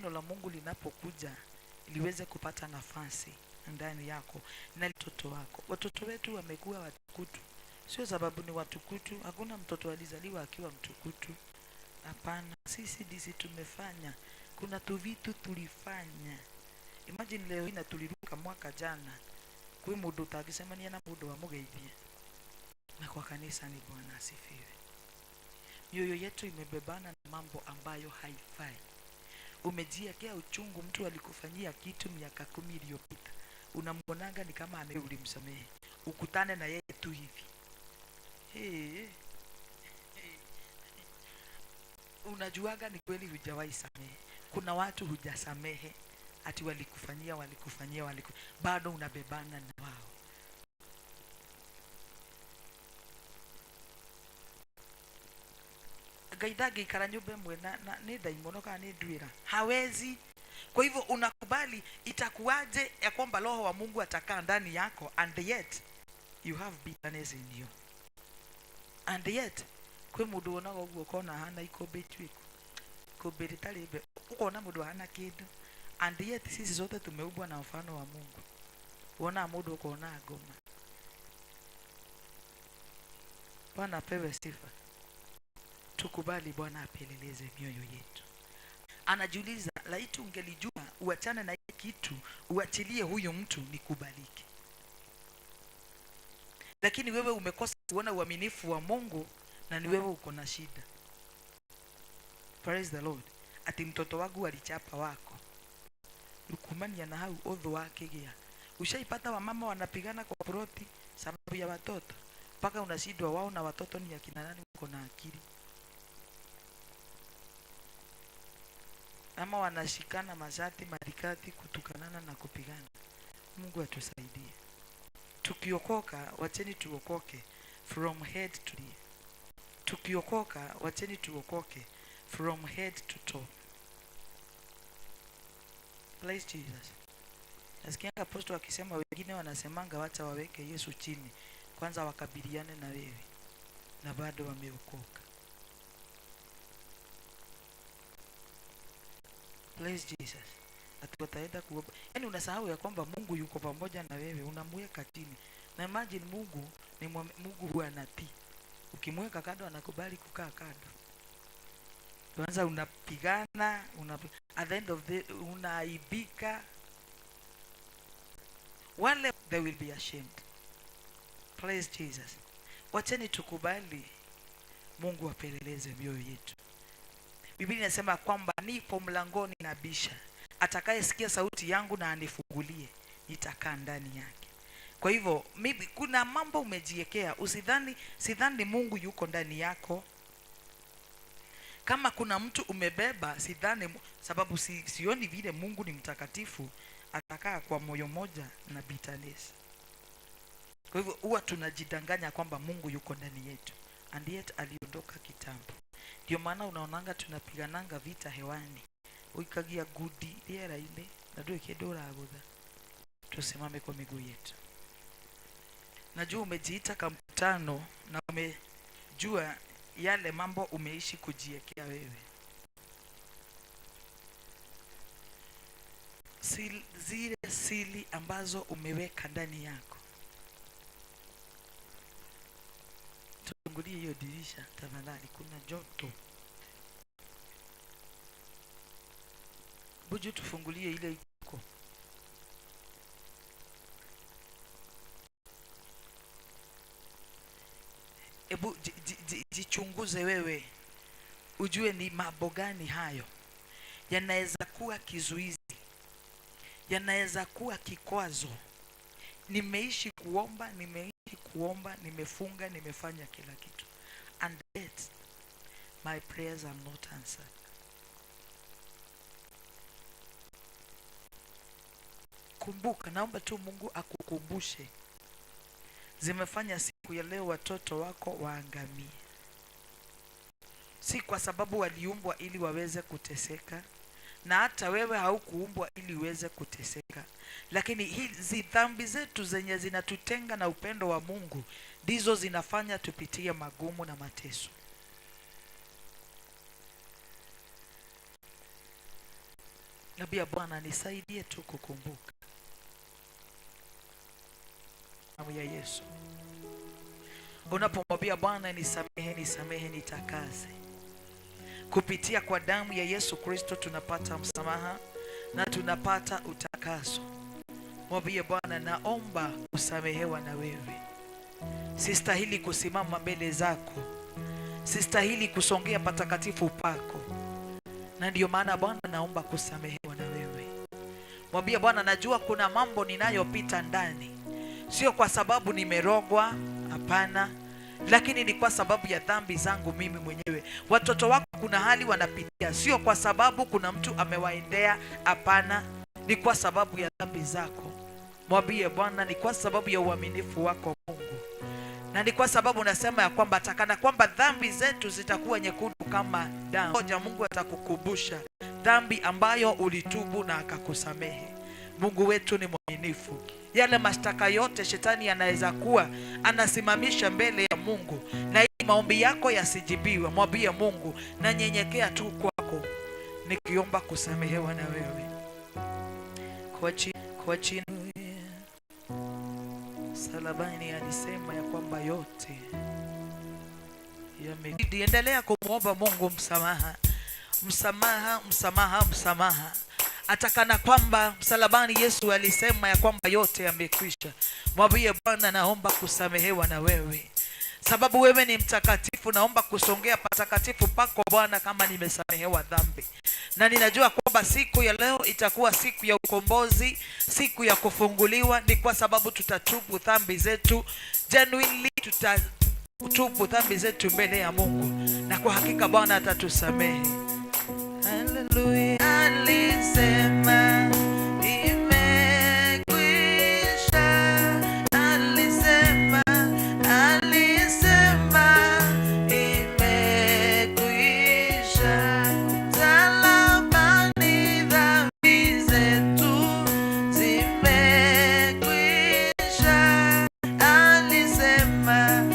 neno la Mungu linapokuja liweze kupata nafasi ndani yako na watoto wako. Watoto wetu wamekuwa watukutu, sio sababu ni watukutu. Hakuna mtoto alizaliwa akiwa mtukutu, hapana. Sisi disi tumefanya, kuna tu vitu tulifanya. Imagine leo ina tuliruka mwaka jana kwa mudo takisema ni na mudo wa mugeithie na kwa kanisa. Ni Bwana asifiwe. Mioyo yetu imebebana na mambo ambayo haifai. Umejiekea uchungu, mtu alikufanyia kitu miaka 10 iliyopita, unamwonanga ni kama ulimsamehe, ukutane na yeye tu hivi. Unajuaga ni kweli hujawahi samehe. Kuna watu hujasamehe, ati walikufanyia bado unabebana na wao. Gaidagi karanyube mwena na ni daimono kana ni duira hawezi. Kwa hivyo unakubali, itakuwaje ya kwamba roho wa Mungu atakaa ndani yako and yet you have bitterness in you, and yet kwe mudu onaga uguo kona hana ikombe twiko kombe ritaribe ukona mudu hana kitu, and yet sisi zote tumeumbwa na mfano wa Mungu. Uona mudu ukona ngoma. Bwana pewe sifa. Tukubali Bwana apeleleze mioyo yetu. Anajiuliza, laiti ungelijua uachane na hiki kitu, uachilie huyo mtu nikubaliki. Lakini wewe umekosa kuona uaminifu wa Mungu na ni wewe uko na shida. Praise the Lord. Ati mtoto wangu alichapa wako. Lukumani na hau odho wake gea. Ushaipata wamama wanapigana kwa proti sababu ya watoto. Paka unashindwa wao na watoto ni akina nani uko na akili. Ama wanashikana mashati marikati kutukanana na kupigana. Mungu atusaidie. Tukiokoka, wacheni tuokoke from head to toe. Tukiokoka, wacheni tuokoke from head to toe. Praise Jesus. Nasikia apostol akisema wengine wanasemanga wacha waweke Yesu chini kwanza wakabiliane na wewe, na bado wameokoka. Praise Jesus. Atutaenda kuomba. Yaani unasahau ya kwamba Mungu yuko pamoja na wewe, unamweka chini. Na imagine Mungu ni Mungu huwa anatii. Ukimweka kando anakubali kukaa kando. Kwanza unapigana, at the end of the unaibika. Wale they will be ashamed. Praise Jesus. Wacheni tukubali Mungu apeleleze mioyo yetu. Biblia inasema kwamba nipo mlangoni nabisha, atakayesikia sauti yangu na anifungulie, nitakaa ndani yake. Kwa hivyo maybe kuna mambo umejiwekea, sidhani Mungu yuko ndani yako. Kama kuna mtu umebeba, sidhani, sababu sioni vile Mungu ni mtakatifu atakaa kwa moyo moja na bitterness. Kwa hivyo huwa tunajidanganya kwamba Mungu yuko ndani yetu, and yet aliondoka kitambo. Ndio maana unaonanga tunapigananga vita hewani. Uikagia gudi liera ile na ndio kidora agudha. Tusimame kwa miguu yetu. Najua umejiita kamkutano na umejua yale mambo umeishi kujiekea wewe. Zile siri ambazo umeweka ndani yako. Tufungulie hiyo dirisha tafadhali, kuna joto. Buju tufungulie ile iko. Ebu jichunguze wewe. Ujue ni mambo gani hayo. Yanaweza kuwa kizuizi. Yanaweza kuwa kikwazo. Nimeishi kuomba, nimefunga, nimefanya kila kitu, and yet my prayers are not answered. Kumbuka, naomba tu Mungu akukumbushe. Zimefanya siku ya leo watoto wako waangamie. Si kwa sababu waliumbwa ili waweze kuteseka, na hata wewe haukuumbwa ili uweze kuteseka. Lakini hizi dhambi zetu zenye zinatutenga na upendo wa Mungu ndizo zinafanya tupitie magumu na mateso. Naambia Bwana nisaidie tu kukumbuka damu ya Yesu. Unapomwambia Bwana nisamehe, nisamehe, nitakaze, kupitia kwa damu ya Yesu Kristo tunapata msamaha na tunapata utakaso. Mwambie Bwana, naomba kusamehewa na wewe. Sistahili kusimama mbele zako, sistahili kusongea patakatifu pako, na ndiyo maana Bwana naomba kusamehewa na wewe. Mwambie Bwana, najua kuna mambo ninayopita ndani, sio kwa sababu nimerogwa, hapana, lakini ni kwa sababu ya dhambi zangu mimi mwenyewe. Watoto wako kuna hali wanapitia, sio kwa sababu kuna mtu amewaendea, hapana, ni kwa sababu ya dhambi zako. Mwambie Bwana, ni kwa sababu ya uaminifu wako Mungu, na ni kwa sababu unasema ya kwamba atakana kwamba dhambi zetu zitakuwa nyekundu kama damu. Moja, Mungu atakukumbusha dhambi ambayo ulitubu na akakusamehe. Mungu wetu ni mwaminifu. Yale mashtaka yote shetani anaweza kuwa anasimamisha mbele ya Mungu, na ili maombi yako yasijibiwe, mwambie Mungu, na nyenyekea tu kwako nikiomba kusamehewa na wewe. Kwa chini salabani alisema ya kwamba yote yamezidi. Endelea kumwomba Mungu msamaha, msamaha, msamaha, msamaha. Atakana kwamba msalabani Yesu alisema ya kwamba yote yamekwisha. Mwambie Bwana, naomba kusamehewa na wewe, sababu wewe ni mtakatifu. Naomba kusongea patakatifu pako Bwana kama nimesamehewa dhambi, na ninajua kwamba siku ya leo itakuwa siku ya ukombozi, siku ya kufunguliwa. Ni kwa sababu tutatubu dhambi zetu genuinely, tutatubu dhambi zetu mbele ya Mungu, na kwa hakika Bwana atatusamehe. Hallelujah. Alisema imekwisha, alisema imekwisha. Msalabani dhambi zetu zimekwisha, alisema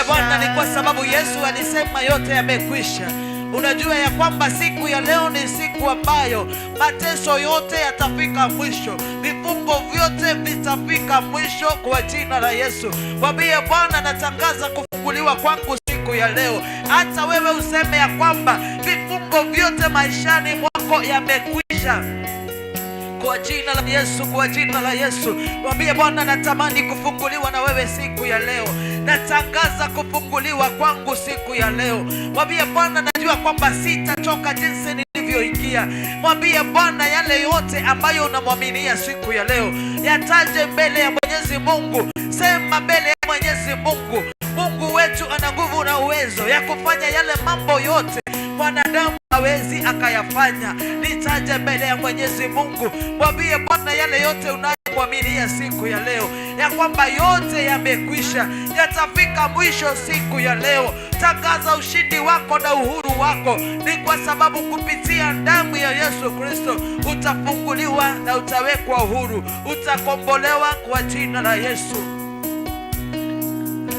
Bwana, ni kwa sababu Yesu alisema yote yamekwisha. Unajua ya kwamba siku ya leo ni siku ambayo mateso yote yatafika mwisho, vifungo vyote vitafika mwisho kwa jina la Yesu. Mwambie Bwana, natangaza kufunguliwa kwangu siku ya leo. Hata wewe useme ya kwamba vifungo vyote maishani mwako yamekwisha kwa jina la Yesu, kwa jina la Yesu. Mwambie Bwana, natamani kufunguliwa na wewe siku ya leo. Natangaza kufunguliwa kwangu siku ya leo. Mwambie Bwana, najua kwamba sitatoka jinsi nilivyoingia. Mwambie Bwana, yale yote ambayo unamwaminia siku ya leo, yataje mbele ya Mwenyezi Mungu. Sema mbele ya Mwenyezi Mungu, Mungu wetu ana nguvu na uwezo ya kufanya yale mambo yote mwanadamu hawezi akayafanya. Nitaje mbele ya Mwenyezi Mungu, mwambie Bwana yale yote unayomwaminia siku ya leo, ya kwamba yote yamekwisha, yatafika mwisho siku ya leo. Tangaza ushindi wako na uhuru wako, ni kwa sababu kupitia damu ya Yesu Kristo utafunguliwa na utawekwa uhuru, utakombolewa kwa jina la Yesu.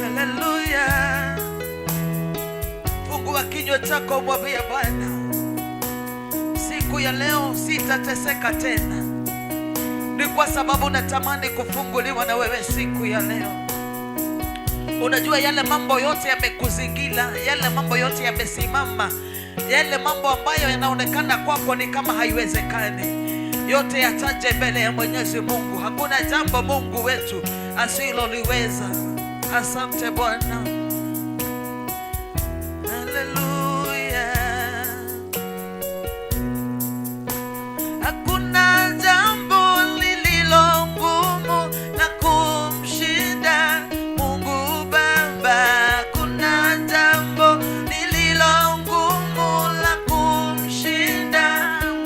Haleluya. Fungua kinywa chako, mwambie Bwana, siku ya leo sitateseka tena. Ni kwa sababu natamani kufunguliwa na wewe siku ya leo. Unajua yale mambo yote yamekuzingira, yale mambo yote yamesimama, yale mambo ambayo yanaonekana kwako ni kama haiwezekani, yote yataje mbele ya Mwenyezi Mungu. Hakuna jambo Mungu wetu asiloliweza. Asante Bwana. Haleluya. Hakuna jambo lililo ngumu na kumshinda Mungu Baba. Hakuna jambo lililo ngumu la kumshinda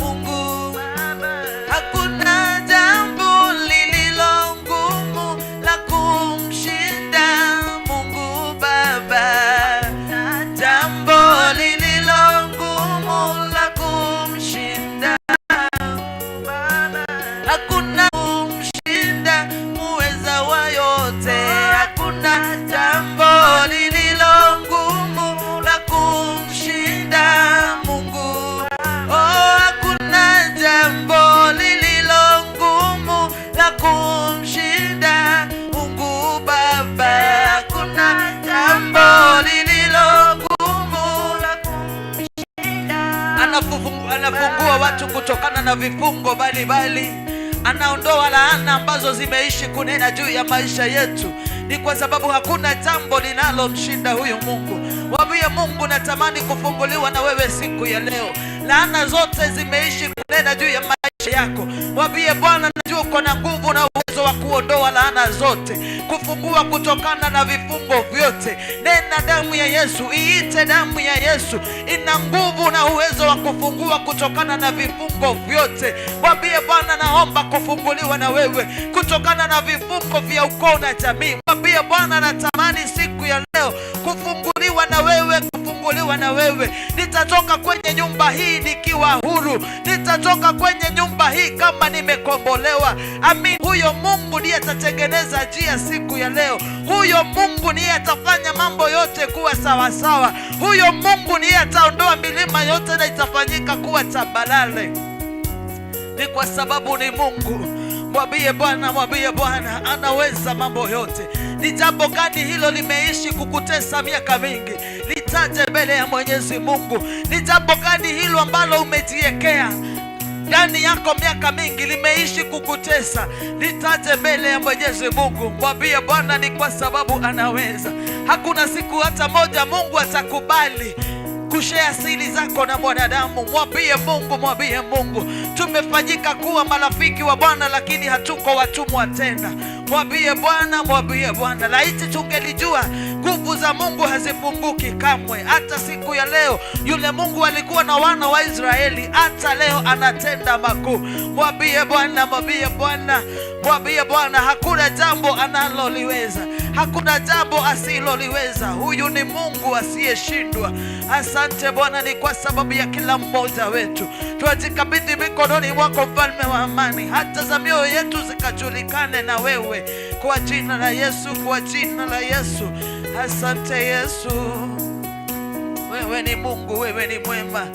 Mungu Baba. Hakuna jambo lililo ngumu la kumshinda Mungu Baba. Jambo lililo ngumu la kumshinda Baba. Hakuna kumshinda muweza wa yote. Hakuna jambo lililo ngumu la kumshinda Mungu. Oh, hakuna jambo lililo ngumu la kumshinda Mungu Baba. Hakuna jambo lililo ngumu la kumshinda. Anafungua watu kutokana na vifungo mbalimbali. Anaondoa laana ambazo zimeishi kunena juu ya maisha yetu. Ni kwa sababu hakuna jambo linalomshinda huyu Mungu. Mwambie Mungu, natamani kufunguliwa na wewe siku ya leo. Laana zote zimeishi kunena juu ya maisha yako. Mwambie Bwana, najua uko na nguvu na uwezo wa kuondoa laana zote, kufungua kutokana na vifungo vyote. Nena damu ya Yesu, iite damu ya Yesu, ina nguvu na uwezo wa kufungua kutokana na vifungo vyote. Mwambie Bwana, naomba kufunguliwa na wewe kutokana na vifungo vya ukoo na jamii. Mwambie Bwana, natamani siku ya leo kufunguliwa na wewe, kufunguliwa na wewe. Nitatoka kwenye nyumba hii nikiwa huru, nitatoka kwenye nyumba hii kama nimekombolewa. Amin. Huyo Mungu ndiye atatengeneza njia siku ya leo. Huyo Mungu ndiye atafanya mambo yote kuwa sawa sawa. Huyo Mungu ndiye ataondoa milima yote na itafanyika kuwa tambarare. Ni kwa sababu ni Mungu. Mwambie Bwana, mwambie Bwana, anaweza mambo yote. Ni jambo gani hilo limeishi kukutesa miaka mingi? Litaje mbele ya Mwenyezi Mungu. Ni jambo gani hilo ambalo umejiwekea ndani yako miaka mingi limeishi kukutesa? Litaje mbele ya Mwenyezi Mungu. Mwambie Bwana, ni kwa sababu anaweza. Hakuna siku hata moja Mungu atakubali kushare siri zako na mwanadamu. Mwambie Mungu, mwambie Mungu, tumefanyika kuwa marafiki wa Bwana lakini hatuko watumwa tena. Mwambie Bwana, mwambie Bwana, laiti tungelijua nguvu za Mungu hazipunguki kamwe. Hata siku ya leo yule Mungu alikuwa na wana wa Israeli, hata leo anatenda makuu. Mwambie Bwana, mwambie Bwana, mwambie Bwana, hakuna jambo analoliweza, hakuna jambo asiloliweza. Huyu ni Mungu asiyeshindwa. Asante Bwana, ni kwa sababu ya kila mmoja wetu. Tuajikabidhi mikononi mwako, mfalme wa amani, hata za mioyo yetu zikajulikane na wewe, kwa jina la Yesu, kwa jina la Yesu. Asante Yesu, wewe ni Mungu, wewe ni mwema.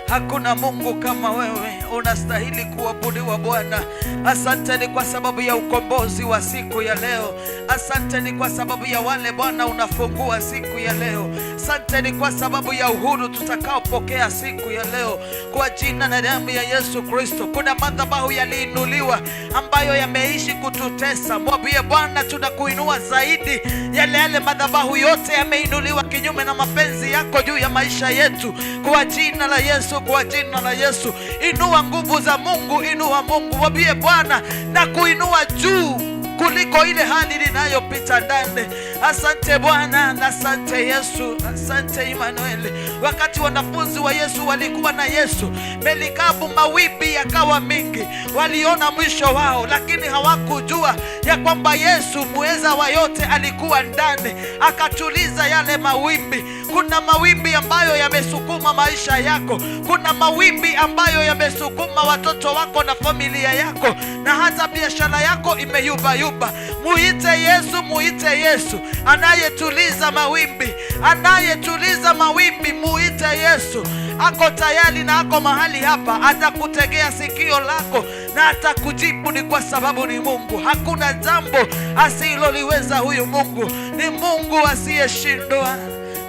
Hakuna Mungu kama wewe, unastahili kuabudiwa Bwana. Asante ni kwa sababu ya ukombozi wa siku ya leo. Asante ni kwa sababu ya wale Bwana unafungua siku ya leo. Asante ni kwa sababu ya uhuru tutakaopokea siku ya leo, kwa jina na damu ya Yesu Kristo. Kuna madhabahu yaliinuliwa ambayo yameishi kututesa. Mwambie Bwana, tunakuinua zaidi. Yale madhabahu yote yameinuliwa kinyume na mapenzi yako juu ya maisha yetu, kwa jina la Yesu, kwa jina la Yesu. Inua nguvu za Mungu, inua Mungu. Mwambie Bwana, na kuinua juu kuliko ile hali ninayopita ndani. Asante Bwana na asante Yesu, asante Emmanuel. Wakati wanafunzi wa Yesu walikuwa na Yesu, melikabu mawimbi yakawa mingi, waliona mwisho wao, lakini hawakujua ya kwamba Yesu muweza wa yote alikuwa ndani, akatuliza yale mawimbi. Kuna mawimbi ambayo yamesukuma maisha yako, kuna mawimbi ambayo yamesukuma watoto wako na familia yako, na hata biashara yako imeyubayuba. Muite Yesu, muite Yesu anayetuliza mawimbi, anayetuliza mawimbi. Muite Yesu, ako tayari na ako mahali hapa, atakutegea sikio lako na atakujibu. Ni kwa sababu ni Mungu, hakuna jambo asiloliweza. Huyu Mungu ni Mungu asiyeshindwa.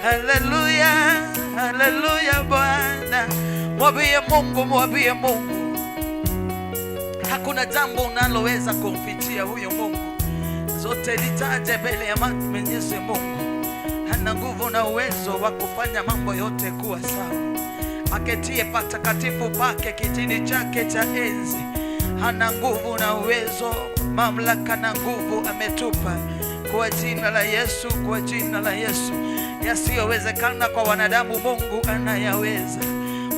Haleluya, haleluya Bwana. Mwambie Mungu, mwambie Mungu, hakuna jambo unaloweza kumfichia huyu Mungu. Zote litaje mbele ya Mwenyezi Mungu. Hana nguvu na uwezo wa kufanya mambo yote kuwa sawa. Aketie patakatifu pake kitini chake cha enzi. Hana nguvu na uwezo, mamlaka na nguvu ametupa. Kwa jina la Yesu, kwa jina la Yesu, yasiyowezekana kwa wanadamu Mungu anayaweza.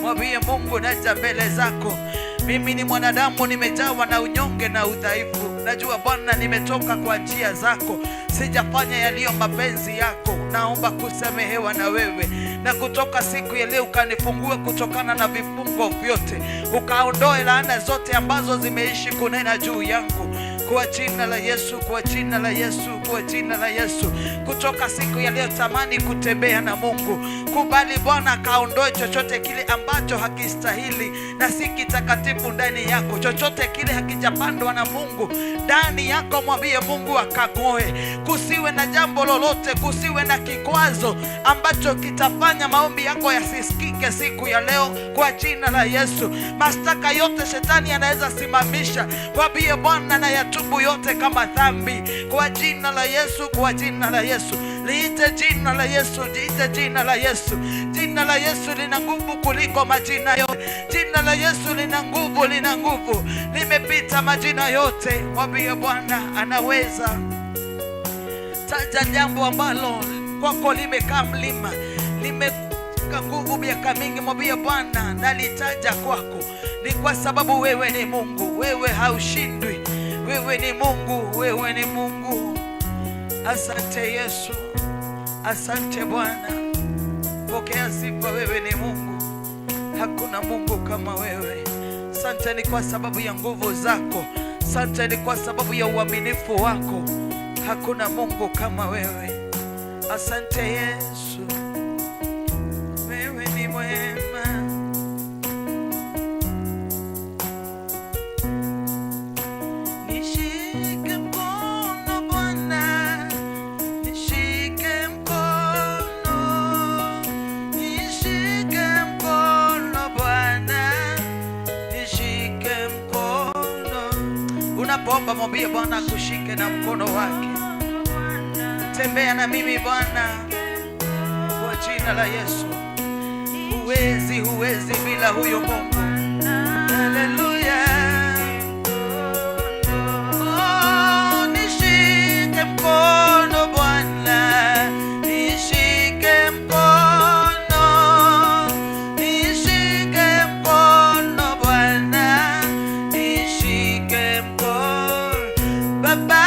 Mwambie Mungu, naja mbele zako. Mimi ni mwanadamu, nimejawa na unyonge na udhaifu. Najua Bwana nimetoka kwa njia zako, sijafanya yaliyo mapenzi yako. Naomba kusamehewa na wewe, na kutoka siku ya leo ukanifungue kutokana na vifungo vyote, ukaondoe laana zote ambazo zimeishi kunena juu yangu. Kwa jina la Yesu, kwa jina la Yesu, kwa jina la Yesu. Kutoka siku ya leo tamani kutembea na Mungu. Kubali Bwana kaondoe chochote kile ambacho hakistahili na si kitakatifu ndani yako. Chochote kile hakijapandwa na Mungu ndani yako, mwambie Mungu akang'oe. Kusiwe na jambo lolote, kusiwe na kikwazo ambacho kitafanya maombi yako yasisikike siku ya leo, kwa jina la Yesu. Mashtaka yote shetani anaweza simamisha, mwambie Bwana na yatubu yote kama dhambi, kwa jina la Yesu, kwa jina la Yesu. Liite jina la Yesu, liite jina la Yesu. Jina la Yesu lina nguvu kuliko majina yote. Jina la Yesu lina nguvu, lina nguvu, limepita majina yote. Mwambie Bwana anaweza. Taja jambo ambalo kwako limekaa mlima, limeka nguvu miaka mingi. Mwambie Bwana nalitaja kwako. Ni kwa sababu wewe ni Mungu, wewe haushindwi. Wewe ni Mungu, wewe ni Mungu. Asante Yesu, asante Bwana. Pokea sifa, wewe ni Mungu. Hakuna Mungu kama wewe. Asante ni kwa sababu ya nguvu zako. Asante ni kwa sababu ya uaminifu wako. Hakuna Mungu kama wewe. Asante Yesu, wewe ni mwema. Unapoomba mwambie Bwana akushike na mkono wake. Tembea na mimi Bwana, kwa jina la Yesu. Huwezi bila huyo Mungu. Haleluya. Oh, nishike mkono Bwana, nishike mkono, nishike mkono Bwana, nishike mkono Baba.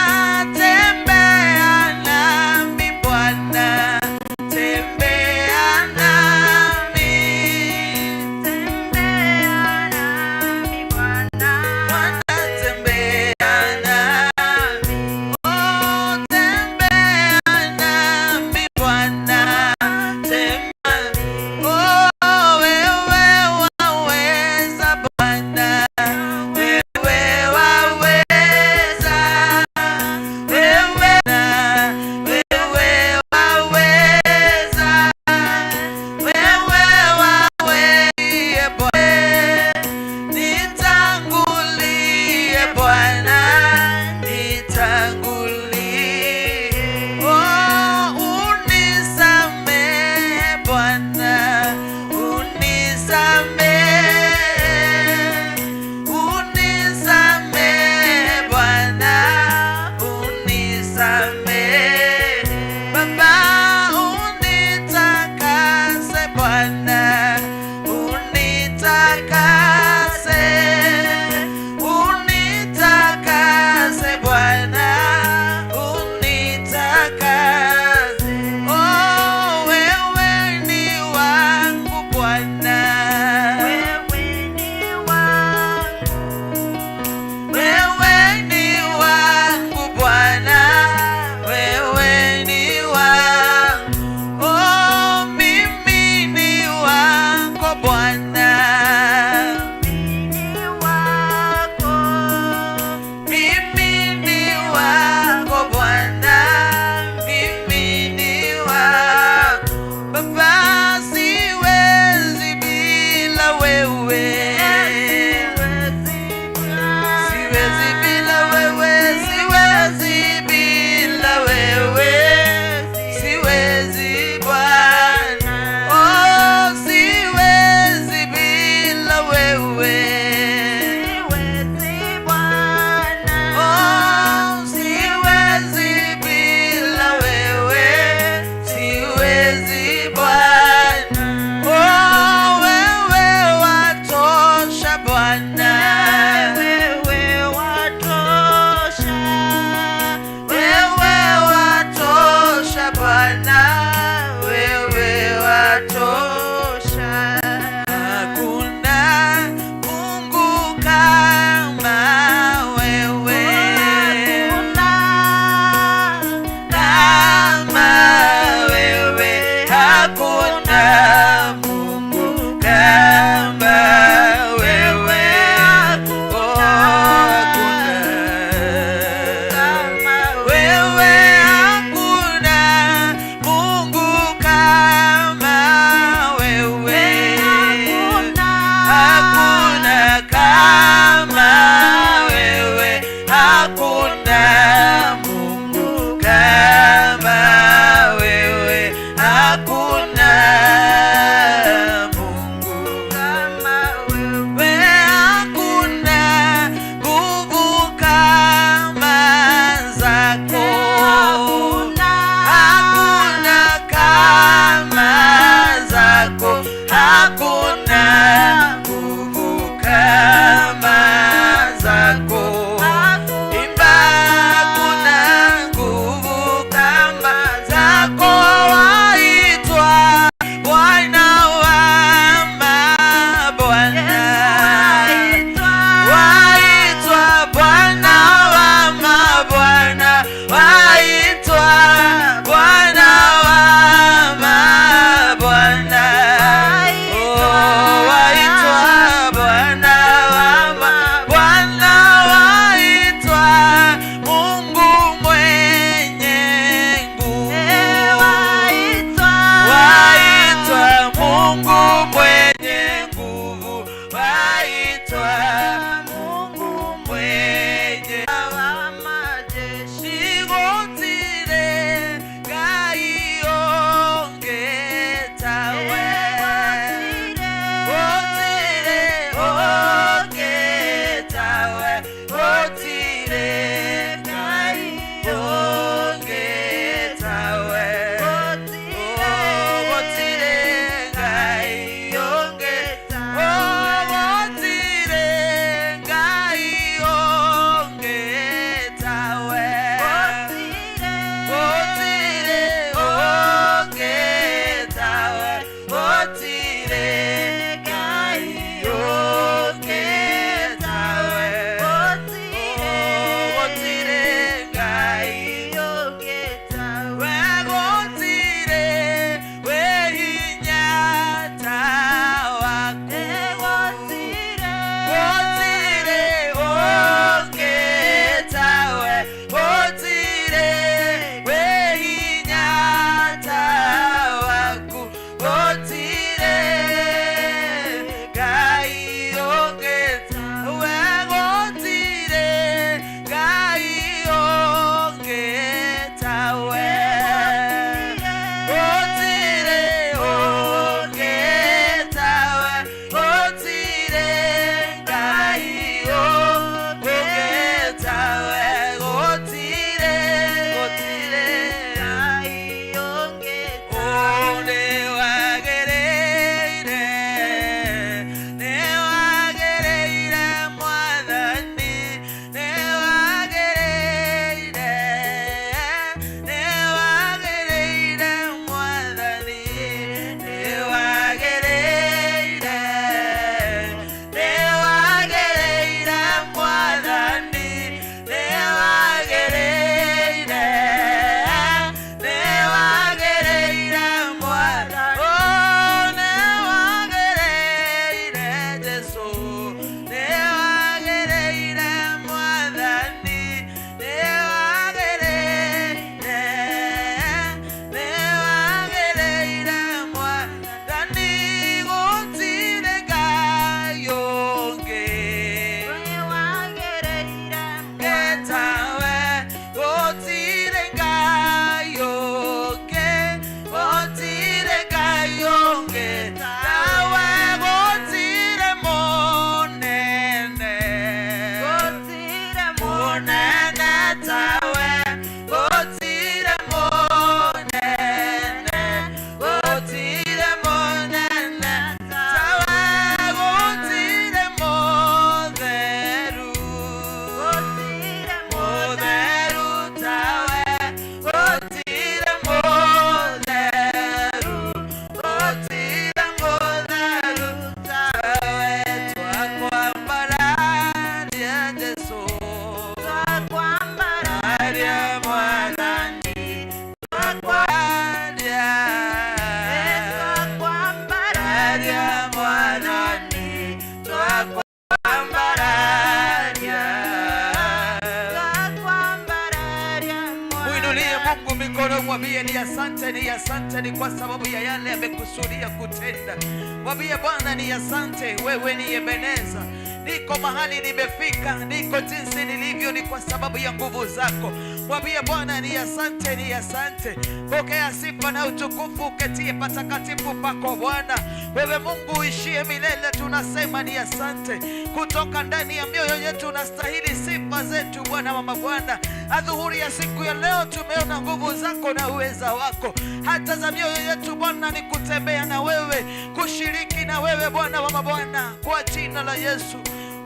Mwambie ni asante ni kwa sababu ya yale amekusudia kutenda. Mwambie Bwana ni asante, wewe ni Ebeneza. Niko mahali nimefika, niko jinsi nilivyo ni kwa sababu ya nguvu zako. Mwambie Bwana ni asante, ni asante. Pokea sifa na utukufu uketie patakatifu pako Bwana. Wewe Mungu uishie milele, tunasema ni asante. Kutoka ndani ya mioyo yetu unastahili sifa zetu Bwana mama Bwana. Adhuhuri ya siku ya leo tumeona nguvu zako na uweza wako. Hata za mioyo yetu Bwana ni kutembea na wewe, kushiriki na wewe Bwana mama Bwana, kwa jina la Yesu.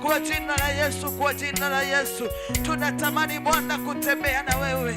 Kwa jina la Yesu, kwa jina la Yesu. Tunatamani Bwana kutembea na wewe.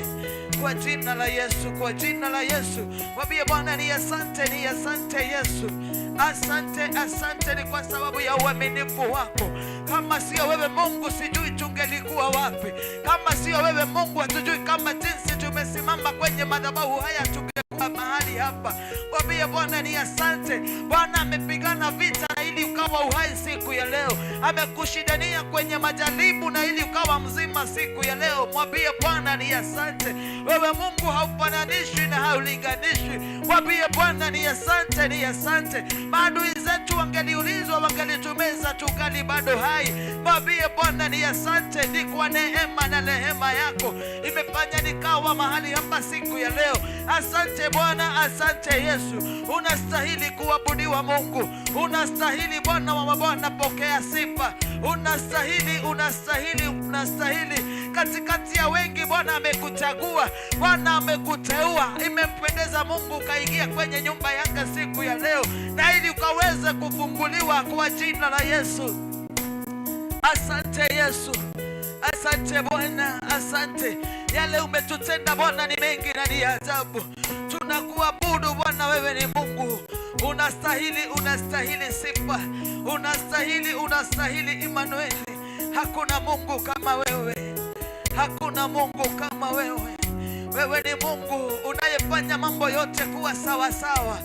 Kwa jina la Yesu, kwa jina la Yesu. Mwambie Bwana ni asante, ni asante Yesu. Asante, asante ni kwa sababu ya uaminifu wako. Kama sio wewe Mungu sijui tungelikuwa wapi. Kama sio wewe Mungu hatujui kama jinsi tumesimama kwenye madhabahu haya tungekuwa mahali hapa. Mwambie Bwana ni asante. Bwana amepigana vita na ili ukawa uhai siku ya leo. Amekushindania kwenye majaribu na ili ukawa mzima siku ya leo. Mwambie Bwana ni asante. Wewe Mungu haufananishwi na haulinganishwi. Mwambie Bwana ni asante, ni asante. Maadui zetu wangeliulizwa wangelitumeza tungali bado hai. Mwambie Bwana ni asante, ni kwa neema na rehema yako imefanya nikawa mahali hapa siku ya leo. Asante Bwana, asante Yesu. Unastahili kuabudiwa Mungu. Unastahili Bwana wa mabwana, pokea sifa. Unastahili, unastahili, unastahili. Katikati ya wengi Bwana amekuchagua, Bwana amekuteua. Imempendeza Mungu ukaingia kwenye nyumba yake siku ya leo, na ili ukaweze kufunguliwa kwa jina la Yesu. Asante Yesu. Asante Bwana, asante. Yale umetutenda Bwana ni mengi na ni ajabu. Tunakuabudu Bwana, wewe ni Mungu. Unastahili, unastahili sifa, unastahili, unastahili Emmanuel. Hakuna Mungu kama wewe, hakuna Mungu kama wewe. Wewe ni Mungu unayefanya mambo yote kuwa sawa sawa.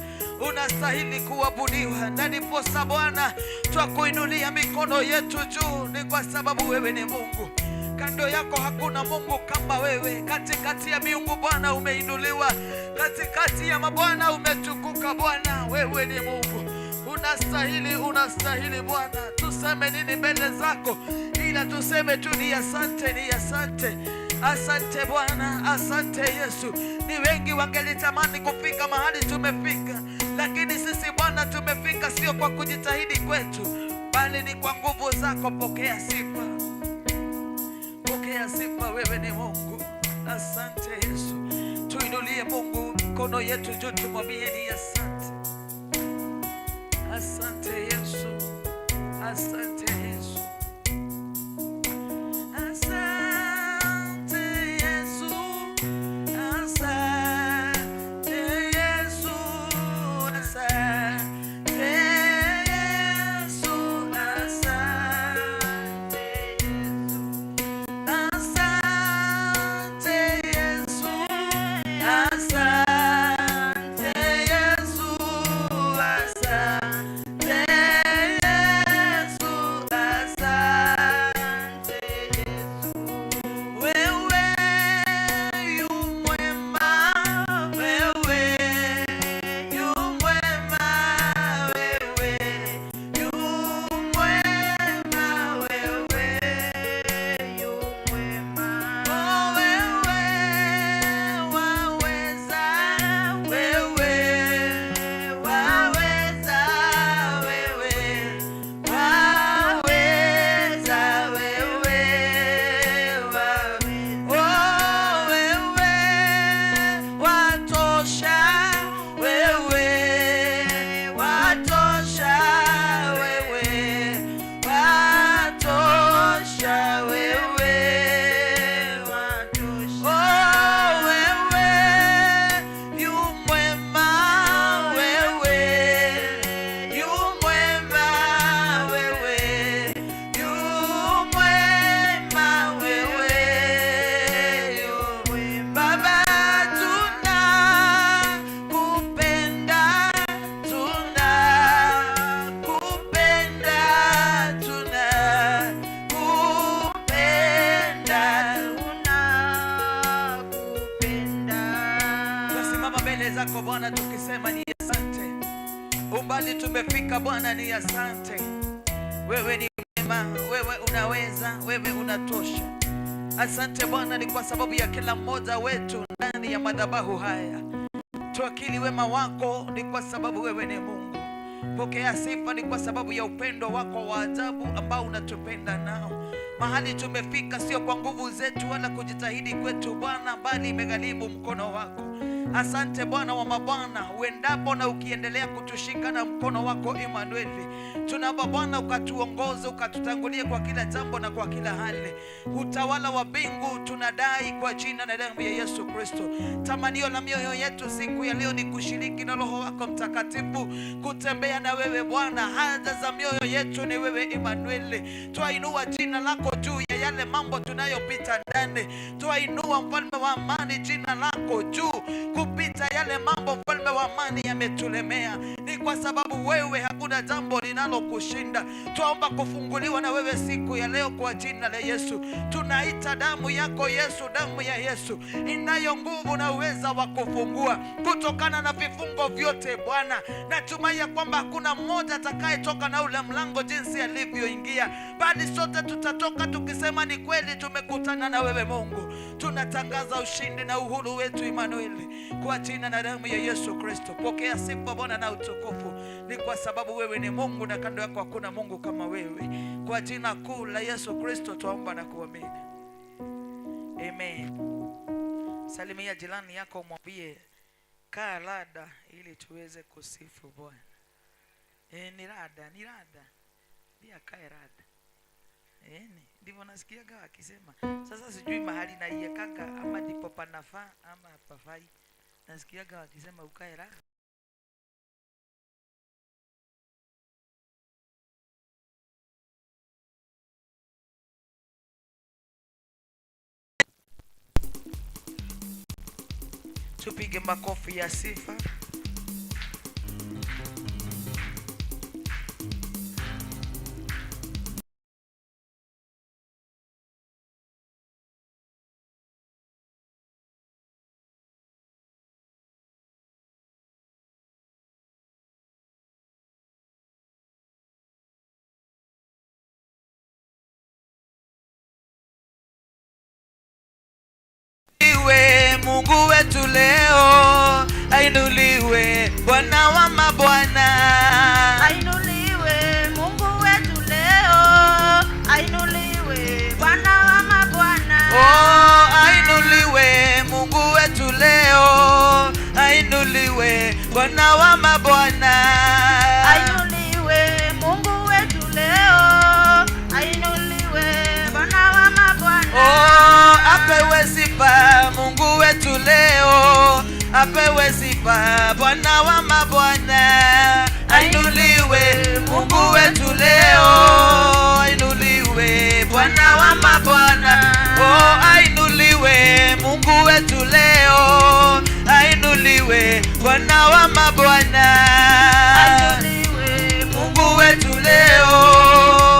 Unastahili kuabudiwa, na ndiposa Bwana twakuinulia mikono yetu juu, ni kwa sababu wewe ni Mungu. Kando yako hakuna Mungu kama wewe. Katikati ya miungu Bwana umeinuliwa, katikati ya mabwana umetukuka Bwana. Wewe ni Mungu, unastahili, unastahili Bwana. Tuseme nini mbele zako ila tuseme tu ni asante, ni asante. Asante Bwana, asante Yesu. Ni wengi wangelitamani kufika mahali tumefika, lakini sisi Bwana tumefika sio kwa kujitahidi kwetu, bali ni kwa nguvu zako. Pokea sifa, pokea sifa. Wewe ni Mungu. Asante Yesu. Tuinulie Mungu mikono yetu juu, tumwambie ni asante. Asante Yesu, asante Yesu. Zako Bwana tukisema ni asante. Umbali tumefika Bwana ni asante. Wewe ni mwema, wewe unaweza, wewe unatosha. Asante Bwana ni kwa sababu ya kila mmoja wetu ndani ya madhabahu haya. Tuakili wema wako ni kwa sababu wewe ni Mungu. Pokea sifa ni kwa sababu ya upendo wako wa ajabu ambao unatupenda nao. Mahali tumefika sio kwa nguvu zetu wala kujitahidi kwetu Bwana, bali imegharimu mkono wako. Asante Bwana wa mabwana, uendapo na ukiendelea kutushika na mkono wako Emmanuel. Tunaomba Bwana ukatuongoze, ukatutangulie kwa kila jambo na kwa kila hali. Utawala wa mbingu tunadai kwa jina na damu ya Yesu Kristo. Tamanio la mioyo yetu siku ya leo ni kushiriki na Roho wako Mtakatifu, kutembea na wewe Bwana. Haja za mioyo yetu ni wewe Emmanuel. Twainua jina lako juu ya yale mambo tunayopita ndani. Twainua mfalme wa amani jina lako juu kupita yale mambo mfalme wa amani yametulemea. Ni kwa sababu wewe hakuna jambo linalokushinda. Tuomba kufunguliwa na wewe siku ya leo kwa jina la Yesu. Tunaita damu yako Yesu, damu ya Yesu inayo nguvu na uweza wa kufungua kutokana na vifungo vyote Bwana. Natumai ya kwamba hakuna mmoja atakayetoka na ule mlango jinsi alivyoingia, bali sote tutatoka tukisema ni kweli tumekutana na wewe Mungu. Tunatangaza ushindi na uhuru wetu Emmanuel kwa jina na damu ya Yesu Kristo. Pokea sifa Bwana na utukufu, ni kwa sababu wewe ni Mungu na kando yako hakuna Mungu kama wewe. Kwa jina kuu la Yesu Kristo tuomba na kuamini. Amen. Salimia jirani yako, mwambie kaa rada ili tuweze kusifu Bwana. Ni rada, ni rada. Pia kaa rada. Ndivyo nasikiaga akisema. Sasa sijui mahali na iekanga ama ndipo panafaa ama hapafai. Nasikiaga akisema ukae rada. Tupige makofi ya sifa. Mungu wetu leo, ainuliwe Bwana wa mabwana. Ainuliwe Mungu wetu leo, ainuliwe Bwana wa mabwana. Oh, ainuliwe Mungu wetu leo, ainuliwe Bwana wa mabwana. Ainuliwe Mungu wetu leo, ainuliwe Bwana wa mabwana. Oh, apewe sifa Mungu wetu leo, apewe sifa Bwana wa mabwana. Ainuliwe Mungu wetu leo, ainuliwe Bwana wa mabwana. Oh, ainuliwe Mungu wetu leo, ainuliwe Bwana wa mabwana. Ainuliwe Mungu wetu leo,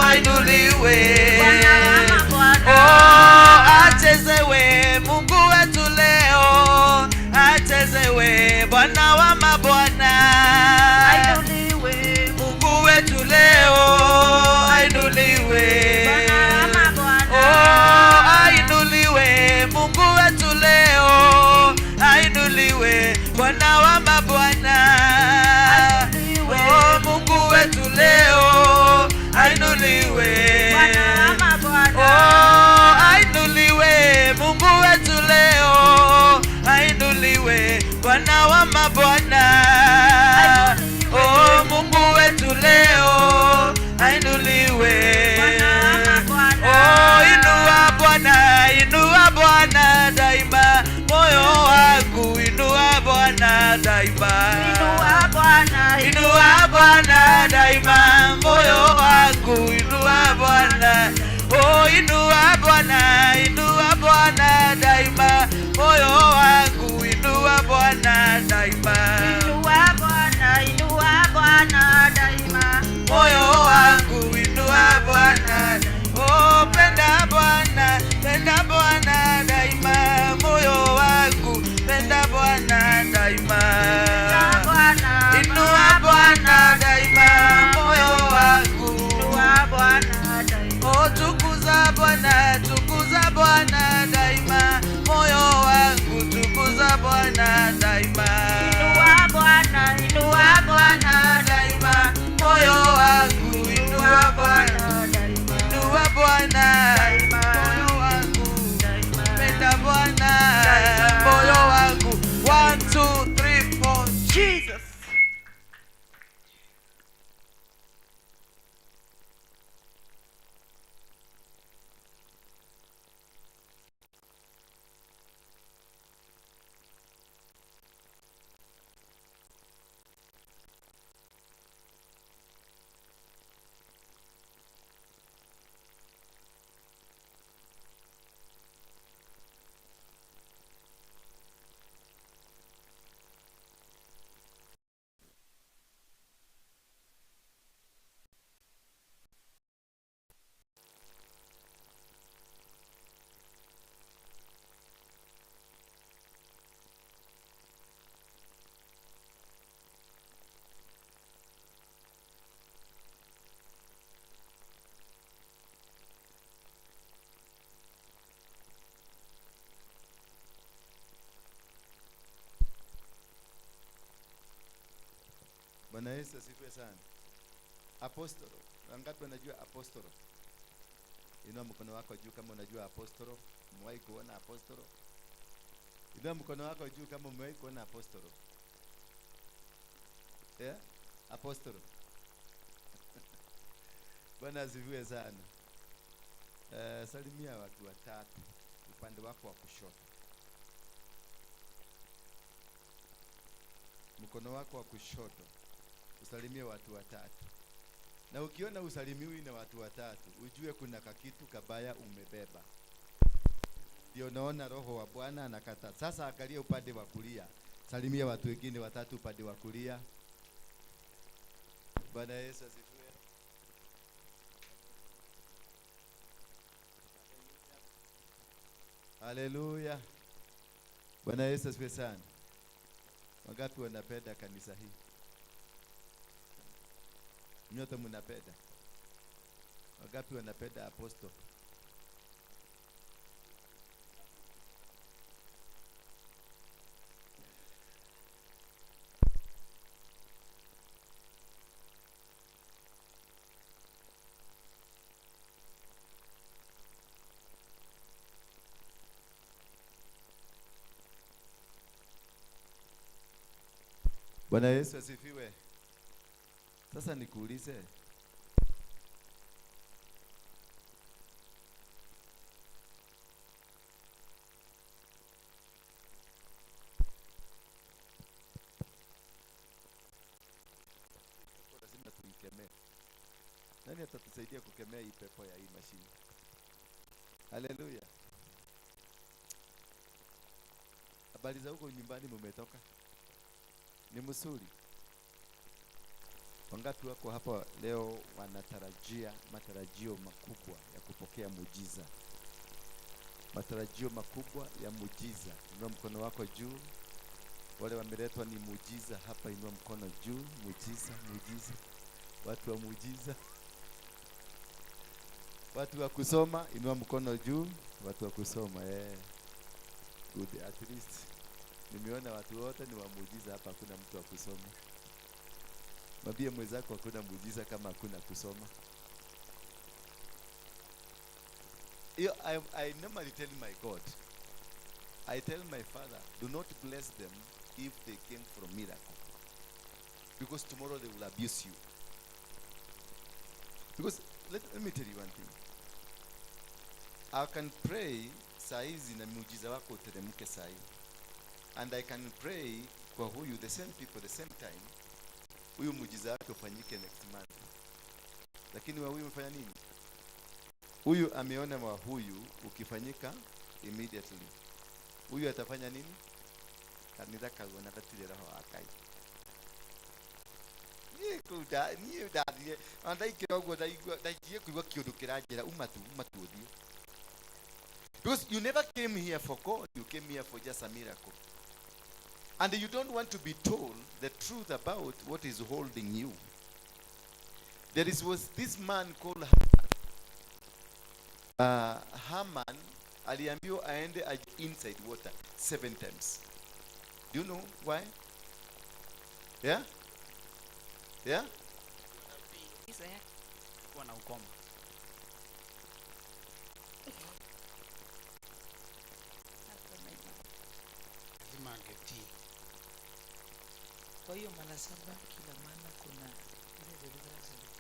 ainuliwe Bwana wa mabwana. Oh, achezewe Mungu wetu leo, achezewe Bwana wa mabwana. Ainuliwe Mungu wetu leo, ainuliwe Bwana wa mabwana. Oh, ainuliwe Mungu wetu leo, ainuliwe Bwana wa mabwana. Oh, Mungu wetu leo, ainuliwe Bwana wa mabwana. Oh, ainuliwe Mungu wetu leo, ainuliwe Bwana wa mabwana. Oh, Mungu wetu leo, ainuliwe Bwana wa mabwana. Oh, inua Bwana, inua Bwana daima, moyo wangu inua Bwana daima. Inua Bwana, Inua Bwana daima, moyo wangu inua Bwana. Oh, inua Bwana, inua Bwana daima, moyo wangu inua Bwana daima. Inua Bwana, inua Bwana daima, Moyo wangu inua Bwana. Oh, penda Bwana, penda Bwana daima, moyo wangu penda Bwana daima. Inua Bwana, Inua Bwana daima, moyo wangu. inua Bwana daima. Oh, tukuza Bwana, tukuza Bwana daima, moyo wangu tukuza Bwana daima. Inua Bwana, inua Bwana daima, moyo wangu inua Bwana. daima. Inua Bwana, Daima. moyo wangu Daima. penda Bwana, Daima. moyo wangu. 1 2 3 4 Jesus. Bwana Yesu asifiwe sana. Apostolo, wangapi wanajua apostolo? Inua mkono wako juu kama unajua apostolo. Umewahi kuona apostolo? Inua mkono wako juu kama umewahi kuona apostolo. Yeah? Apostolo. Bwana asifiwe sana. Salimia watu watatu upande wako wa kushoto. Mkono wako wa kushoto. Usalimie watu watatu. Na ukiona usalimiwi na watu watatu, ujue kuna kakitu kabaya umebeba. Ndio naona roho wa Bwana anakata. Sasa angalia upande wa kulia. Salimia watu wengine watatu upande wa kulia. Bwana Yesu asifiwe. Haleluya. Bwana Yesu asifiwe sana. Wangapi wanapenda kanisa hii? Nyote mnapenda? Wangapi wanapenda apostle? Bwana Yesu asifiwe. Sasa nikuulize, lazima tuikemee. Nani atatusaidia kukemea hii pepo ya hii mashine? Haleluya. Habari za huko nyumbani mumetoka? Ni mzuri. Wangapi wako hapa leo wanatarajia matarajio makubwa ya kupokea muujiza? Matarajio makubwa ya muujiza. Inua mkono wako juu. Wale wameletwa ni muujiza hapa, inua mkono juu. Muujiza, muujiza. Watu wa muujiza. Watu wa kusoma, inua mkono juu. Watu wa kusoma, good, at least nimeona watu wote ni wa muujiza hapa, hakuna mtu wa kusoma. Mwambie mwenzako hakuna muujiza kama hakuna kusoma. I normally tell my God, I tell my Father, do not bless them if they came from miracle, because tomorrow they will abuse you. Because let me tell you one thing. I can pray saizi na muujiza wako uteremke sai, and I can pray kwa huyu the same people the same time, huyu muujiza wake ufanyike next month. Lakini wa huyu umefanya nini? Huyu ameona wa huyu ukifanyika immediately. Huyu atafanya nini? Kanisa kagona katile roho akai. Ni udadie. Andai kidogo daikie kuwa kiodo kirajira umatu uthio. Because you never came here for God, you came here for just a miracle. And you don't want to be told the truth about what is holding you. Was this man called Haman, aliambiwa aende inside water 7 times. Do you know why? Yeah? Yeah? Wana ukoma. Lazima angetii. Kwa hiyo mara 7 kila maana kuna ile deliverance ilikuwa.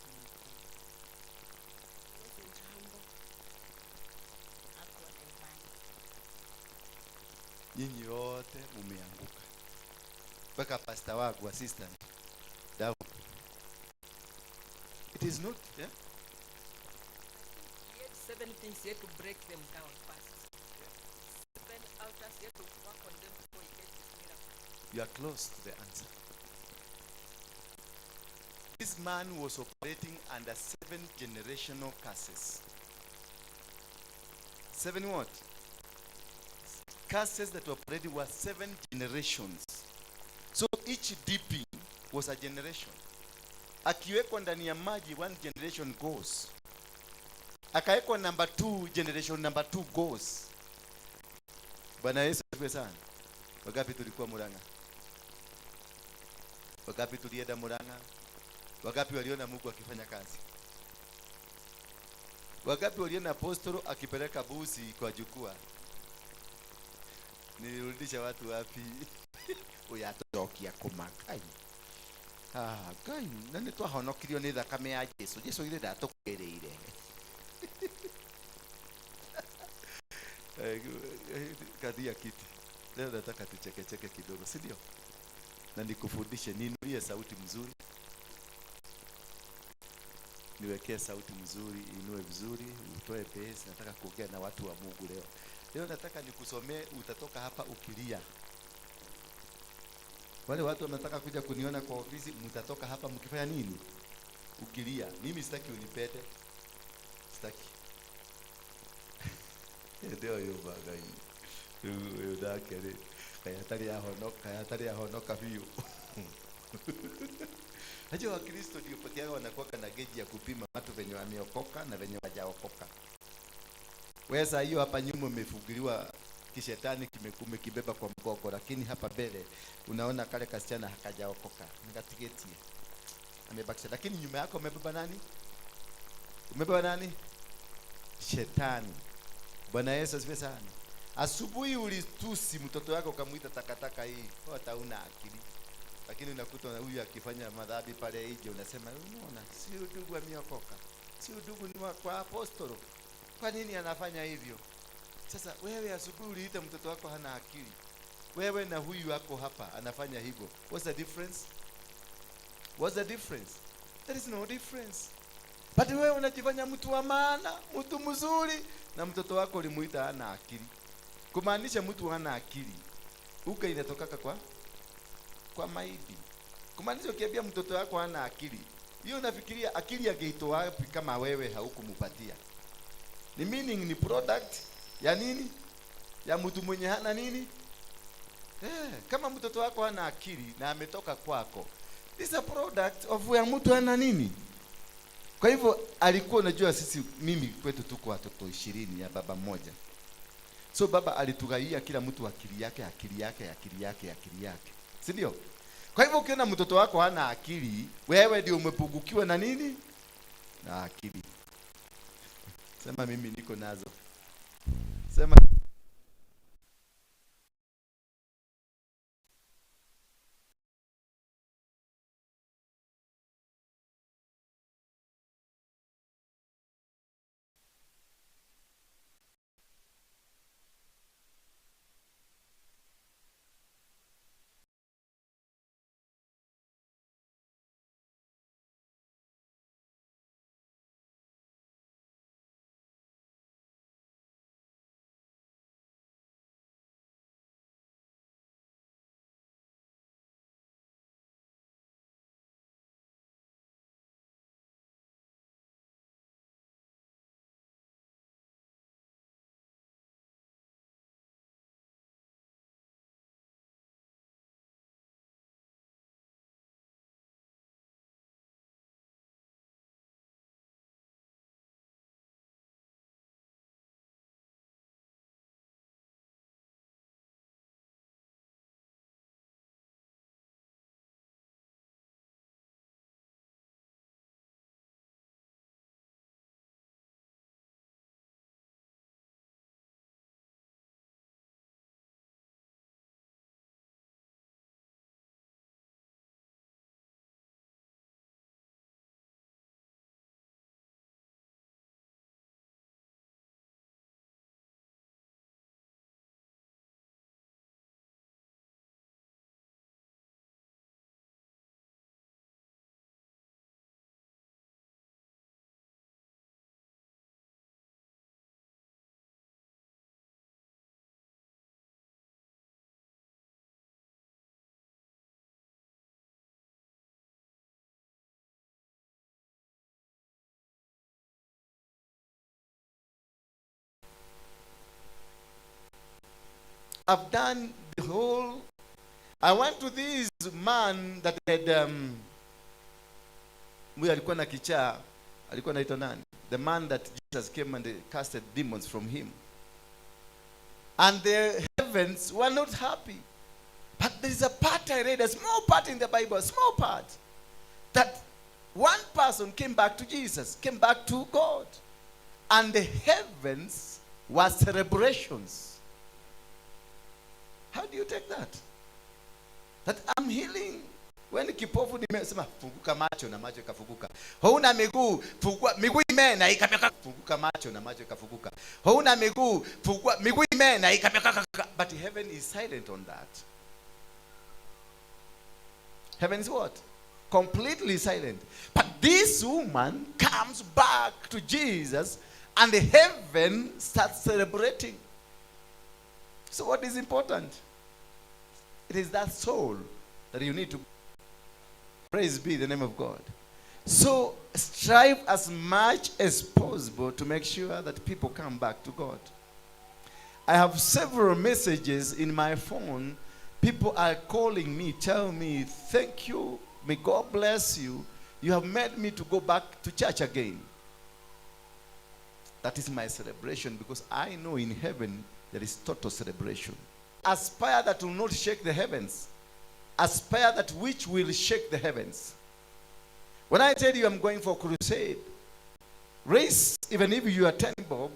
Nyinyi wote mumeanguka. Mpaka pastor wangu assistant. Down. It is not, yeah? He had 7 things he had to break them down first. 7 altars he had to work on them before he gets his miracle. You are close to the answer. This man was operating under 7 generational curses. 7 what? Curses that were operating were 7 generations. So each dipping was a generation. Akiwekwa ndani ya maji, 1 generation goes. Akawekwa number 2, generation number 2 goes. Bwana Yesu asifiwe sana. Wagapi tulikuwa Murang'a? Wagapi tulienda Murang'a? Wagapi waliona Mungu akifanya kazi? Wagapi waliona apostolo akipeleka busi kwa jukwaa? Nilirudisha watu wapi? Uyatokia kumakai. Gai, nani twahonokirio ni thakame ya Yesu. Yesu ile ndatukwĩrĩire. Kadia kiti. Leo nataka tucheke kidogo, si ndio? Na nikufundishe niinulie sauti mzuri. Niwekee sauti mzuri, inue vizuri, utoe bass. Nataka kuongea na watu wa Mungu leo. Leo nataka nikusomee, utatoka hapa ukilia. Wale watu wanataka kuja kuniona kwa ofisi, mtatoka hapa mkifanya nini? Ukilia. Mimi sitaki unipete. Sitaki. Ndio hiyo bagai. Huyo dakere. Kaya honoka vio. Najua Wakristo ndio pekee yao wanakuwa na geji ya kupima watu wenye wameokoka na wenye hawajaokoka. Wewe hiyo hapa nyuma umefugiliwa kishetani kimekibeba kwa mgongo, lakini hapa mbele unaona kale kasichana hakajaokoka. Nikatigetie. Amebakisha, lakini nyuma yako umebeba nani? Umebeba nani? Shetani. Bwana Yesu asifiwe sana. Asubuhi ulitusi mtoto wako ukamuita takataka hii. Hata hauna akili. Lakini unakuta huyu akifanya madhambi pale nje unasema unaona si ndugu ameokoka. Si ndugu ni kwa apostolo. Kwa nini anafanya hivyo? Sasa wewe asubuhi uliita mtoto wako hana akili. Wewe na huyu wako hapa anafanya hivyo. What's the difference? What's the difference? There is no difference. But wewe unajifanya mtu wa maana, mtu mzuri, na mtoto wako ulimuita hana akili. Kumaanisha mtu hana akili. Uka inatokaka kwa maidi. Kumaanisha ukiambia mtoto wako hana akili, hiyo unafikiria akili angeitoa wapi kama wewe haukumupatia? Ni meaning ni product ya nini? Ya mtu mwenye hana nini? Kama mtoto wako hana akili na ametoka kwako, this is a product of ya mtu hana nini? Kwa hivyo alikuwa unajua mimi kwetu tuko watoto 20 ya baba mmoja. So baba alitugaia kila mtu akili yake. Si ndio? Kwa hivyo ukiona mtoto wako hana akili, wewe ndio umepungukiwa na nini? Na akili. Sema mimi niko nazo. Sema I've done the whole. I went to this man that had huyu alikuwa na kichaa, alikuwa anaitwa nani? The man that Jesus came and they casted demons from him. And the heavens were not happy. But there is a part I read, a small part in the Bible, a small part, that one person came back to Jesus, came back to God. And the heavens were celebrations. How do you take that? That I'm healing. When kipofu nimesema funguka macho na macho ikafunguka. Hauna miguu, fungua miguu imena ikapeka, funguka macho na macho ikafunguka. Hauna miguu, fungua miguu imena ikapeka. But heaven is silent on that. Heaven is what? Completely silent. But this woman comes back to Jesus and the heaven starts celebrating. So what is important? It is that soul that you need to. Praise be the name of God. So strive as much as possible to make sure that people come back to God. I have several messages in my phone. People are calling me, tell me, thank you, may God bless you. You have made me to go back to church again. That is my celebration, because I know in heaven there is total celebration. Aspire that will not shake the heavens. Aspire that which will shake the heavens. When I tell you I'm going for crusade, raise even if you are 10 bob,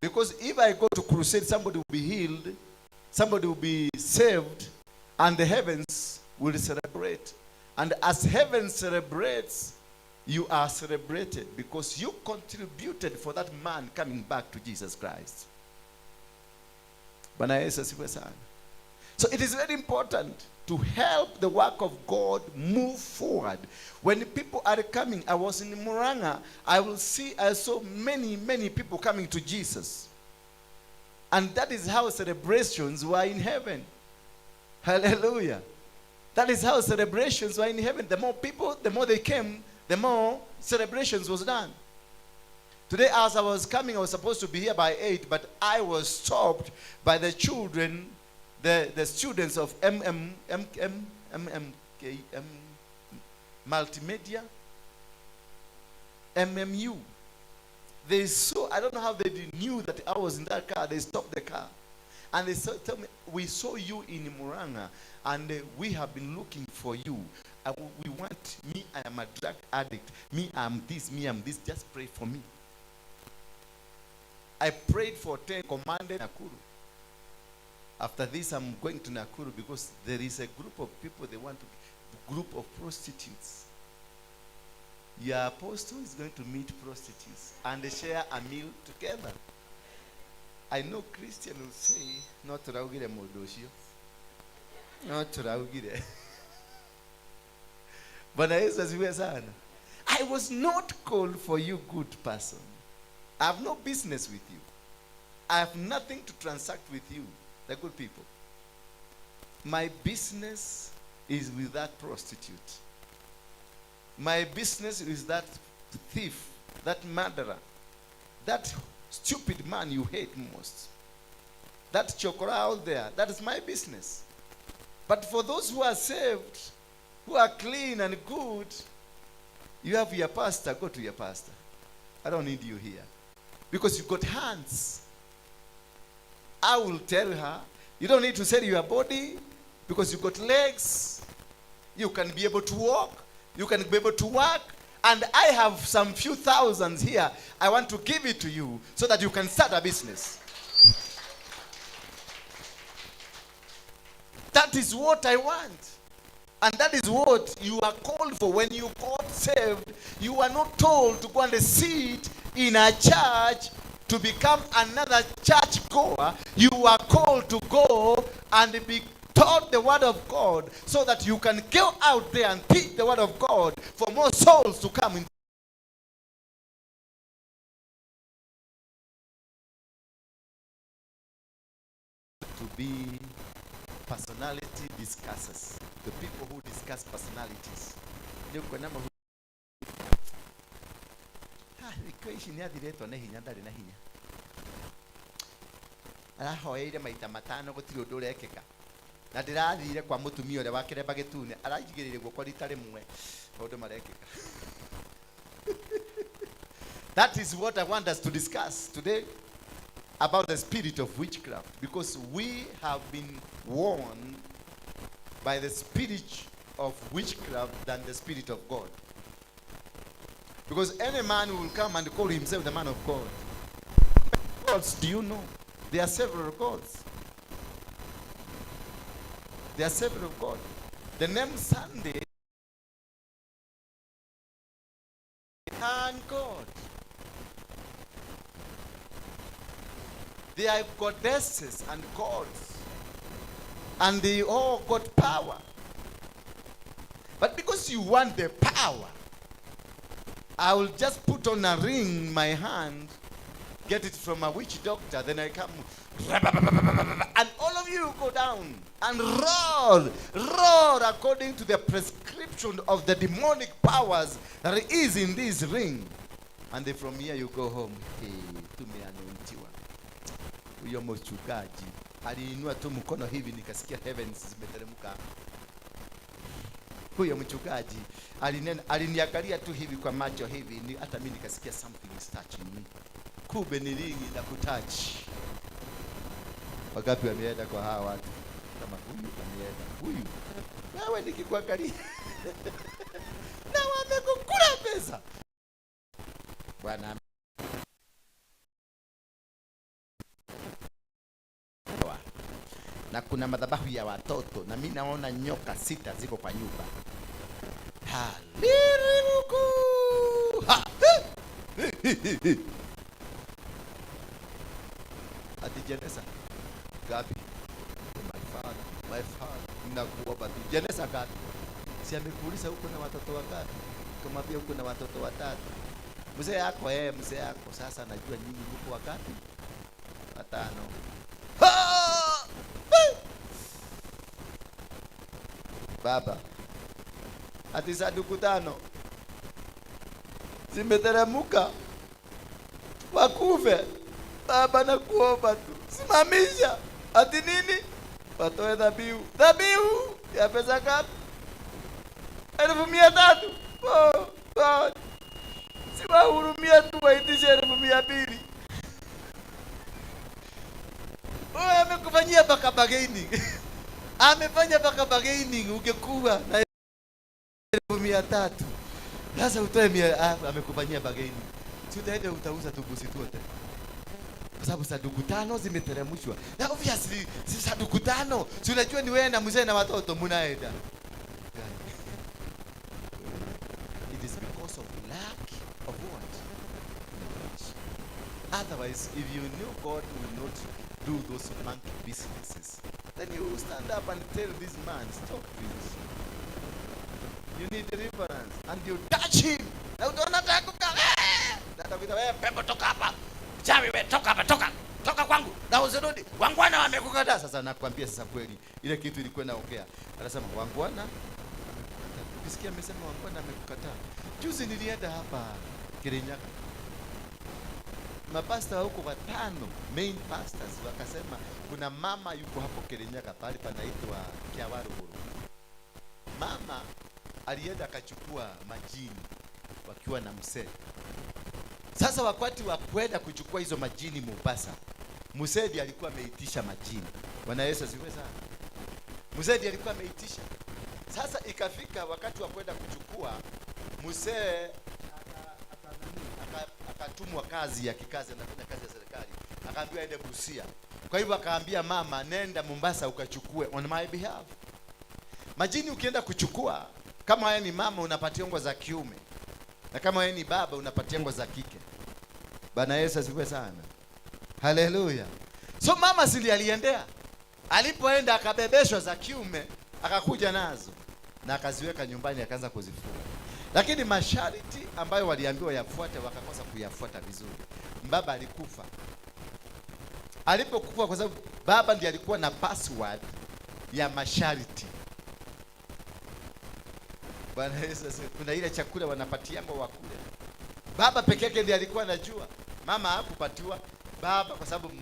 because if I go to crusade, somebody will be healed, somebody will be saved, and the heavens will celebrate. And as heaven celebrates, you are celebrated because you contributed for that man coming back to Jesus Christ. Bwana Yesu asifiwe sana. So it is very important to help the work of God move forward. When people are coming, I was in Muranga, I saw many people coming to Jesus. And that is how celebrations were in heaven. Hallelujah. That is how celebrations were in heaven. The more people, the more they came, the more celebrations was done. Today as I was coming, I was supposed to be here by 8, but I was stopped by the children, the students of multimedia, MMU. They saw, I don't know how they knew that I was in that car. They stopped the car. And they told me, we saw you in Muranga, and we have been looking for you. We want, me, I am a drug addict. Me, I'm this, just pray for me. I prayed for 10, commanded Nakuru. After this, I'm going to Nakuru because there is a group of people, they want to, a group of prostitutes. Your apostle is going to meet prostitutes and they share a meal together. I know Christian will say, not Raugire Modoshio. Not Raugire. But I was not called for you, good person. I have no business with you. I have nothing to transact with you, the good people. My business is with that prostitute. My business is that thief, that murderer, that stupid man you hate most. That chokora out there, that is my business. But for those who are saved, who are clean and good, you have your pastor, go to your pastor. I don't need you here. Because you've got hands. I will tell her, you don't need to sell your body because you've got legs. You can be able to walk. You can be able to work. And I have some few thousands here. I want to give it to you so that you can start a business. That is what I want. And that is what you are called for. When you got saved, you are not told to go and sit in a church to become another church goer. You are called to go and be taught the word of God so that you can go out there and teach the word of God for more souls to come in. To be personality discussers, the people who discuss personalities. Arahoeire maita matano gutiri undu urekeka na ndirathire kwa mutumia ule wakiremba gitune arajigirire guoko rita rimwe undu marekeka. That is what I want us to discuss today, about the spirit of witchcraft, because we have been warned by the spirit of witchcraft than the spirit of God. Because any man who will come and call himself the man of God. Gods, do you know? There are several gods. There are several gods. The name Sunday and God. They are goddesses and gods. And they all got power. But because you want the power, I will just put on a ring in my hand, get it from a witch doctor, then I come, and of you go down and roar according to the prescription of the demonic powers that is in this ring. And then from here you go home. Hey, tumeanontiwa. Huyo mchungaji aliinua tu mkono hivi nikasikia heavens zimeteremka. Huyo mchungaji aliniangalia tu hivi kwa macho hivi, hata mimi nikasikia something is touching me. Kumbe ni ringi na kutouch. Wakati wameenda kwa hawa watu kama huyu ameenda huyu, wewe nikikuangalia na wamekukula pesa bwana. Na kuna madhabahu ya watoto na mimi naona nyoka 6 ziko kwa nyumba. Halirimuku. Ha. Ati Jenesa gapi? My father. Nakuomba tu. Jenesa gapi? Si amekuuliza huko na watoto wangapi? Kama pia huko na watoto 3. Mzee yako mzee yako. Sasa najua nyinyi mko wangapi? 5. Baba, ati sanduku 5 zimeteremka wakufe. Baba, nakuomba tu simamisha. Ati nini? Watoe dhabihu ya pesa ngapi? 1,300. Oh God, siwahurumia tu, waitishe 200,000. Amekufanyia baka bargaining. Amefanya baka bargaining, ungekuwa na 1,300. Sasa utoe 100, amekufanyia bargaining. Si utaenda utauza tubusi tuote. Kwa sababu sanduku 5 zimeteremshwa. Na obviously si sanduku 5. Si unajua ni wewe na mzee na watoto mnaenda. It is because of lack of what? Otherwise, if you knew God will not do those monkey businesses, then you will stand up and tell this man, stop this. You need deliverance. And you touch him. Na utaona atakuka. Na atakuita wewe pepo toka hapa. Chawi wewe toka hapa, toka kwangu. Na usirudi. Wangwana wamekukataa. Sasa nakwambia sasa kweli ile kitu ilikuwa inaongea. Anasema wangwana. Ukisikia amesema wangwana amekukataa. Juzi nilienda hapa Kirinyaga. Mapasta huko 5 main pastors wakasema kuna mama yuko hapo Kirinyaga pale panaitwa Waruinge. Mama alienda akachukua majini wakiwa na msee. Sasa wakati wa kwenda kuchukua hizo majini Mombasa, Musedi alikuwa ameitisha majini. Bwana Yesu asifiwe sana. Musedi alikuwa ameitisha. Sasa ikafika wakati wa kwenda kuchukua, Musee akatumwa kazi ya kikazi, anafanya kazi ya serikali. Akaambiwa aende Busia. Kwa hivyo akaambia mama, nenda Mombasa ukachukue on my behalf. Majini ukienda kuchukua, kama wewe ni mama unapatia ngo za kiume. Na kama wewe ni baba unapatia ngo za kike. Bwana Yesu asifiwe sana. Haleluya. So mama sili aliendea. Alipoenda akabebeshwa za kiume, akakuja nazo na akaziweka nyumbani akaanza kuzifunga. Lakini masharti ambayo waliambiwa yafuate wakakosa kuyafuata vizuri. Baba alikufa. Alipokufa kwa sababu baba ndiye alikuwa na password ya masharti. Bwana Yesu, kuna ile chakula wanapatianga wakule. Baba peke yake ndiye alikuwa anajua. Mama hakupatiwa. Baba kwa sababu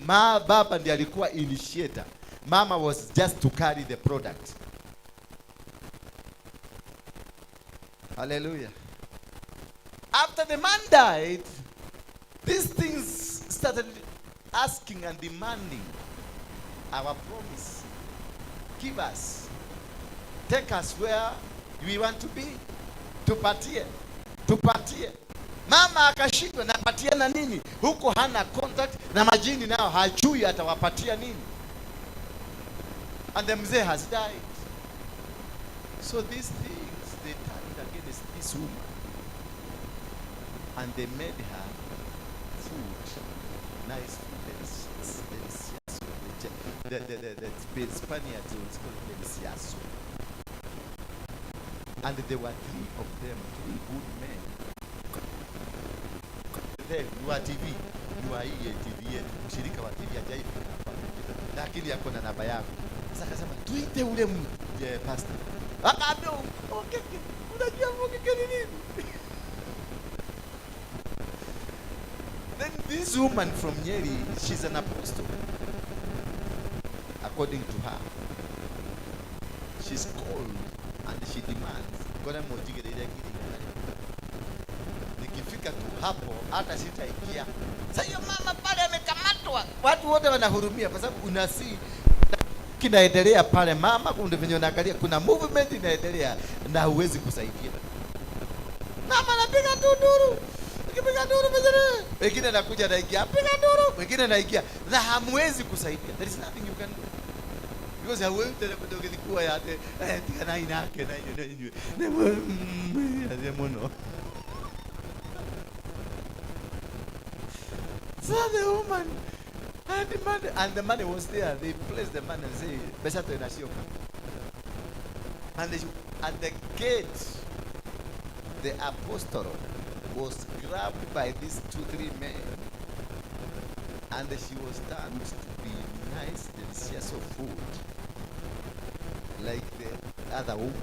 baba ndiye alikuwa initiator. Mama was just to carry the product. Hallelujah. After the man died, these things started asking and demanding our promise. Give us. Take us where we want to be. Tupatie. Mama akashindwa napatia na nini? Huko hana contact na majini nao hajui atawapatia nini. And the mzee has died. So these things, they turned against this woman. And they made her food. Nice food. The Spaniards will call it delicioso. And there were 3 of them, 3 good men. Then, you are TV. You are here TV. Mshirika wa TV ajaifika hapa. lakini yako na namba yako. Sasa akasema tuite ule pastor. Akaambia okay, unajua mkeke ni nini? Then this woman from Nyeri, she's an apostle. According to her, she's called and she demands God amojigerere kile. Nikifika tu hapo hata sitaingia. Sasa hiyo mama pale amekamatwa. Watu wote wanahurumia kwa sababu unasi kinaendelea pale, mama kunde venye unaangalia kuna movement inaendelea na huwezi kusaidia. Mama anapiga nduru. Akipiga nduru vizuri. Wengine anakuja naingia, apiga nduru, wengine anaingia. Na hamwezi kusaidia. There is nothing you can do. Because hauwezi tena kutoka kikuwa yate tika inake na hiyo. Ne mono. So the woman and the money was there. They placed the money and say, "Besato inashioka." And at the gate, the apostle was grabbed by these 2-3 men, and she was done to be nice, delicious of food, like the other woman.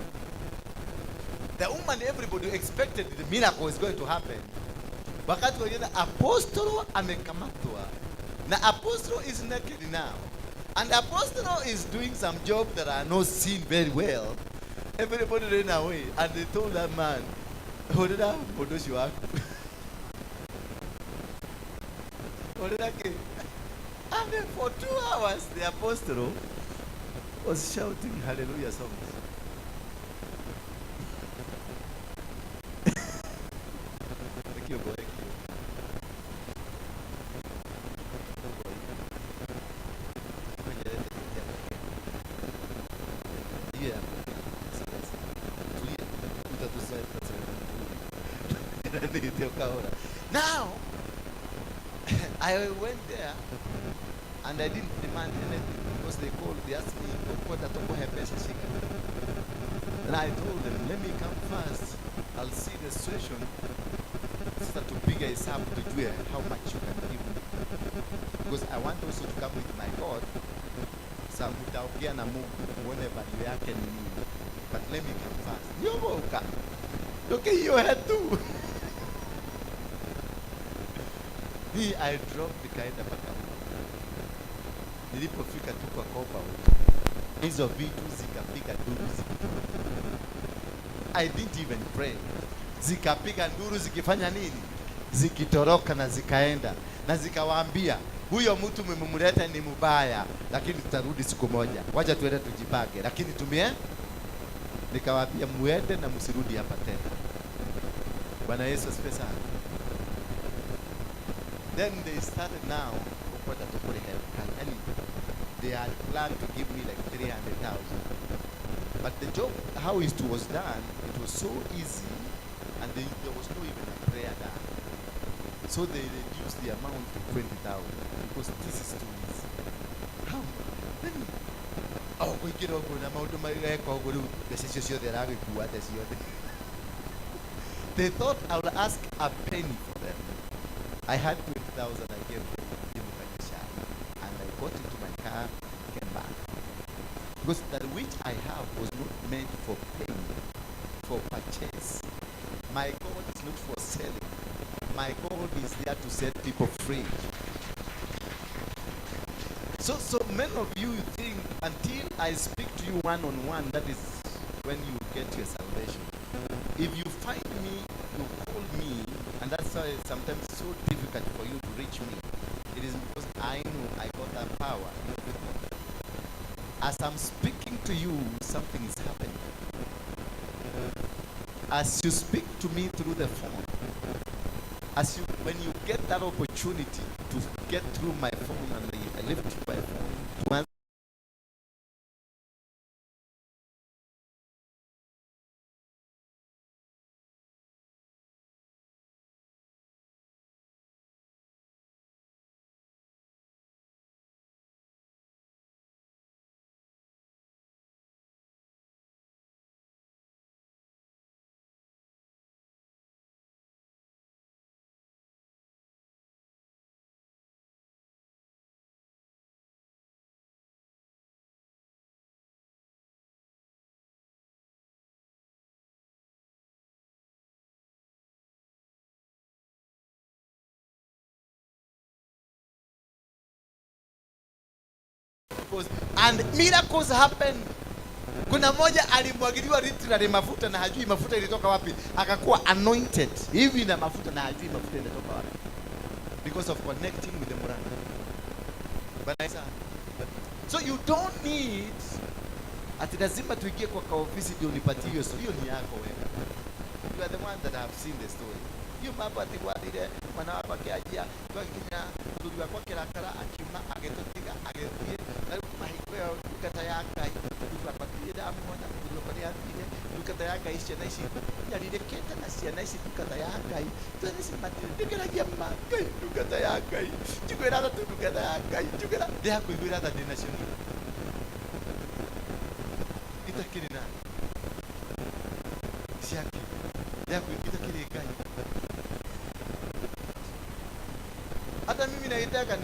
The woman, everybody expected the miracle was going to happen. Wakati wengine apostle amekamatwa. Now apostle is naked now. And apostle is doing some job that are not seen very well. Everybody ran away and they told that man, "Hodera modoshi wako." Hodera ke. And then for 2 hours the apostle was shouting hallelujah songs. Thank you, boy. Now, I went there and I didn't demand anything because they asked me, and I told them, let me come first. I'll see the situation. Start to bigger is up to do how much you can give me. Because I want also to come with my God. So mtaongea na Mungu muone value yake ni nini. But let me come first. Yoboka. Okay, hiyo hetu. I dropped nikaenda mpaka huko. Nilipofika tu kwa compound, hizo vitu zikapiga nduru I didn't even pray. Zikapiga nduru zikifanya nini? Zikitoroka na zikaenda. Na zikawaambia, huyo mtu mmemleta ni mbaya, lakini tutarudi siku moja. Wacha tuende tujipage. Lakini tumie nikawaambia muende na msirudi hapa tena. Bwana Yesu asifiwe sana. Then they started now to put help. They had planned to give me like 300,000. But the job, how it was done, it was so easy, and there was no even a prayer done. So they reduced the amount to 20,000 because this is too easy. How? Then, oh, we get over the amount of my They thought I would ask a penny for them. I had 20,000 I gave them, and I got into my car, came back. Because that which I have was not meant for paying, for purchase. My God is not for selling. My God is there to set people free. So many of you think until I speak to you one-on-one, that is when you get your salvation. If you find me, you call me, and that's why sometimes it's so difficult for you to reach me. It is because I know I got that power. As I'm speaking to you, something is happening. As you speak to me through the phone, when you get that opportunity to get through my phone and I lift my phone to answer because and miracles happen. Kuna moja alimwagiliwa literally mafuta na hajui mafuta ilitoka wapi, akakuwa anointed hivi na mafuta na hajui mafuta inatoka wapi, because of connecting with the Murana. So you don't need ati lazima tuingie kwa kaofisi ndio nipatie hiyo. So hiyo ni yako wewe. You are the one that have seen the story. Hiyo mambo ati kwa ile mwana wako akiajia kwa kinya ndugu wako kila kala akiuma agetotiga agetie na mahikwe ukata yaka ndugu wako kile amona ndugu kwa yake ukata yaka ishe na ishi yalile kenda na sia na ishi ukata yaka tena si mati ndikira yamma kai ukata yaka chikwera tu ukata yaka chikwera de hakuigwira da dination itakiri na siaki yako itakiri kai. Hata mimi naitaka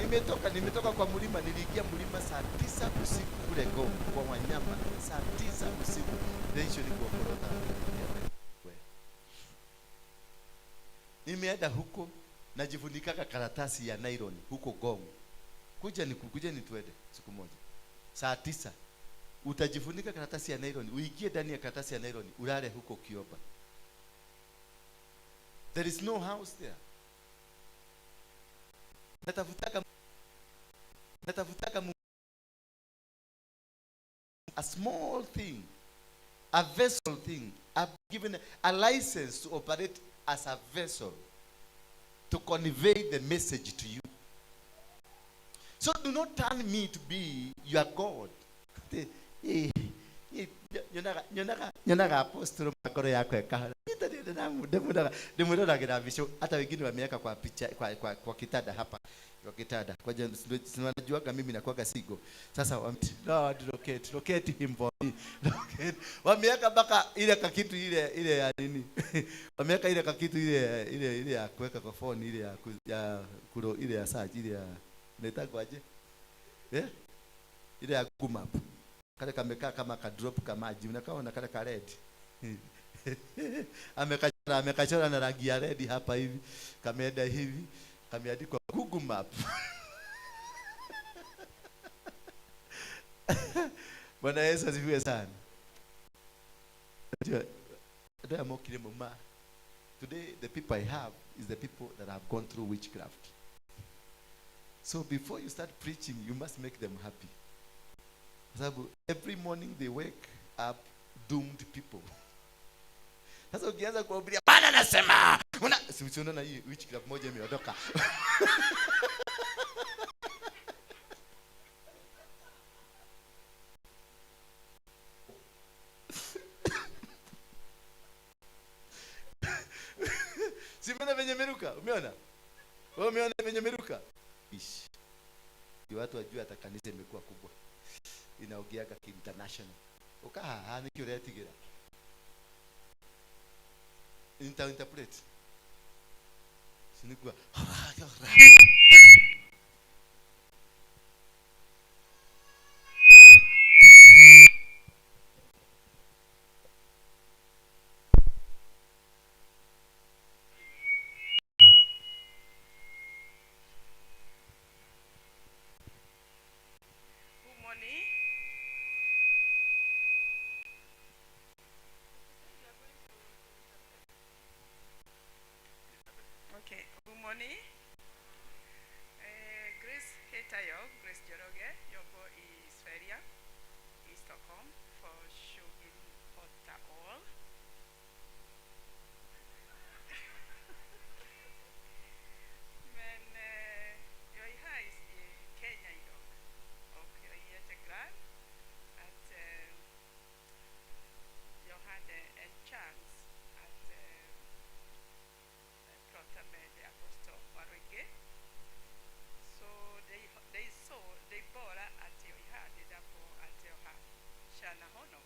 nimetoka kwa mlima, niliingia mlima saa 9 usiku kule Goma kwa wanyama saa 9 usiku. Ndio ni kuokolota. Nimeenda huko najifunikaka karatasi ya nylon huko Goma. Kuja ni tuende siku moja. Saa 9 utajifunika karatasi ya nylon, uingie ndani ya karatasi ya nylon, ulale huko Kioba. There is no house there. Natafutaka a small thing, a vessel thing. I've given a license to operate as a vessel to convey the message to you. So do not turn me to be your God. Nyonaga apostolo makoro yako eka demudora giravisho hata wengine wameweka kwa picha kwa kitada hapa kwa kitada kwa jana sinajuaga mimi nakuaga sigo sasa locate him for me wameweka baka ile kakitu ile ya nini wameweka ile kakitu ile ya kuweka kwa phone ile ya kuro ile ya search ile ya netagwaje ile ya Google Map kale kamekaa kama ka drop kama maji unakaona kale ka red amekachora na rangi ya red hapa hivi kameenda hivi kameandikwa Google Map. Bwana Yesu asifiwe sana. Today the people I have is the people that have gone through witchcraft. So before you start preaching you must make them happy. Every morning they wake up doomed people. Sasa ukianza kuhubiria bana nasema unaona hii witchcraft moja imeondoka. Simena venye meruka, umeona? Wewe umeona venye meruka? Ish. Ndio watu wajua hata kanisa imekuwa kubwa. Inaogeaga international. Ukaha ni kile atigira. Interpret. Sinikwa. Grace Joroge, Yogo is Feria, is Stockholm for Shugin Otta all. Men jag är här i Kenya idag och jag är jätteglad att jag hade en chans att prata med apostel Waruinge. Så det är bara att jag är här, det är därför att jag har känner honom.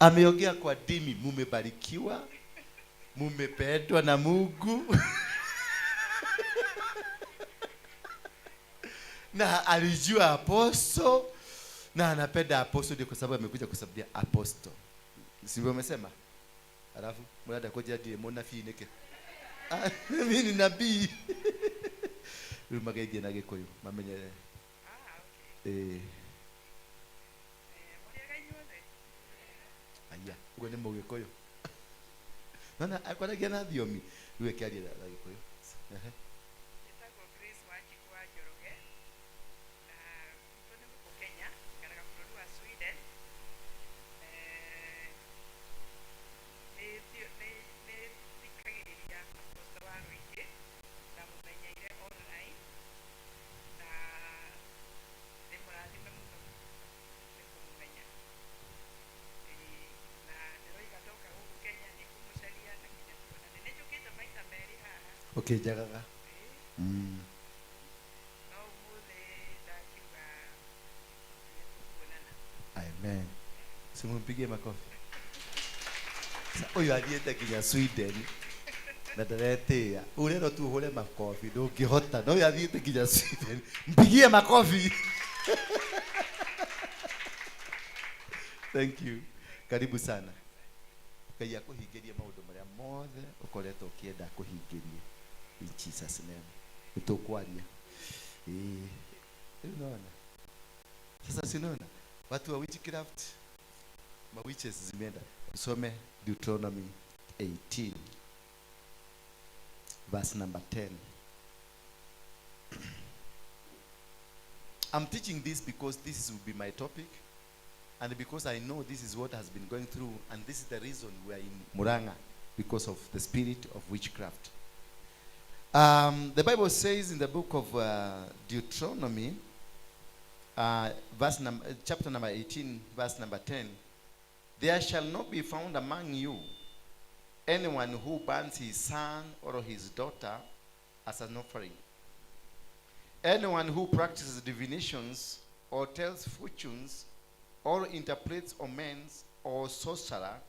Ameongea kwa dimi, mumebarikiwa, mumependwa na Mungu. Na alijua aposto na anapenda aposto ndio kwa sababu amekuja kusaidia aposto. Sivyo umesema? Alafu mwana koja die mona fi neke. Mimi ni nabii. Rumagaidie na Gikuyu mamenyere. Okay. Eh, Muriaga inyuothe. aya, ugo ni Mugikuyu. Nana akoragia na thiomi. Rĩu kiaria na Gikuyu. Ehe. Njĩtagwo Grace Wanjiku wa Njoroge. Na gwitũ nĩ gũkũ Kenya, ngaraga bũrũri wa Sweden. Nĩ thikagĩrĩria Apostle Waruinge, ndamũmenyeire online, na ndĩmũrathime mũno nĩ kũmũmenya. Na ndĩroiga ndoka gũkũ Kenya nĩ kũmũcaria na nginya tuonane. Nĩ njũkĩte maita merĩ haha. Okay, jagaga. No ũmũthĩ ndakiuga nĩ tũkuonana. Amen. Simumpigie makofi. Huyu alienda kinya Sweden na ndaretea. Urero tu hore makofi ndungihota. No huyu alienda kinya Sweden. Mpigie makofi. Thank you. Karibu sana. Ngai akuhingirie maundu maria mothe ukoretwo ukienda kuhingirie. In Jesus name. Nitokwaria. Unaona? Sasa sinaona watu wa witchcraft ma witches zimeenda. Tusome Deuteronomy 18 verse number 10. I'm teaching this because this will be my topic and because I know this is what has been going through and this is the reason we are in Muranga, because of the spirit of witchcraft. The Bible says in the book of Deuteronomy chapter number 18 verse number 10, there shall not be found among you anyone who burns his son or his daughter as an offering, anyone who practices divinations or tells fortunes or interprets omens or sorcerer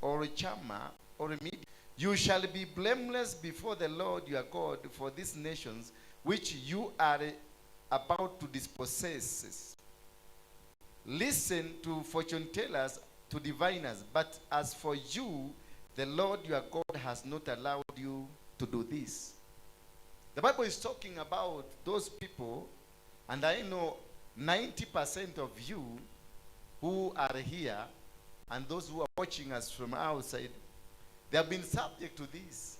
or a charmer or a medium. You shall be blameless before the Lord your God for these nations which you are about to dispossess. Listen to fortune tellers, to diviners, but as for you, the Lord your God has not allowed you to do this. The Bible is talking about those people, and I know 90% of you who are here and those who are watching us from outside, they have been subject to this.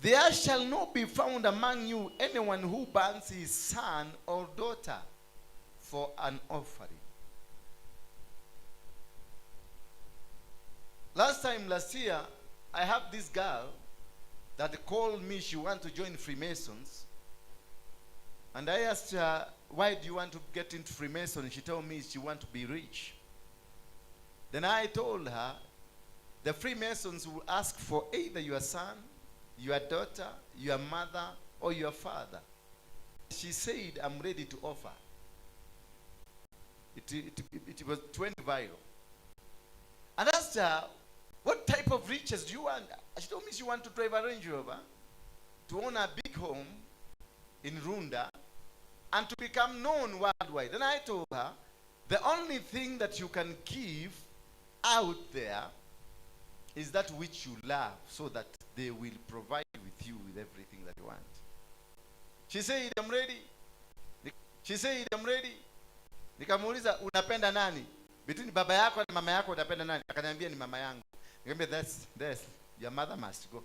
There shall not be found among you anyone who burns his son or daughter for an offering. Last year, I have this girl that called me. She wants to join Freemasons. And I asked her, why do you want to get into Freemasons? She told me she wants to be rich. Then I told her, the Freemasons will ask for either your son, your daughter, your mother, or your father. She said, I'm ready to offer. It was 20 viral. And I asked her, what type of riches do you want? She told me she wants to drive a Range Rover, to own a big home in Runda, and to become known worldwide. Then I told her, the only thing that you can give out there is that which you love, so that they will provide with you with everything that you want. She said, I'm ready. She said, I'm ready. Nikamuuliza, unapenda nani? Between baba yako na mama yako unapenda nani? Akaniambia ni mama yangu. Nikamwambia that's your mother must go.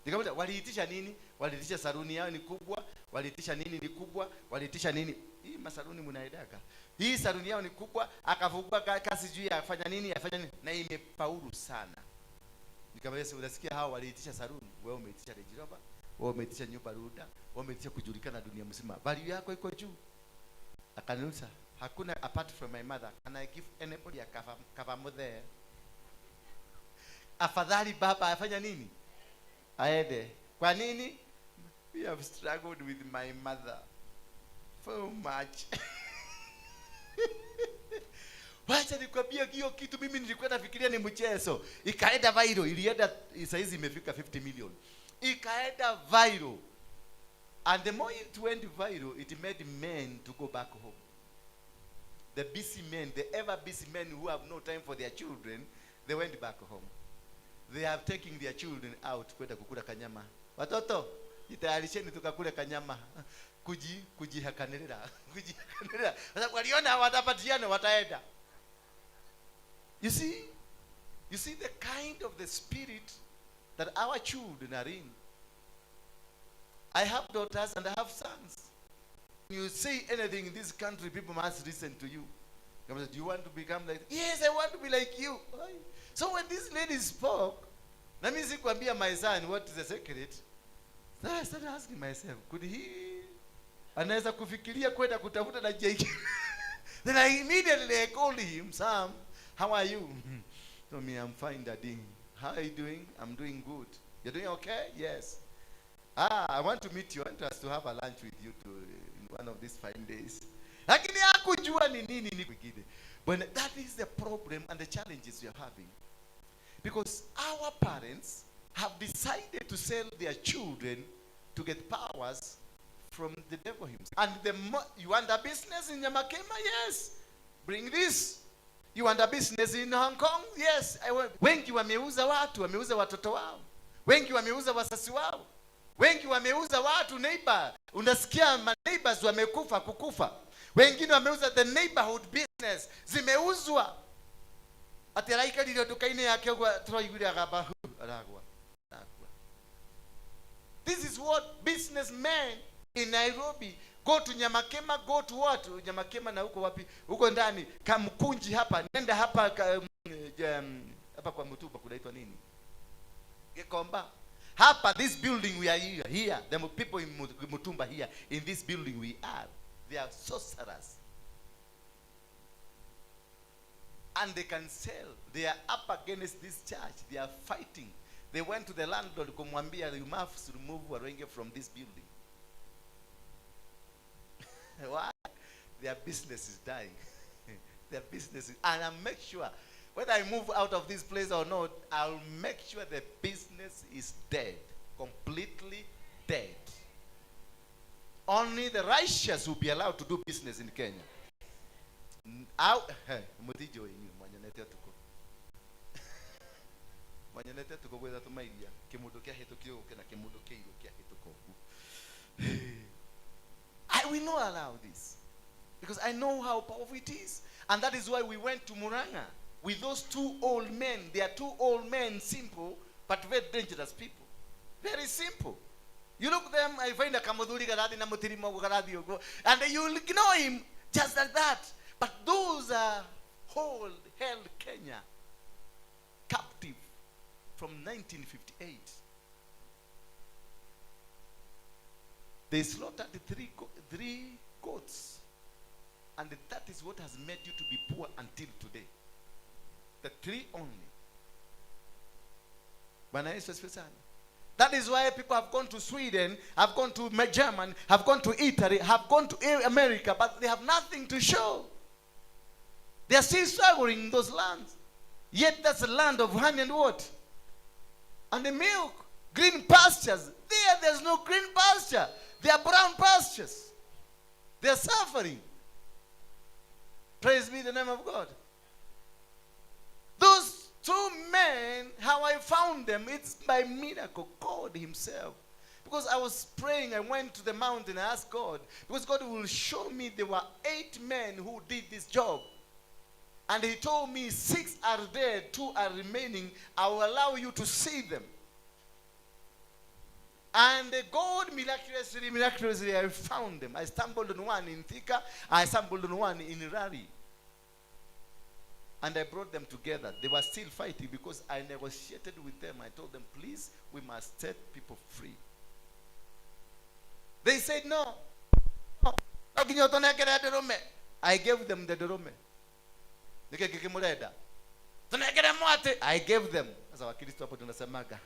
Nikamwambia waliitisha nini? Waliitisha saruni yao ni kubwa, waliitisha nini ni kubwa, waliitisha nini? Hii masaruni mnaidaka. Hii saruni yao ni kubwa, akavugua kasi juu ya afanya nini na imefaulu sana. Nikamwambia unasikia hao waliitisha saruni, wewe umeitisha Range Rover, wewe umeitisha nyumba Ruda, wewe umeitisha kujulikana dunia mzima. Value yako iko juu. Akaniuliza, hakuna apart from my mother, can I give anybody a kavamu there? Afadhali baba afanya nini? Aende. Kwa nini? We have struggled with my mother so much. Wacha nikwambie hiyo kitu mimi nilikuwa nafikiria ni mchezo. Ikaenda viral, ilienda saizi imefika 50 million. Ikaenda viral. And the more it went viral, it made men to go back home. The busy men, the ever busy men who have no time for their children, they went back home. They have taken their children out kwenda kukula kanyama. Watoto, jitayarisheni tukakule kanyama. Kujihakanelea. Sasa waliona watapatiana wataenda. You see the kind of the spirit that our children are in. I have daughters and I have sons. When you say anything in this country, people must listen to you. Do you want to become like? Yes, I want to be like you. So when this lady spoke, let me see my son, what is the secret? So I started asking myself, could he anaweza kufikiria kwenda kutafuta na JK? Then I immediately called him, Sam, how are you? Told me, I'm fine, Daddy. How are you doing? I'm doing good. You're doing okay? Yes. I want to meet you. I want us to have a lunch with you in one of these fine days. Lakini hakujua ni nini ni kwingine. But that is the problem and the challenges we are having. Because our parents have decided to sell their children to get powers from the devil himself. And you want a business in Yamakema? Yes. Bring this. You want a business in Hong Kong? Yes. Wengi wameuza watu, wameuza watoto wao. Wengi wameuza wasasi wao. Wengi wameuza watu neighbor. Unasikia neighbors kukufa. Wengine wameuza the neighborhood business. Zimeuzwa. Ati raika lilo dukaine yake kwa troiguri agaba aragwa. This is what businessmen in Nairobi go to Nyamakema, go to what? Nyamakema na huko wapi? Huko ndani Kamkunji hapa, nenda hapa hapa kwa Mutuba kunaitwa nini? Gekomba. Hapa, this building we are here. The people in Mutumba here, in this building we are. They are sorcerers. And they can sell. They are up against this church. They are fighting. They went to the landlord, kumwambia, you must remove Waruinge from this building. Why? Their business is dying. Their business is, and I'll make sure, whether I move out of this place or not, I'll make sure the business is dead. Completely dead. Only the righteous will be allowed to do business in Kenya. I will not allow this. Because I know how powerful it is. And that is why we went to Muranga with those two old men. They are two old men, simple, but very dangerous people. Very simple. You look at them, I find a Kamaduri Garadi Namutirimo Garadi, and you will ignore him just like that. But those are held Kenya captive from 1958. They slaughtered three goats. And that is what has made you to be poor until today. The three only. That is why people have gone to Sweden, have gone to Germany, have gone to Italy, have gone to America, but they have nothing to show. They are still struggling in those lands. Yet that's a land of honey and what? And the milk. Green pastures. There's no green pasture. They are brown pastures. They are suffering. Praise be the name of God. Those two men, how I found them, it's by miracle. God himself. Because I was praying, I went to the mountain, I asked God, because God will show me there were 8 men who did this job. And he told me 6 are dead, 2 are remaining. I will allow you to see them. And God miraculously, I found them. I stumbled on one in Thika, I stumbled on one in Rari. And I brought them together. They were still fighting because I negotiated with them. I told them, please, we must set people free. They said, no. I gave them the dorome. I gave them. As our Kristo hapo tunasemaga.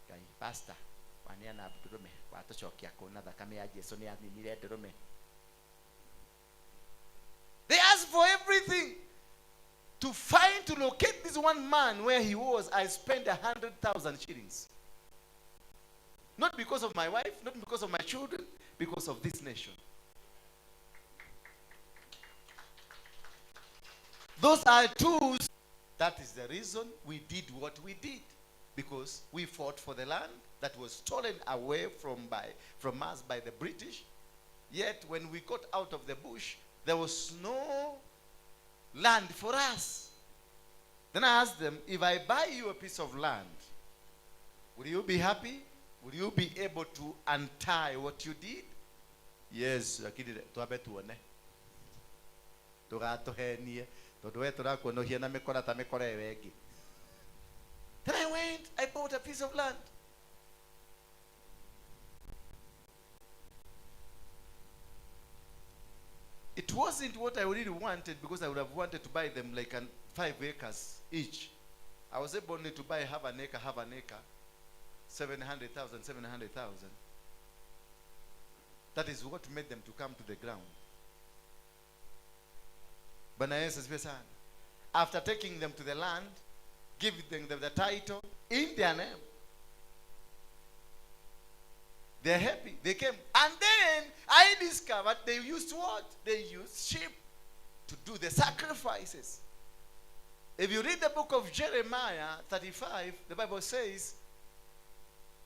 Kai pastor, wania na dorome. Watochokia kona kama ya Yesu ni admire dorome. They asked for everything. trying to locate this one man where he was, I spent 100,000 shillings. Not because of my wife, not because of my children, because of this nation. Those are tools. That is the reason we did what we did. Because we fought for the land that was stolen away from us by the British. Yet when we got out of the bush, there was no land for us. Then I asked them, if I buy you a piece of land, will you be happy? Will you be able to untie what you did? Yes, lakini tuabe tuone. Tugatohenie. Tondu we turakuonohia na mikora ta mikora wengi. Then I went, I bought a piece of land. It wasn't what I really wanted, because I would have wanted to buy them like 5 acres each. I was able only to buy half an acre, 700,000. That is what made them to come to the ground. Bwana Yesu asifiwe sana. After taking them to the land, giving them the title in their name, they're happy. They came. And then I discovered they used what? They used sheep to do the sacrifices. If you read the book of Jeremiah 35, the Bible says,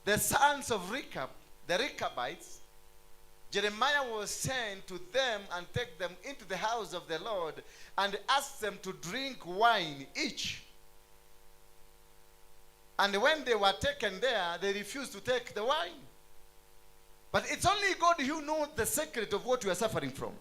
the sons of Rechab, the Rechabites, Jeremiah was sent to them and take them into the house of the Lord and asked them to drink wine each. And when they were taken there, they refused to take the wine. But it's only God who knows the secret of what you are suffering from.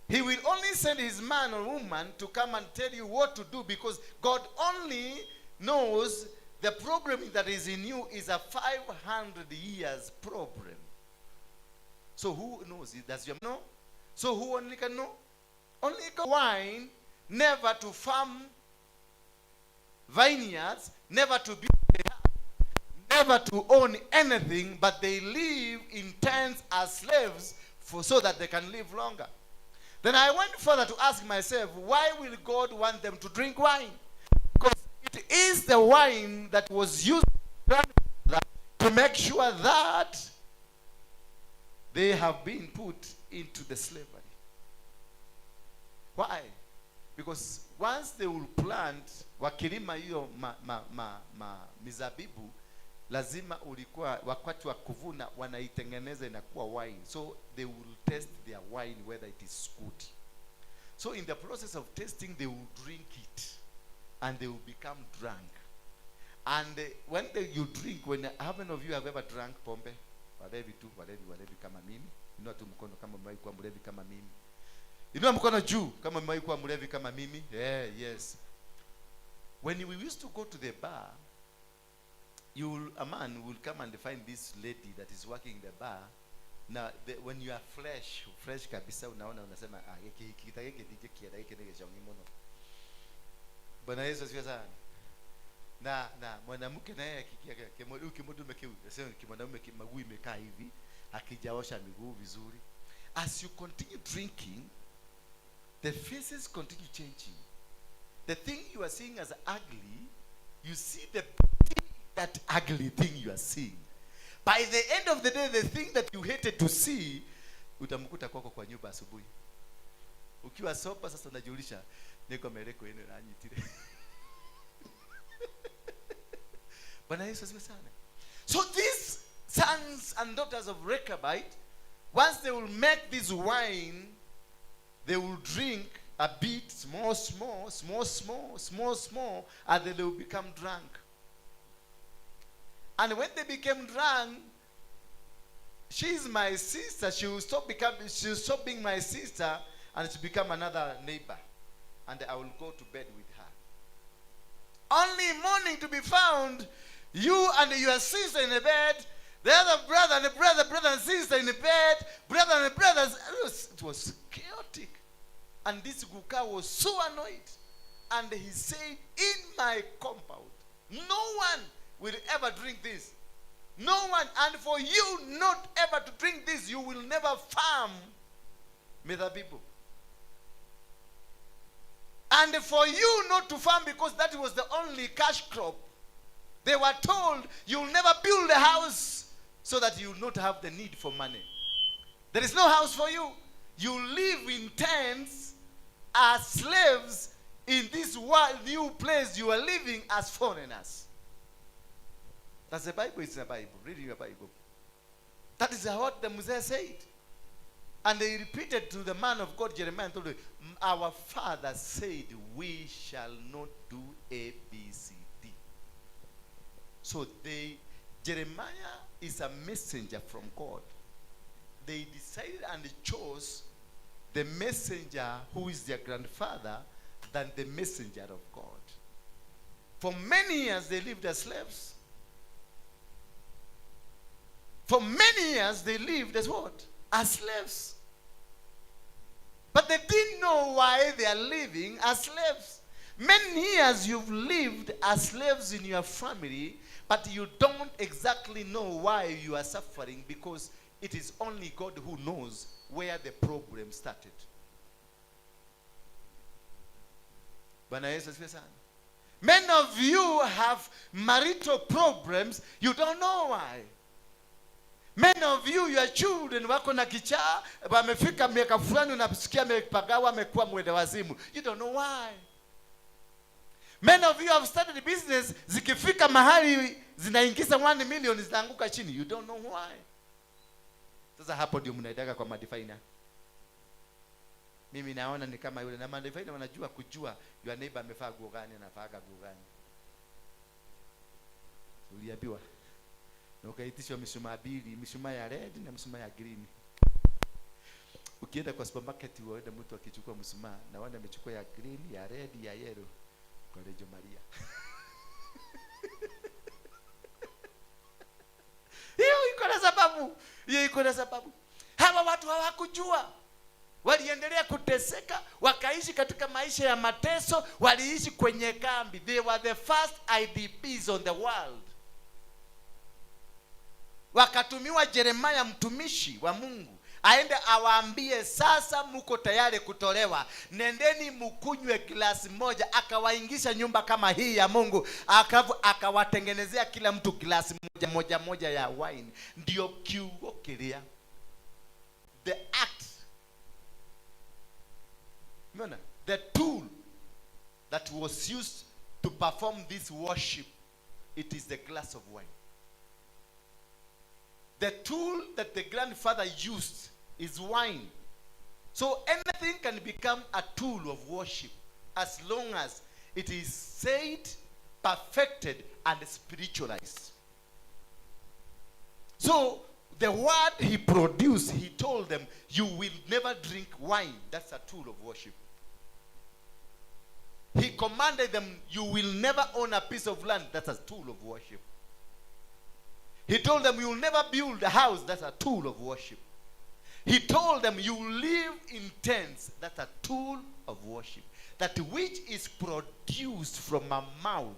He will only send his man or woman to come and tell you what to do, because God only knows the problem that is in you is a 500 years problem. So who knows it? Does you know? So who only can know? Only God. Wine, never to farm vineyards, never to build a house, never to own anything, but they live in tents as slaves so that they can live longer. Then I went further to ask myself, why will God want them to drink wine? Because it is the wine that was used to make sure that they have been put into the slavery. Why? Because once they will plant, wakilima hiyo mizabibu, lazima ulikuwa wakati wa kuvuna wanaitengeneza inakuwa wine. So they will test their wine whether it is good. So in the process of testing, they will drink it and they will become drunk. And when you drink, how many of you have ever drank pombe? Walevi kama mimi. Inua tu mkono kama umewahi kuwa mlevi kama mimi. Inua mkono juu kama umewahi kuwa mlevi kama mimi. Yeah, yes. When we used to go to the bar, a man will come and find this lady that is working in the bar. Now, when you are fresh kabisa, unaona unasema kitageke dije kiada hiki nige jongi mono. Bwana Yesu asifiwe sana. Na mwanamke naye akikia kimudu mekeu, sema kimwanaume maguu imekaa hivi, akijaosha miguu vizuri. As you continue drinking, the faces continue changing. The thing you are seeing as ugly, you see that ugly thing you are seeing. By the end of the day, the thing that you hated to see, utamkuta kwako kwa nyumba asubuhi. Ukiwa sopa sasa unajiulisha, niko meleko yenu na anyitire. Bwana Yesu asifiwe sana. So these sons and daughters of Rechabite, once they will make this wine, they will drink a bit, small, and then they will become drunk. And when they became drunk, she's my sister. She will stop being my sister, and she become another neighbor. And I will go to bed with her. Only morning to be found, you and your sister in the bed, the other brother and the brother and sister in the bed, brother and brothers. It was chaotic. And this Guka was so annoyed. And he said, in my compound, no one will ever drink this. No one. And for you not ever to drink this, you will never farm Mizabibu. And for you not to farm because that was the only cash crop, they were told, you'll never build a house so that you'll not have the need for money. There is no house for you. You live in tents as slaves in this new place you are living as foreigners. That's the Bible. It's in the Bible. Reading your Bible. That is what the Moses said. And they repeated to the man of God, Jeremiah, and told him, our father said, we shall not do A, B, C, D. So Jeremiah is a messenger from God. They decided and chose the messenger who is their grandfather than the messenger of God. For many years they lived as slaves. For many years they lived as what? As slaves. But they didn't know why they are living as slaves. Many years you've lived as slaves in your family, but you don't exactly know why you are suffering, because it is only God who knows where the problem started. Bwana Yesu asifiwe sana. Many of you have marital problems, you don't know why. Many of you, your children wako na kichaa, wamefika miaka fulani unasikia amepagawa, amekuwa mwenda wazimu. You don't know why. Many of you have started a business, zikifika mahali zinaingiza 1 million zinaanguka chini. You don't know why. Sasa hapo ndio mnaidaka kwa madefiner. Mimi naona ni kama yule, na madefiner wanajua kujua your neighbor amevaa nguo gani, anavaa nguo gani. Uliambiwa na ukaitishwa mishumaa mbili, mishumaa ya red na mishumaa ya green. Ukienda kwa supermarket uone mtu akichukua mshumaa na wanda amechukua ya green, ya red, ya yellow, kwa Rejo Maria. Hiyo iko na sababu. Hiyo iko na sababu. Hawa watu hawakujua. Waliendelea kuteseka, wakaishi katika maisha ya mateso, waliishi kwenye kambi. They were the first IDPs on the world. Wakatumiwa Jeremiah mtumishi wa Mungu aende awaambie, sasa mko tayari kutolewa, nendeni mkunywe glasi moja. Akawaingisha nyumba kama hii ya Mungu, akawatengenezea kila mtu glasi moja ya wine. Ndio kiugo kilia, the act, umeona, the tool that was used to perform this worship, it is the glass of wine. The tool that the grandfather used is wine. So anything can become a tool of worship as long as it is said, perfected, and spiritualized. So the word he produced, he told them, you will never drink wine. That's a tool of worship. He commanded them, you will never own a piece of land. That's a tool of worship. He told them, you will never build a house. That's a tool of worship. He told them, you will live in tents. That's a tool of worship. That which is produced from a mouth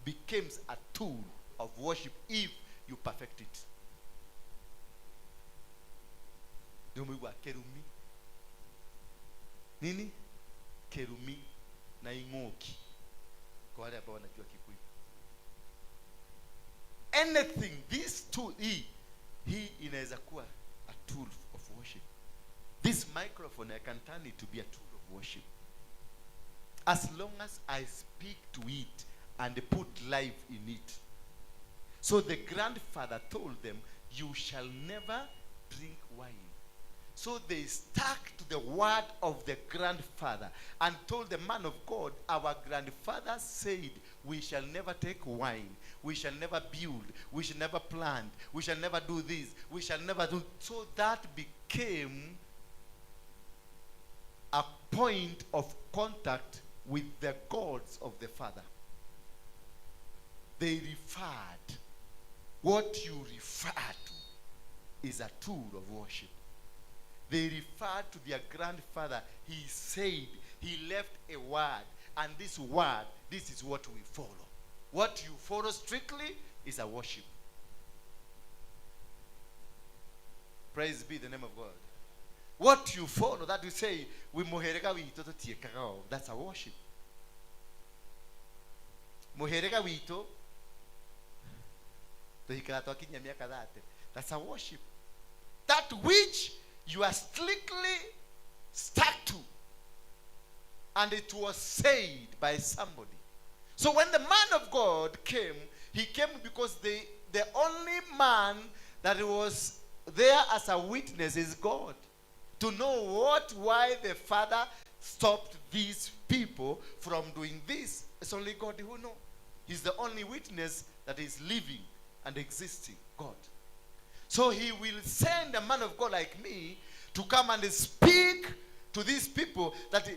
becomes a tool of worship if you perfect it. Kerumi. Nini? Kerumi na ing'oki. Kwa wale ambao wanajua Kikuyu. Anything, this tool, hii inaweza kuwa a tool of worship. This microphone, I can turn it to be a tool of worship. As long as I speak to it and put life in it. So the grandfather told them, you shall never drink wine. So they stuck to the word of the grandfather and told the man of God, our grandfather said, we shall never take wine. We shall never build. We shall never plant. We shall never do this. We shall never do. So that became a point of contact with the gods of the father. They referred. What you refer to is a tool of worship. They referred to their grandfather. He said, he left a word. And this word, this is what we follow. What you follow strictly is a worship. Praise be the name of God. what you follow, that you say, we muherega wito to tiekagao. That's a worship. Muherega wito to hikarato akinya miaka thate. That's a worship. That which you are strictly stuck to. And it was said by somebody. So when the man of God came, he came because the only man that was there as a witness is God. To know why the Father stopped these people from doing this. It's only God who knows. He's the only witness that is living and existing, God. So he will send a man of God like me to come and speak to these people that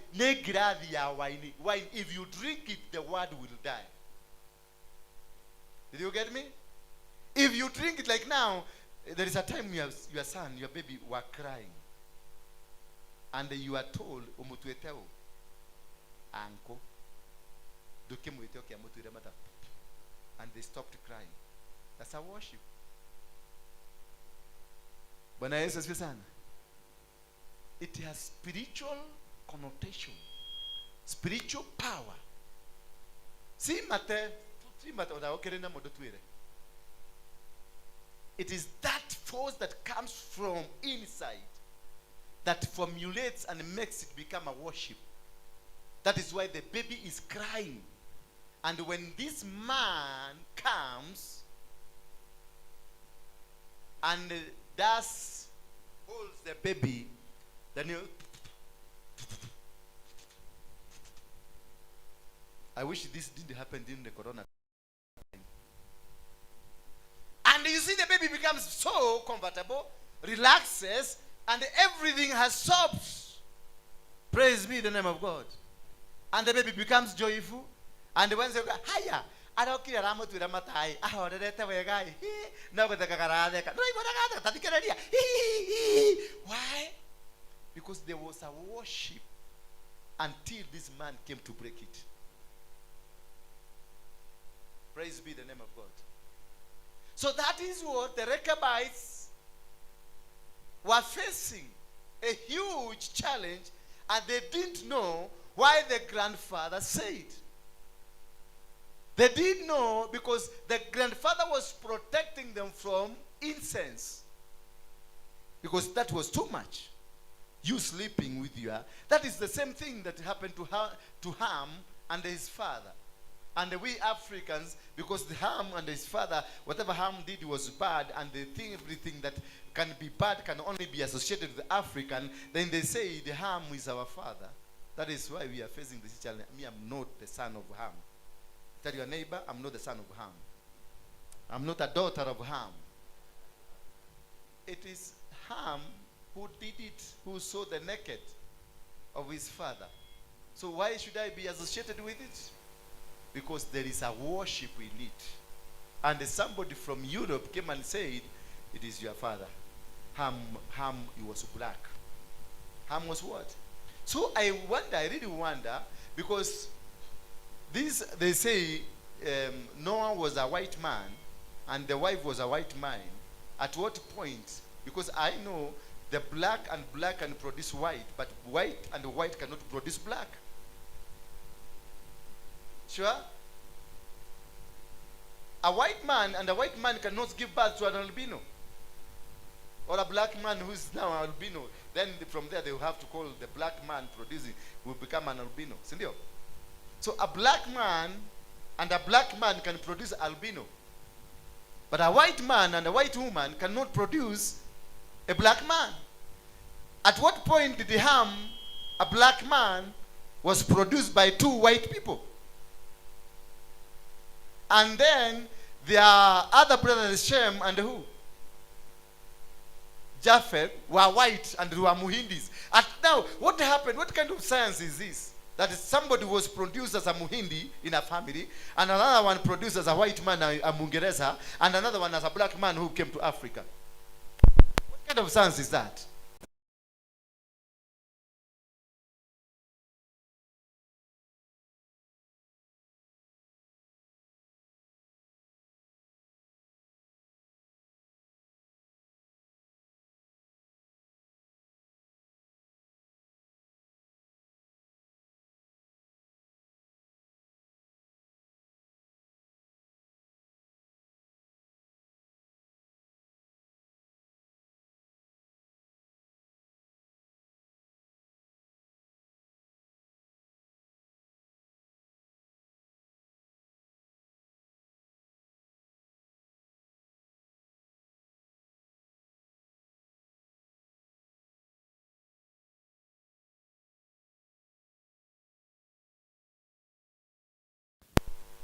wine, if you drink it, the word will die. Did you get me? If you drink it, like now, there is a time your son, your baby were crying. And you are told, Umutueteo, Anko, and they stopped crying. That's a worship. Bwana Yesu asifiwe sana. It has spiritual connotation, spiritual power. It is that force that comes from inside that formulates and makes it become a worship. That is why the baby is crying. And when this man comes and thus holds the baby, then you... I wish this didn't happen during the corona time. And you see the baby becomes so comfortable, relaxes, and everything has stopped. Praise be the name of God. And the baby becomes joyful. And when they go, hiya, I don't care. I'm not going Why? Because there was a worship until this man came to break it. Praise be the name of God. So that is what the Rechabites were facing. A huge challenge, and they didn't know why the grandfather said. They didn't know because the grandfather was protecting them from incense. Because that was too much. You sleeping with your... That is the same thing that happened to Ham and his father. And we Africans, because the Ham and his father, whatever Ham did was bad, and they think everything that can be bad can only be associated with the African, then they say the Ham is our father. That is why we are facing this challenge. Me, I'm not the son of Ham. Tell your neighbor, I'm not the son of Ham. I'm not a daughter of Ham. It is Ham who did it, who saw the naked of his father. So why should I be associated with it? Because there is a worship in it. And somebody from Europe came and said, it is your father. Ham, he was black. Ham was what? So I really wonder, because this, they say Noah was a white man and the wife was a white man. At what point? Because I know the black can produce white, but white and white cannot produce black. Sure? A white man and a white man cannot give birth to an albino. Or a black man who is now an albino. Then from there they will have to call the black man producing will become an albino. Sindio? So a black man and a black man can produce albino. But a white man and a white woman cannot produce a black man. At what point did Ham, a black man, was produced by two white people? And then their other brothers, Shem and who? Japheth, were white and were Muhindis. And now, what happened? What kind of science is this? That is, somebody was produced as a Muhindi in a family, and another one produced as a white man, a Mungereza, and another one as a black man who came to Africa. What kind of science is that?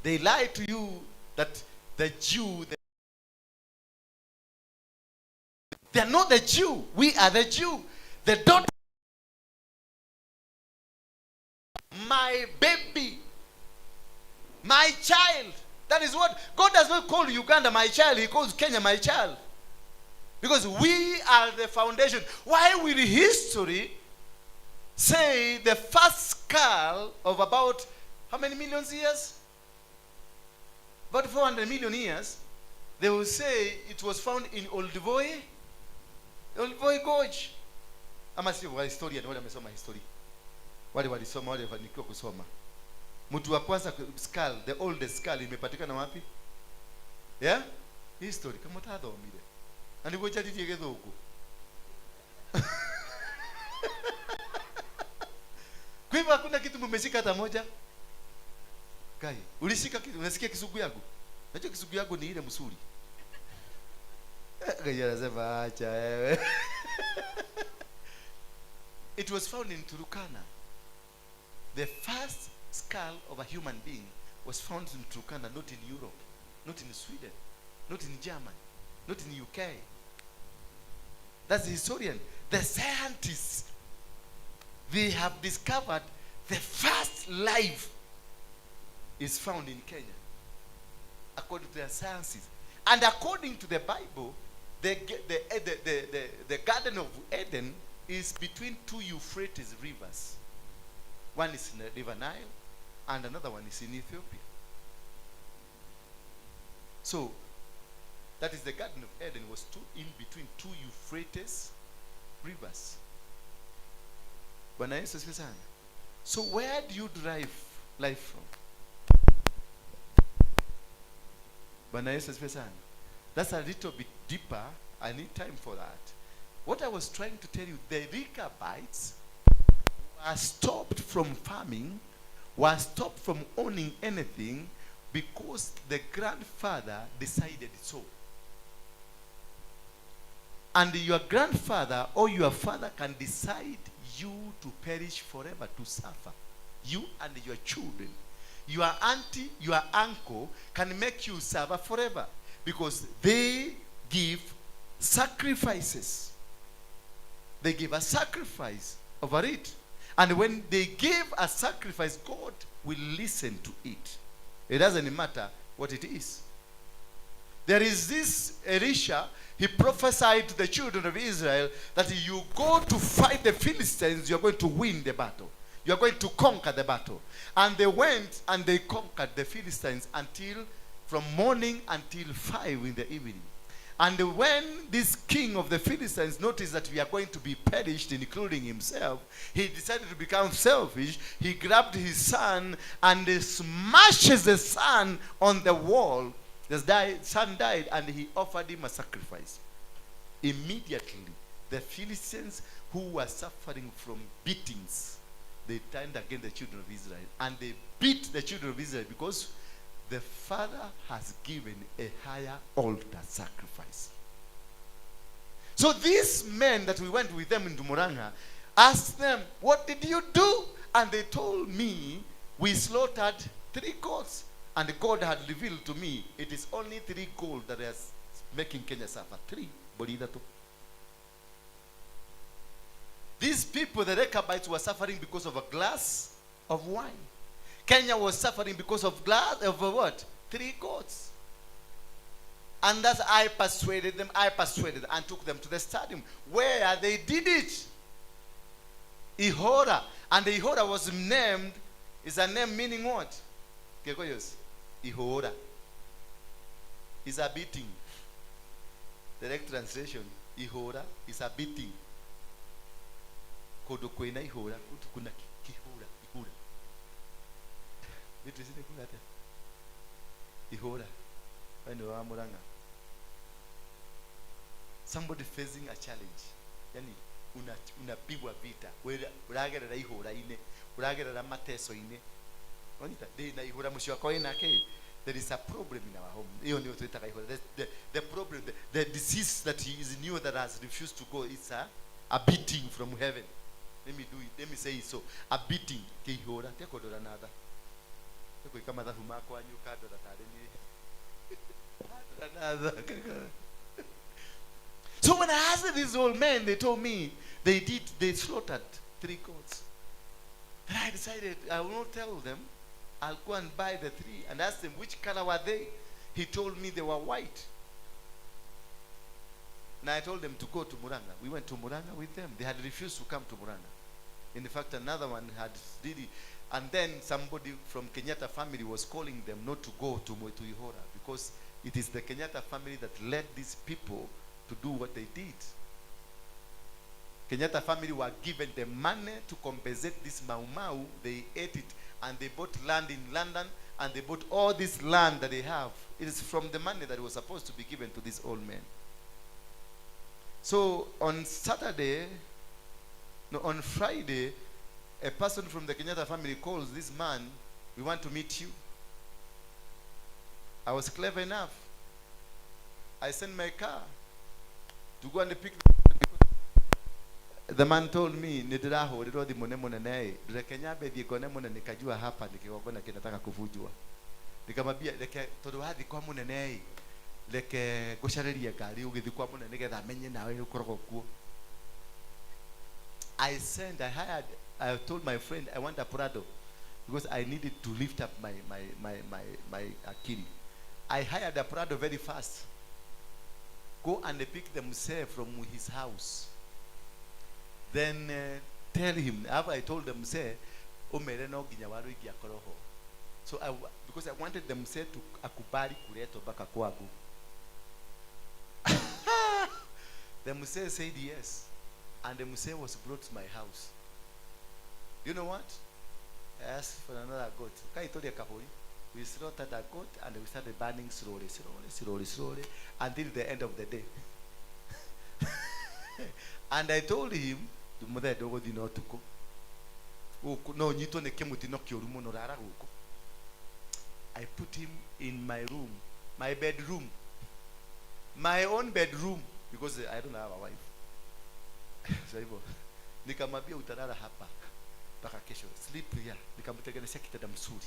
They lie to you that the Jew, they are not the Jew. We are the Jew. The daughter, my baby, my child. That is what God does not call Uganda my child. He calls Kenya my child. Because we are the foundation. Why will history say the first skull of about how many millions years? About 400 million years. They will say it was found in Olduvai Gorge. Ama sio wa historia, wale wamesoma history. Wale walisoma, wale walifanikiwa kusoma. Mtu wa kwanza skull, the oldest skull imepatikana wapi? Yeah? History kama tathomire. Na niguo njaririe githungu. Kwa hivyo hakuna kitu mmeshika hata moja. Kai, ulishika kitu, unasikia kisugu yangu? Unajua kisugu yangu ni ile msuri. Kai anasema acha wewe. It was found in Turkana. The first skull of a human being was found in Turkana, not in Europe, not in Sweden, not in Germany, not in UK. That's the historian. The scientists, they have discovered the first life is found in Kenya, according to their sciences. And according to the Bible, the Garden of Eden is between two Euphrates rivers. One is in the River Nile, and another one is in Ethiopia. So, that is the Garden of Eden was in between two Euphrates rivers. Bwana Yesu asifiwe sana. So where do you derive life from? Bwana Yesu asifiwe sana. That's a little bit deeper. I need time for that. What I was trying to tell you, the Rechabites were stopped from farming, were stopped from owning anything because the grandfather decided so. And your grandfather or your father can decide you to perish forever, to suffer. You and your children. Your auntie, your uncle can make you suffer forever because they give sacrifices. They give a sacrifice over it. And when they give a sacrifice, God will listen to it. It doesn't matter what it is. There is this Elisha, he prophesied to the children of Israel that you go to fight the Philistines, you are going to win the battle. You are going to conquer the battle. And they went and they conquered the Philistines from morning until 5 in the evening. And when this king of the Philistines noticed that we are going to be perished, including himself, he decided to become selfish. He grabbed his son and smashes the son on the wall. The son died and he offered him a sacrifice. Immediately, the Philistines who were suffering from beatings, they turned against the children of Israel. And they beat the children of Israel because the father has given a higher altar sacrifice. So these men that we went with them into Muranga asked them, what did you do? And they told me, we slaughtered 3 goats. And God had revealed to me, it is only 3 gold that is making Kenya suffer. 3. These people, the Rechabites, were suffering because of a glass of wine. Kenya was suffering because of what? 3 goats. And that's I persuaded them and took them to the stadium where they did it. Ihora. And the Ihora was named, is a name meaning what? Kekoyos. Ihora. Is a beating. Direct translation. Ihora is a beating. Kodo kwena ihora. Kuna kihora. Ihora. Vitu zile kuna hata. Ihora. Wende wa Muranga. Somebody facing a challenge. Yani unapigwa vita. Uragerera ihora ine. Uragerera mateso ine. There is a problem in our home. The problem, the disease that he is new that has refused to go, it's a beating from heaven. Let me do it. Let me say it so. A beating. Niko kama dhahu mako anyuka ndo tatadeni. Another. So when I asked these old men, they told me they slaughtered 3 goats. And I decided I will not tell them. I'll go and buy the 3 and ask them which color were they. He told me they were white. And I told them to go to Muranga. We went to Muranga with them. They had refused to come to Muranga. In fact, another one had really, and then somebody from Kenyatta family was calling them not to go to Ihora because it is the Kenyatta family that led these people to do what they did. Kenyatta family were given the money to compensate this Mau Mau. They ate it and they bought land in London and they bought all this land that they have. It is from the money that was supposed to be given to these old men. So on Friday, a person from the Kenyatta family calls this man, we want to meet you. I was clever enough. I sent my car to go and pick the man told me nidiraho ndirodi mone naye ndekenya bethi ngone mone nikajua hapa nikigongona kinataka kuvunjwa nikamwambia leke tondu wathi kwa munene leke gucariria ngari ugithi kwa munene nigetha amenye nawe ukorogwo kuo. I told my friend I want a Prado because I needed to lift up my akili. I hired a Prado very fast. Go and pick the Muse from his house. Then tell him, after I told them, say, Umere no ginya Waruinge akoroho. So because I wanted them say to akubali kuleto baka kwangu. The Muse said yes. And the Muse was brought to my house. You know what? I asked for another goat. We slaughtered a goat and we started burning slowly until the end of the day. And I told him, I put him in my room, my bedroom, my own bedroom, because I don't have a wife. Nikamwambia utalala hapa mpaka kesho, sleep here. Nikamtengenezea kitanda mzuri.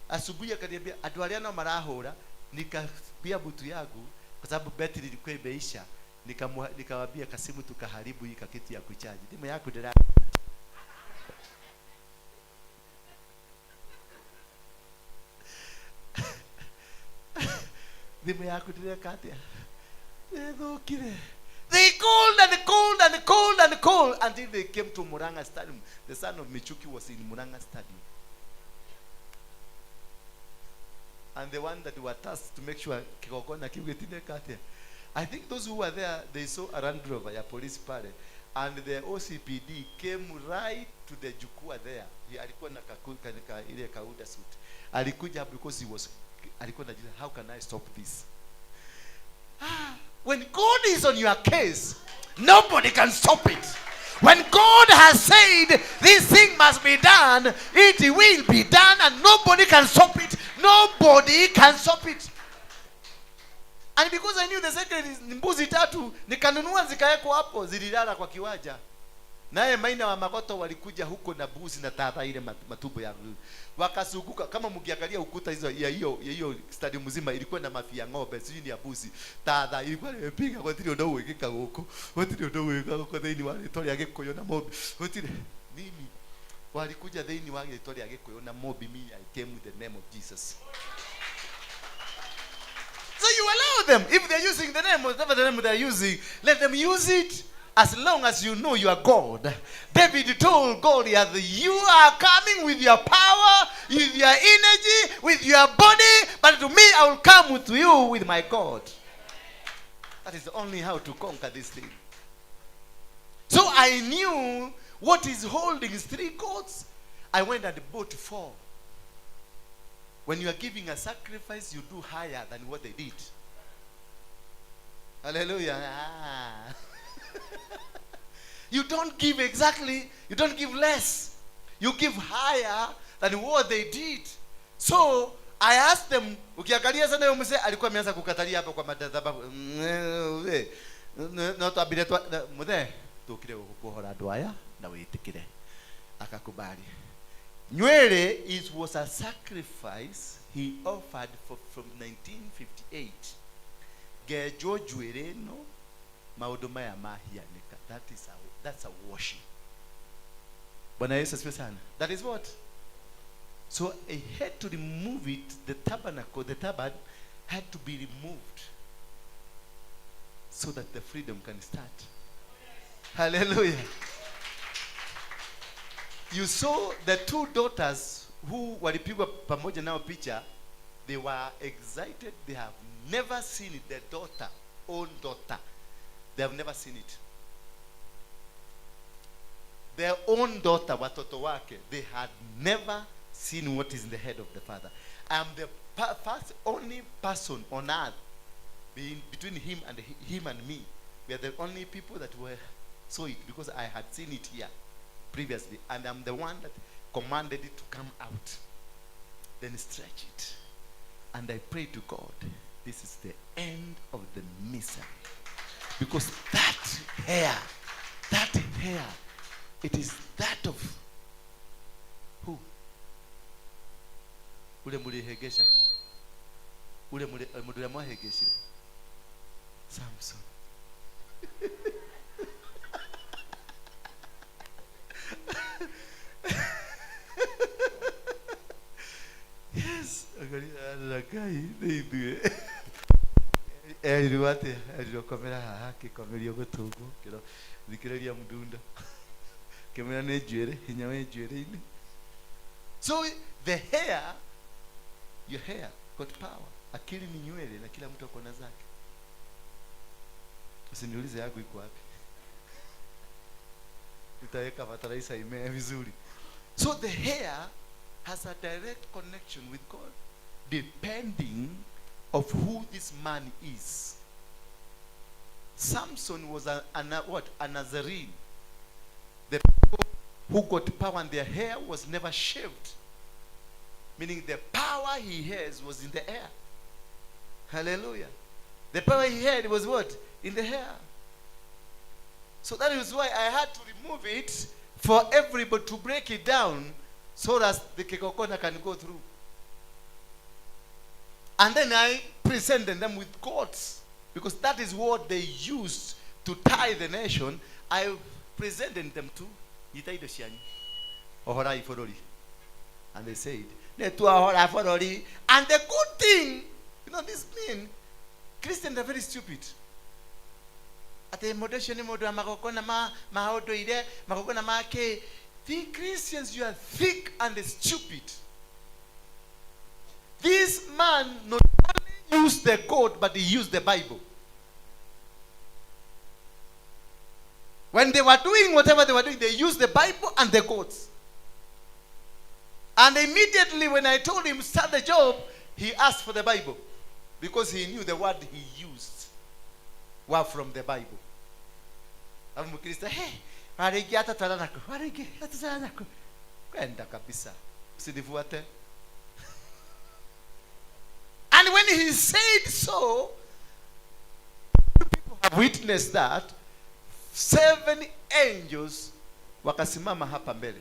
Asubuhi akaniambia adwaliana marahora, nikabia butu yangu kwa sababu betri ilikuwa imeisha. Nikamwambia Kasimu tukaharibu hii kakiti ya kuchaji. Ndimu yako ndio ndimu yako ndio kati. They called until they came to Muranga Stadium. The son of Michuki was in Muranga Stadium. And the one that were tasked to make sure Kigogona kigetine kati. I think those who were there, they saw a Land Rover, a police parade, and the OCPD came right to the Jukua there. He alikuwa na ile kauda suit. Alikuja because he was alikuwa najua, how can I stop this? When God is on your case, nobody can stop it. When God has said this thing must be done, it will be done and nobody can stop it. Nobody can stop it. And because I knew the secret is mbuzi 3, nikanunua zikaekwa hapo, zililala kwa kiwanja. Naye Maina wa Magoto walikuja huko na buzi na tata ile matumbo ya wakasuguka. Kama mkiangalia ukuta hizo ya hiyo stadium mzima ilikuwa na mafia ng'ombe, sijui ni ya buzi. Tata ilikuwa imepiga kwa trio ndio wekeka huko. Wotrio ndio wekeka kwa thini wale tori agekuyo na mobi. Wotire nini? Walikuja thini wale tori agekuyo na mobi. Me, I came with the name of Jesus. So you allow them. If they're using the name, whatever the name they're using, let them use it as long as you know you are God. David told Goliath, you are coming with your power, with your energy, with your body, but to me I will come with you with my God. That is only how to conquer this thing. So I knew what is holding 3 goats. I went and bought 4. When you are giving a sacrifice, you do higher than what they did. Hallelujah. You don't give exactly, you don't give less. You give higher than what they did. So, I asked them, ukiangalia sana yule mzee alikuwa ameanza kukatalia hapa kwa madhabahu. Na tabireta mzee tukire kuhora dwaya na witikire. Akakubali. Nywele was a sacrifice he offered from 1958. Gejo nywele no maundu maya mahianika. That's a washing. Bwana Yesu asifiwe sana. That is what? So he had to remove it. The tabernacle, the turban had to be removed so that the freedom can start. Hallelujah. You saw the two daughters who walipigwa pamoja nao picha. They were excited. They have never seen it. Their daughter, own daughter, they have never seen it. Their own daughter, watoto wake, they had never seen what is in the head of the father. I am the first only person on earth between him and me. We are the only people that saw it because I had seen it here previously, and I'm the one that commanded it to come out. Then stretch it. And I pray to God, this is the end of the misery. Because that hair, it is that of who? Ule mulihegesha. Ule mulihegesha. Samson. Yes, again, they do it. Everybody, kamera haki kameria gotugo kiro dikiraria mdunda kamera ne jwere hinyawe jwere ini. So the hair, your hair got power. Akili ni nywele na kila mtu akona zake. Usiniulize yangu iko wapi. Nitaweka fatalaisa imea vizuri. So the hair has a direct connection with God, depending of who this man is. Samson was a Nazarene. The people who got power and their hair was never shaved. Meaning the power he has was in the air. Hallelujah. The power he had was what? In the hair. So that is why I had to remove it for everybody to break it down so that the kekokona can go through. And then I presented them with cords, because that is what they used to tie the nation. I presented them to Yitaido Shiani. Ohorai Forori. And they said, Netua Forori. And the good thing, this mean Christians are very stupid. The Christians, you are thick and stupid. This man not only used the goat, but he used the Bible. When they were doing whatever they were doing, they used the Bible and the goats. And immediately when I told him start the job, he asked for the Bible, because he knew the word he used were from the Bible. Hey, and when he said so, people have witnessed that 7 angels wakasimama hapa mbele.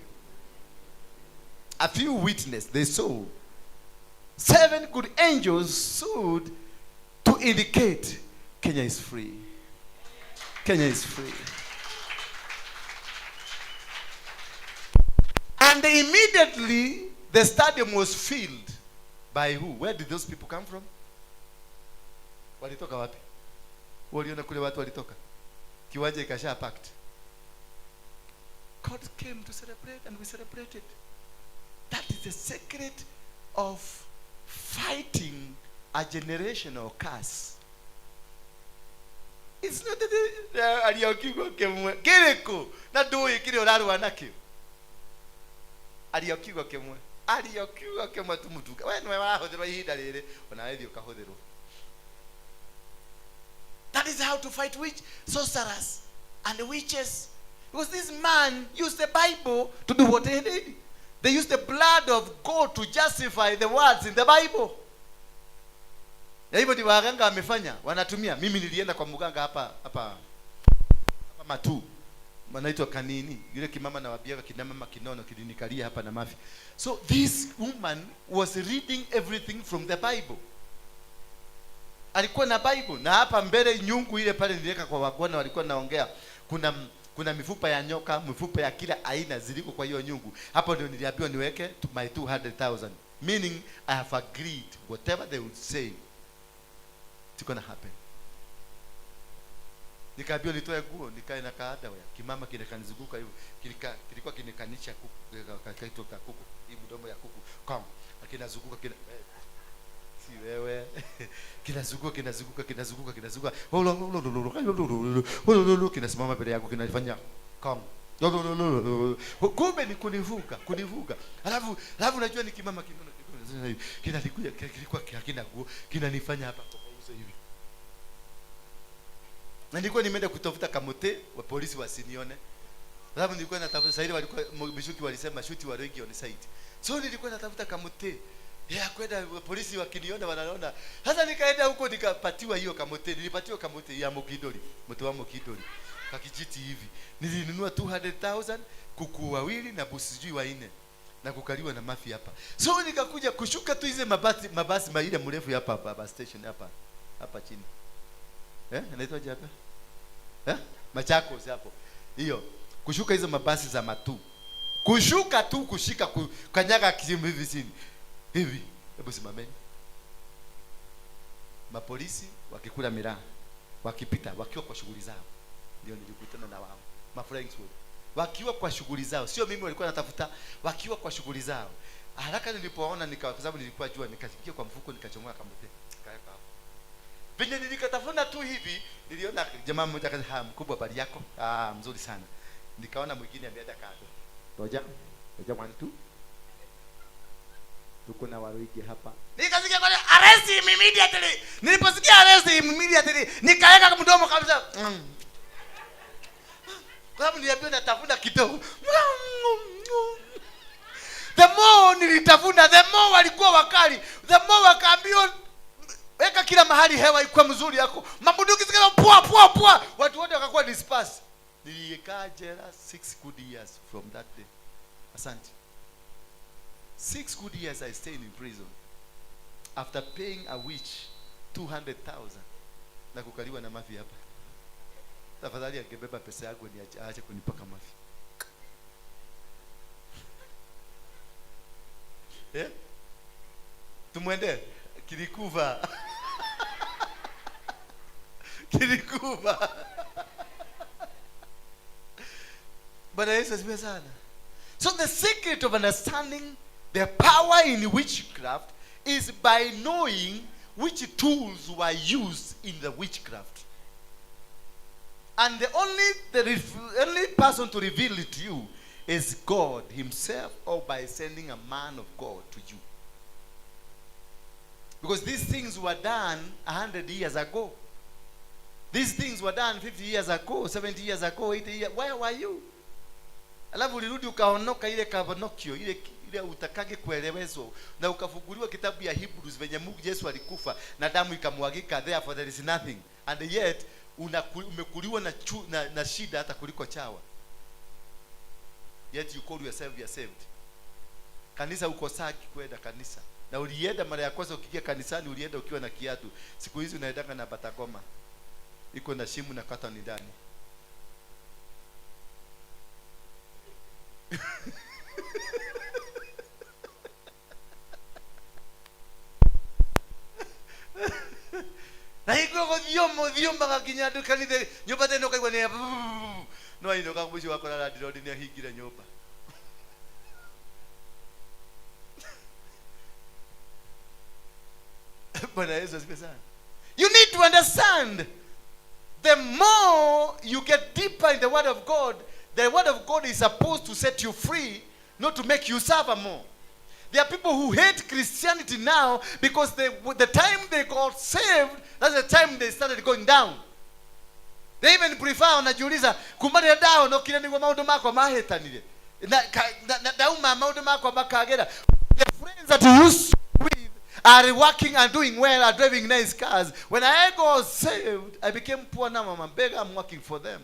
A few witnessed, they saw 7 good angels stood to indicate Kenya is free. Kenya is free. And immediately the stadium was filled by who? Where did those people come from? Walitoka wapi? Waliona kule watu walitoka. Kiwanja ikasha packed. God came to celebrate and we celebrated. That is the secret of fighting a generational curse. It's not that aliyokigwa kemwe. Kireko na doi kile oraruwa nakyo. Aliyokigwa kemwe. Aliyokigwa kemwe tumutuka. Wewe nwe wahotherwa ihinda riri ona ithio kahotherwa. That is how to fight witch, sorcerers and witches. Because this man used the Bible to do what he did. They used the blood of God to justify the words in the Bible. Ya hivyo ndivyo waganga wamefanya, wanatumia. Mimi nilienda kwa mganga hapa Matu. Manaitwa kanini, yule kimama na wabiaga kinamama kinono kilinikalia hapa na mafi. So this woman was reading everything from the Bible. Alikuwa na Bible, na hapa mbele nyungu ile pale niliweka kwa wagwana walikuwa naongea, kuna mifupa ya nyoka, mifupa ya kila aina ziliko kwa hiyo nyungu. Hapo ndio niliambiwa niweke my 200,000, meaning I have agreed whatever they would say it's going to happen. Nikaambiwa nitoe nguo, nikae na kaada ya kimama kile kanizunguka hivyo, kilikuwa kinikanisha kuku, kaitoka kuku, hii mdomo ya kuku kong, akinazunguka kile si wewe kinazunguka kinasimama mbele yako, kinafanya kong, kumbe ni kunivuka. Alafu unajua ni kimama kinono kinalikuja, kilikuwa hakina nguo, kinanifanya hapa kwa uso hivi. Na nilikuwa nimeenda kutafuta kamote wa polisi wasinione. Alafu nilikuwa natafuta saidi, walikuwa bishuki walisema shoot Waruinge on site. So nilikuwa natafuta kamote. Ya kwenda polisi wakiniona wanaona. Sasa nikaenda huko nikapatiwa hiyo kamote. Nilipatiwa kamote ya Mokidori, mtu wa Mokidori. Kakijiti hivi. Nilinunua 200,000, kuku wawili na busi sijui wanne. Na kukaliwa na mafi hapa. So nikakuja kushuka tu hizo mabasi ile mrefu hapa bus station hapa chini. Anaitwaje hapa? Machakos hapo. Hiyo. Kushuka hizo mabasi za matu. Kushuka tu kushika kanyaga kizimu hivi chini. Hivi. Hebu simameni. Mapolisi wakikula miraa, wakipita wakiwa kwa shughuli zao. Ndio nilikutana na wao. Friends wote. Wakiwa kwa shughuli zao. Sio mimi walikuwa natafuta, wakiwa kwa shughuli zao. Haraka nilipoona kwa sababu nilikuwa jua, nikafikia kwa mfuko nikachomoa kamote. Kaeka hapo. Vile nilikatafuna tu hivi, niliona jamaa mmoja akasema, mkubwa habari yako? Mzuri sana. Nikaona mwingine ameenda kando. Ngoja 1 2. Tuko na Waruinge hapa. Nikasikia kwa arrest him immediately. Niliposikia arrest him immediately, nikaeka mdomo kabisa. Kwa sababu niliambiwa natafuna kidogo. The more nilitafuna, the more walikuwa wakali. The more wakaambiwa weka kila mahali hewa ikuwa mzuri yako. Mabunduki zikawa pua. Watu wote wakakuwa disperse. Nilikaa jela 6 good years from that day. Asante. 6 good years I stayed in prison. After paying a witch 200,000. Na kukaliwa na mafi hapa. Tafadhali angebeba pesa yangu ni aache kunipaka mafi. Tumwende kilikuva. Bwana Yesu asifiwe sana. So the secret of understanding the power in witchcraft is by knowing which tools were used in the witchcraft. And the only person to reveal it to you is God himself, or by sending a man of God to you. Because these things were done 100 years ago. These things were done 50 years ago, 70 years ago, 80 years. Where were you? Alafu ulirudi ukaonoka ile kavanokio, ile utakage kuelewezwa, na ukafunguliwa kitabu ya Hebrews venye Mungu Yesu alikufa na damu ikamwagika, therefore there is nothing. And yet umekuliwa na shida hata kuliko chawa. Yet you call yourself you are saved. Kanisa uko saki kwenda kanisa. Na ulienda mara ya kwanza ukiingia kanisani ulienda ukiwa na kiatu. Siku hizi unaendanga na batagoma. Iko na shimu na kata ni ndani. Na iko kwa vyombo kakinyadu kanithe nyoba teno kaigwa ne. No ino kakubushi wako na radio ni higira nyoba. Bwana Yesu asifiwe sana. You need to understand, the more you get deeper in the word of God is supposed to set you free, not to make you suffer more. There are people who hate Christianity now because the time they got saved, that's the time they started going down. They even prefer, unajiuliza, kumbani dao no kile ni maudo mako mahetanile. Na dauma maudo mako makagera. The friends that you used to with are working and doing well, are driving nice cars. When I got saved, I became poor now, I'm begging, I'm working for them.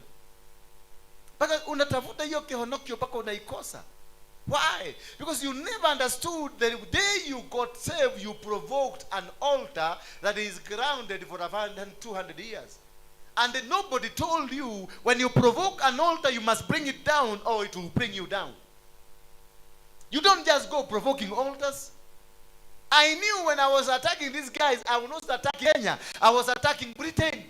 Mpaka unatafuta hiyo kihonokio mpaka unaikosa. Why? Because you never understood that the day you got saved, you provoked an altar that is grounded for 200 years. And then nobody told you, when you provoke an altar, you must bring it down or it will bring you down. You don't just go provoking altars. I knew when I was attacking these guys, I was not attacking Kenya. I was attacking Britain.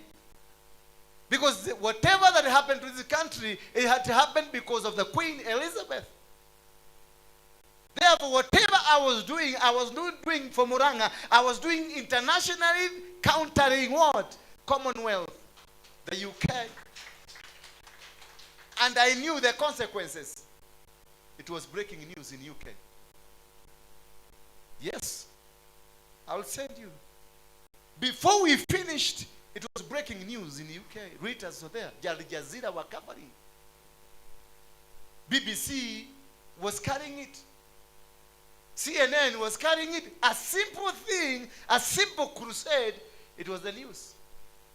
Because whatever that happened to this country, it had happened because of the Queen Elizabeth. Therefore, whatever I was not doing for Muranga. I was doing internationally, countering what? Commonwealth, the UK. And I knew the consequences. It was breaking news in UK. Yes. I'll send you. Before we finished, it was breaking news in UK. Reuters were there. Al Jazeera were covering. BBC was carrying it. CNN was carrying it. A simple thing, a simple crusade, it was the news.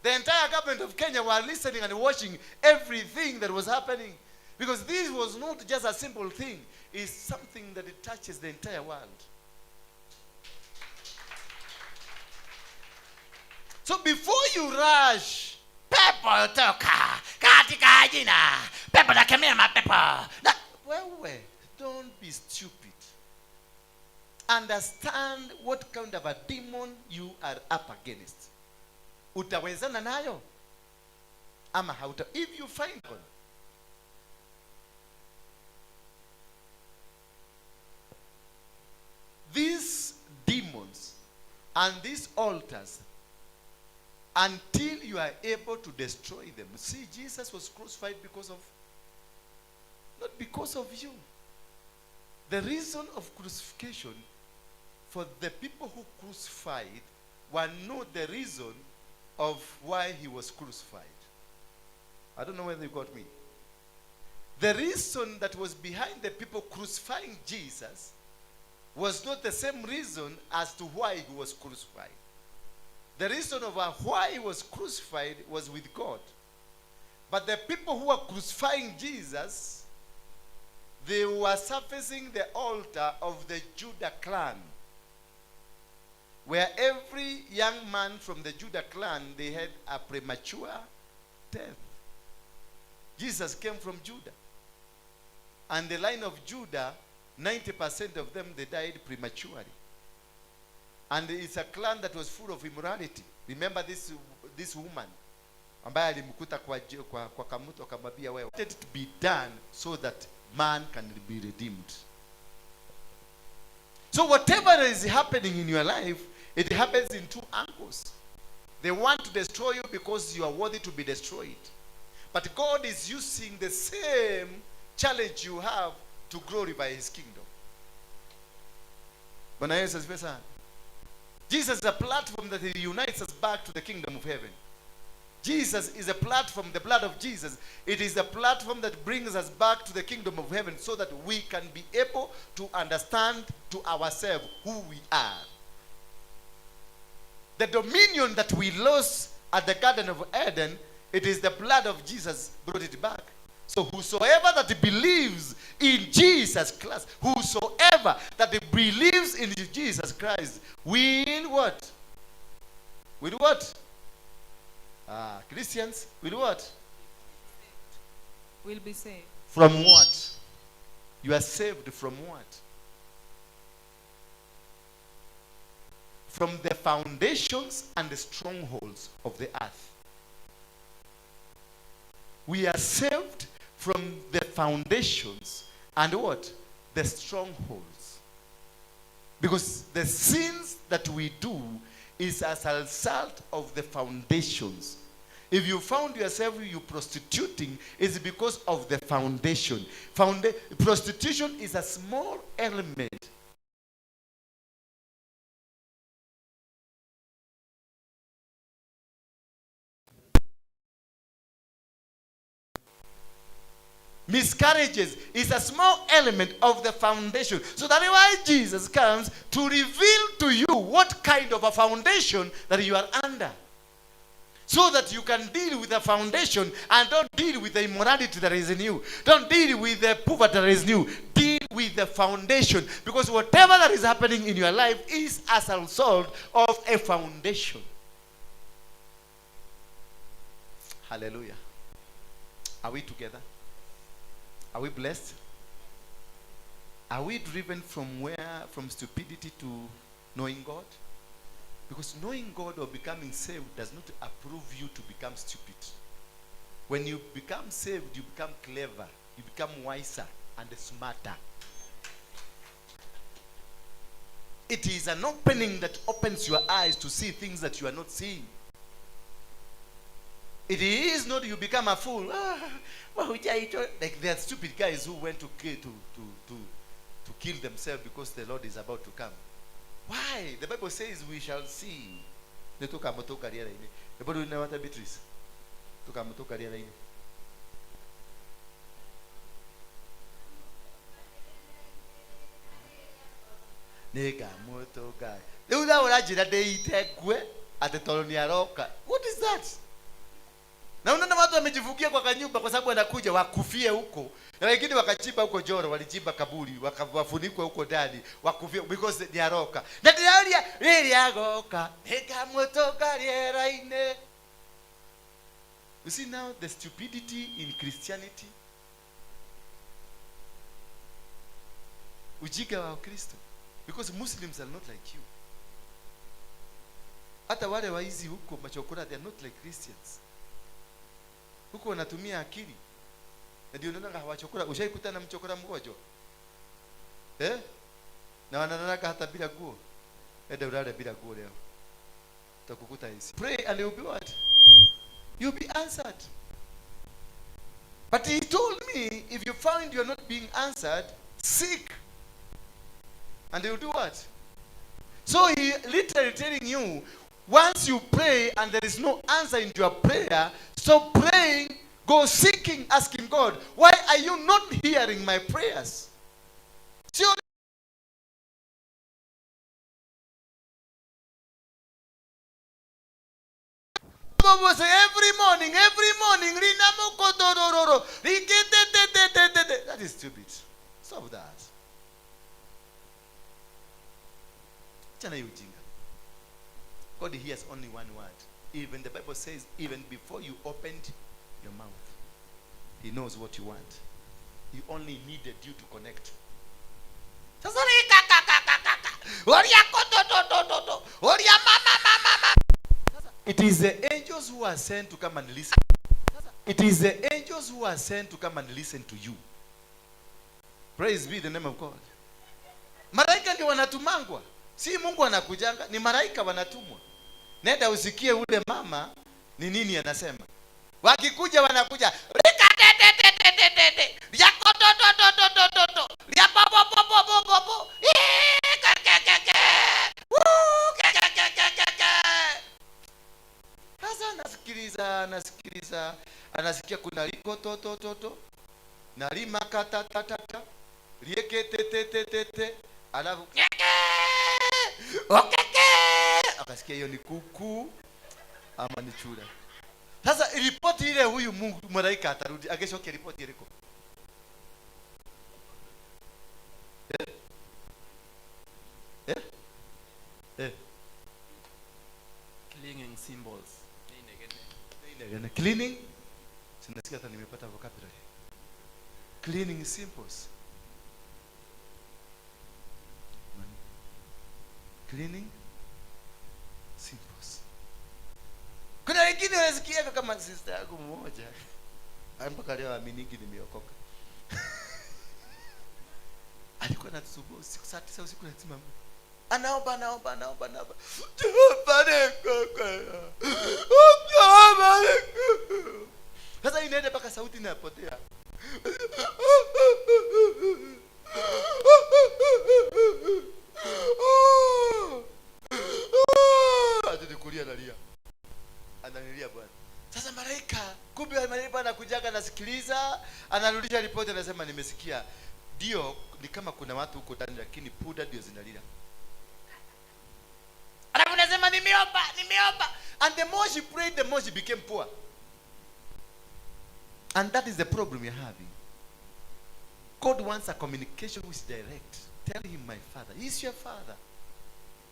The entire government of Kenya were listening and watching everything that was happening. Because this was not just a simple thing. It's something that it touches the entire world. So before you rush, pepo toka katika jina, pepo nakemea mapepo. Wewe, don't be stupid. Understand what kind of a demon you are up against. Utawezana nayo ama hauta. If you find one, these demons and these altars, until you are able to destroy them. See, Jesus was crucified because of, not because of you. The reason of crucifixion for the people who crucified were not the reason of why he was crucified. I don't know whether you got me. The reason that was behind the people crucifying Jesus was not the same reason as to why he was crucified. The reason of why he was crucified was with God. But the people who were crucifying Jesus, they were surfacing the altar of the Judah clan, where every young man from the Judah clan, they had a premature death. Jesus came from Judah. And the line of Judah, 90% of them, they died prematurely. And it's a clan that was full of immorality. Remember this woman ambaye alimkuta kwa kamuto akamwambia wewe. Let it be done so that man can be redeemed. So whatever is happening in your life, it happens in two angles. They want to destroy you because you are worthy to be destroyed. But God is using the same challenge you have to glorify his kingdom. Bwana Yesu asifiwe sana. Jesus is a platform that unites us back to the kingdom of heaven. Jesus is a platform, the blood of Jesus. It is a platform that brings us back to the kingdom of heaven so that we can be able to understand to ourselves who we are. The dominion that we lost at the Garden of Eden, it is the blood of Jesus brought it back. So whosoever that believes in Jesus Christ, whosoever that believes in Jesus Christ, will what? Will what? Christians, will what? Will be saved. From what? You are saved from what? From the foundations and the strongholds of the earth. We are saved from the foundations and what? The strongholds. Because the sins that we do is as a result of the foundations. If you found yourself you prostituting, it's because of the foundation. Prostitution is a small element. Miscarriages is a small element of the foundation. So that is why Jesus comes to reveal to you what kind of a foundation that you are under. so that you can deal with the foundation and don't deal with the immorality that is in you. Don't deal with the poverty that is in you. Deal with the foundation, because whatever that is happening in your life is as a result of a foundation. Hallelujah. Are we together? Are we blessed? Are we driven from stupidity to knowing God? Because knowing God or becoming saved does not approve you to become stupid. When you become saved, you become clever, you become wiser and smarter. It is an opening that opens your eyes to see things that you are not seeing. It is not you become a fool. Like there are stupid guys who went to kill themselves because the Lord is about to come. Why? The Bible says we shall see. The Bible know what Beatrice. What is that? Na unaona watu wamejivugia kwa kanyumba kwa sababu anakuja wakufie huko. Na wengine wakachimba huko Joro, walichimba kaburi, wakafunikwa huko ndani, wakufie because ni aroka. Na ndiaria riri agoka, heka motoka rieraine. You see now the stupidity in Christianity. Ujinga wa Kristo. Because Muslims are not like you. Hata wale waizi huko machokora, they are not like Christians. Huko wanatumia akili. Ndio unaona hawachokora. Ushaikutana na mchokora mgojo? Na wananaka hata bila nguo. Enda ulale bila nguo leo. Utakukuta hizi. Pray and you'll be what? You'll be answered. But he told me, if you find you're not being answered, seek. And he'll do what? So he literally telling you, once you pray and there is no answer into your prayer, stop praying, go seeking, asking God, why are you not hearing my prayers? Every morning, that is stupid. Stop that. God hears only one word. Even the Bible says, even before you opened your mouth, he knows what you want. He only needed you to connect. It is the angels who are sent to come and listen. It is the angels who are sent to come and listen to you. Praise be the name of God. Malaika ndio wanatumangwa. Si Mungu anakujanga, ni malaika wanatumwa. Nenda usikie ule mama ni nini anasema. Wakikuja wanakuja sasa anasikiliza, anasikia kuna liko toto na lima katatatata lieketetetetete alafu akasikia hiyo ni kuku ama ni chura. Sasa ripoti ile huyu Mungu malaika atarudi akeshoke ripoti ile iko. Clinging symbols. Cleaning. Sinasikia hata nimepata vocabulary. Cleaning symbols. Cleaning symbols. Kuna wengine wasikia kama sister yangu mmoja. Mpaka leo aminiki nimeokoka. Alikuwa anatusumbua usiku saa 9 usiku lazima anaomba. Sasa inaenda mpaka sauti inapotea. Atikulia nalia. Ananilia Bwana. Sasa malaika, kumbe malaika anakujaga anasikiliza, anarudisha ripoti anasema nimesikia. Ndio ni kama kuna watu huko ndani lakini puda ndio zinalia. Alafu nasema nimeomba. And the more she prayed, the more she became poor. And that is the problem you're having. God wants a communication which is direct. Tell him, my father. He's your father.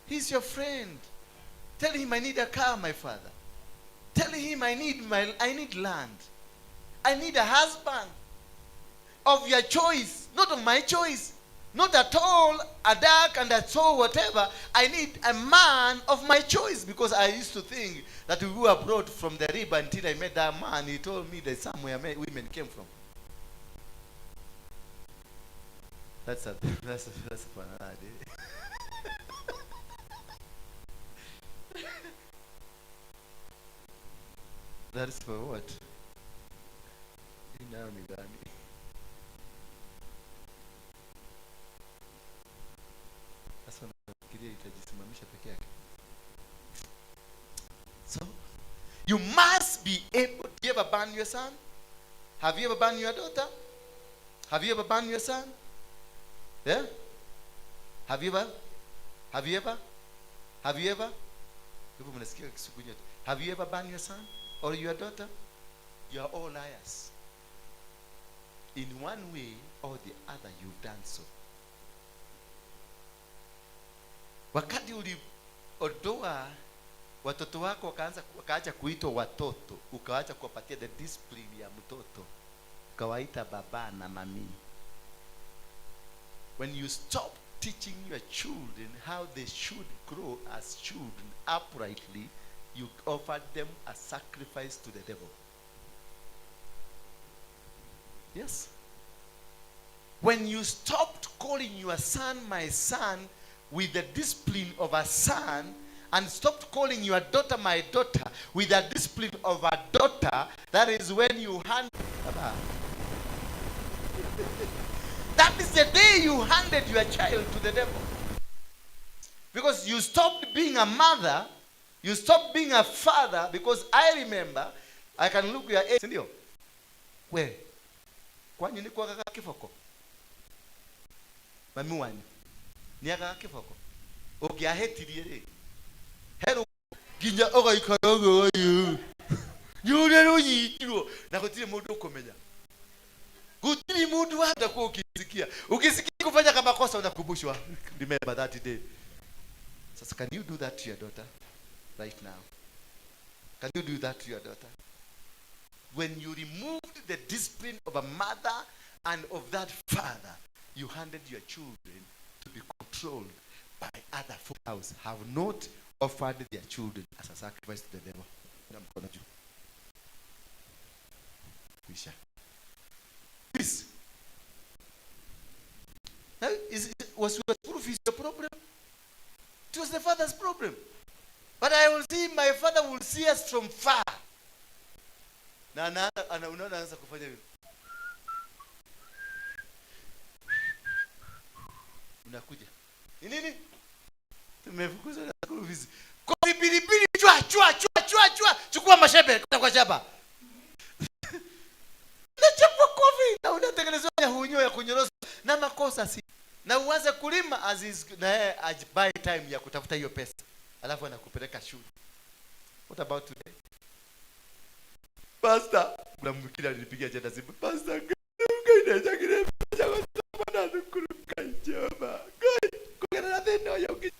He's your friend. Tell him, I need a car, my father. Tell him, I need land. I need a husband of your choice, not of my choice. Not at all a dark and a tall, whatever. I need a man of my choice, because I used to think that we were brought from the river until I met that man. He told me that somewhere women came from. That's for another day. That's for what? Now ni gani? Sasa nafikiria itajisimamisha peke yake. So, you must be able. Do you ever burn your son? Have you ever burned your daughter? Have you ever burned your son? Yeah? Have you ever? Have you ever? Have you ever? Have you ever burned your son or your daughter? You are all liars. In one way or the other, you've done so. Wakati uliodoa watoto wako wakaacha kuitwa watoto, ukaacha kuwapatia the discipline ya mtoto, ukawaita baba na mami. When you stop teaching your children how they should grow as children uprightly, you offer them a sacrifice to the devil. Yes. When you stopped calling your son my son with the discipline of a son, and stopped calling your daughter my daughter with the discipline of a daughter, that is when you hand. That is the day you handed your child to the devil. Because you stopped being a mother, you stopped being a father. Because I remember, I can look your age. Sindio? Where? Kwani ni kwa kaka kifoko? Mami wani. Ni kaka kifoko. Ogia hetiriere. Hero ginya oga ikayogo yu. Yule no yitiro. Na kutile mundu komenya. Kutili mundu hata kwa ukisikia. Ukisikia kufanya kama kosa unakumbushwa. Remember that day. So can you do that to your daughter right now? Can you do that to your daughter? When you removed the discipline of a mother and of that father, you handed your children to be controlled by other folks who have not offered their children as a sacrifice to the devil. Please. Was your school fees your problem? It was the father's problem. But I will see, my father will see us from far. Na unaona anaanza kufanya hivi. Unakuja. Ni nini? Tumefukuzwa na school fees. Kwa pilipili chua. Chukua mashebe kwa shamba. Nachapa kofi na unatengenezwa hunyo ya kunyorosa na makosa si. Na uanze kulima Aziz na yeye buy time ya kutafuta hiyo pesa. Alafu anakupeleka shule. What about today? Pastor, kuna mwingine alinipigia jana simu. Pastor, ngaida kile pesa kwa bana nukuruka njoma. Kwa na theno ya uki.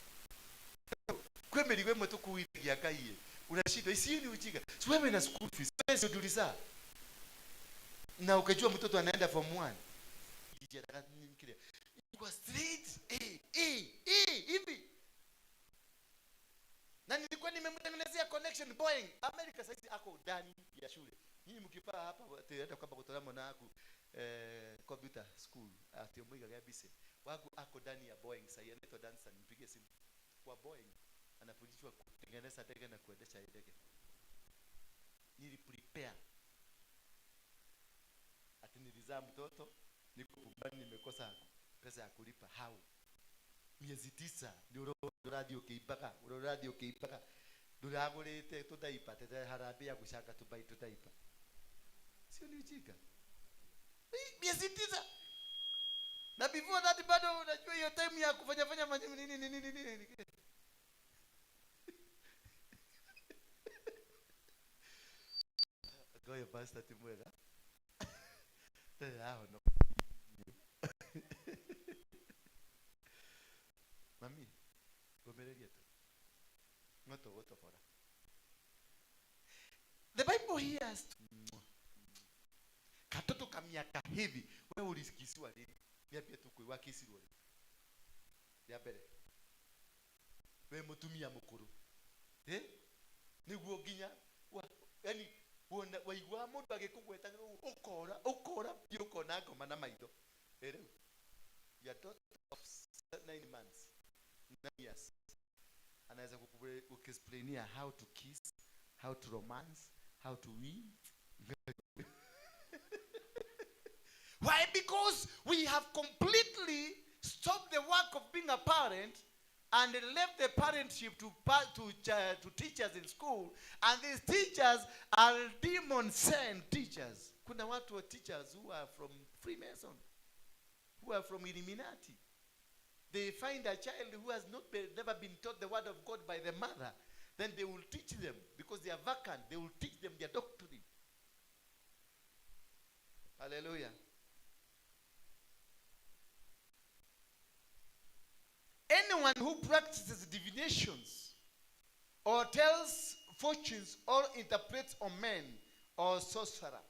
Kwemeli kwemwe tukuwigia kaiye. Unashindwa isi ni ujinga. Si wewe na school fees. Pesa utuliza. Na ukajua mtoto anaenda form 1. Kijana kile. Kwa straight hivi. Na nilikuwa nimemtengenezea connection Boeing. America sasa ako ndani ya shule. Nyinyi mkipaa hapa hata kama kutola mwanangu computer school ati mwiga kabisa. Wangu ako ndani ya Boeing sasa anaitwa dancer, nipigie simu. Kwa Boeing anafundishwa kutengeneza ndege na kuendesha ndege. Nili prepare. Ati nilizaa mtoto, niko pumbani nimekosa pesa ya kulipa how? Miezi 9 ndio radio keipaka. Duragurite tutaipa tete harambia ya kushaka tubai tutaipa. Sio ni ujinga. Miezi 9. Na before that bado unajua hiyo time ya kufanya nini. Oyo pastor timwega. Hao no. Mami, gomereria tu. Ngoto goto fora. The Bible here has katoto kamiaka hivi wewe ulisikisiwa nini? Niambie tu kwa kisirwa. Ya bere. Wewe mutumia mukuru. Niguo nginya yani wona waigwa mundu agikugweta ukora yukona ngoma na maitho. Ere. Your daughter of 9 months. 9 years. Anaweza kukuexplainia how to kiss, how to romance, how to win. Why? Because we have completely stopped the work of being a parent and left the parentship to teachers in school, and these teachers are demon sent teachers. Kuna watu wa teachers who are from Freemason, who are from Illuminati. They find a child who has never been taught the word of God by the mother, then they will teach them because they are vacant. They will teach them their doctrine. Hallelujah. Anyone who practices divinations or tells fortunes or interprets on men or sorcerer,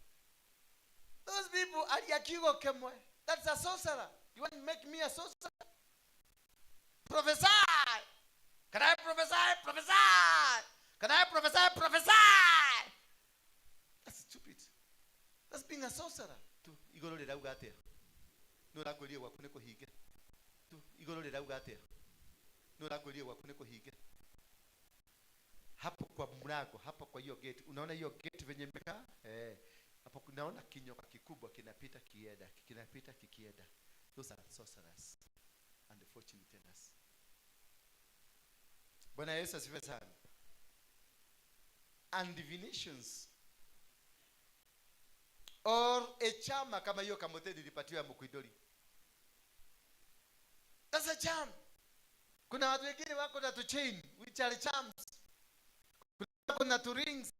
those people are yakigo kemwe. That's a sorcerer. You want to make me a sorcerer? Prophesy. Can I prophesy? Prophesy. Can I prophesy? Prophesy. That's stupid. That's being a sorcerer. Tu igoro le daugatea. No la kweli wa kuneko hige. Tu igoro le daugatea. No la kweli wa kuneko hige. Hapo kwa mlango, hapo kwa hiyo gate. Unaona hiyo gate venye imekaa? Hapo kunaona kinyoka kikubwa kinapita kieda, kinapita kikieda. Those are sorcerers and the fortune tellers. Bwana Yesu asifiwe sana. And divinations or a charm kama hiyo kamote nilipatiwa Mkwidoli. That's a charm. Kuna watu wengine wako na chain which are charms. Kuna wako na rings.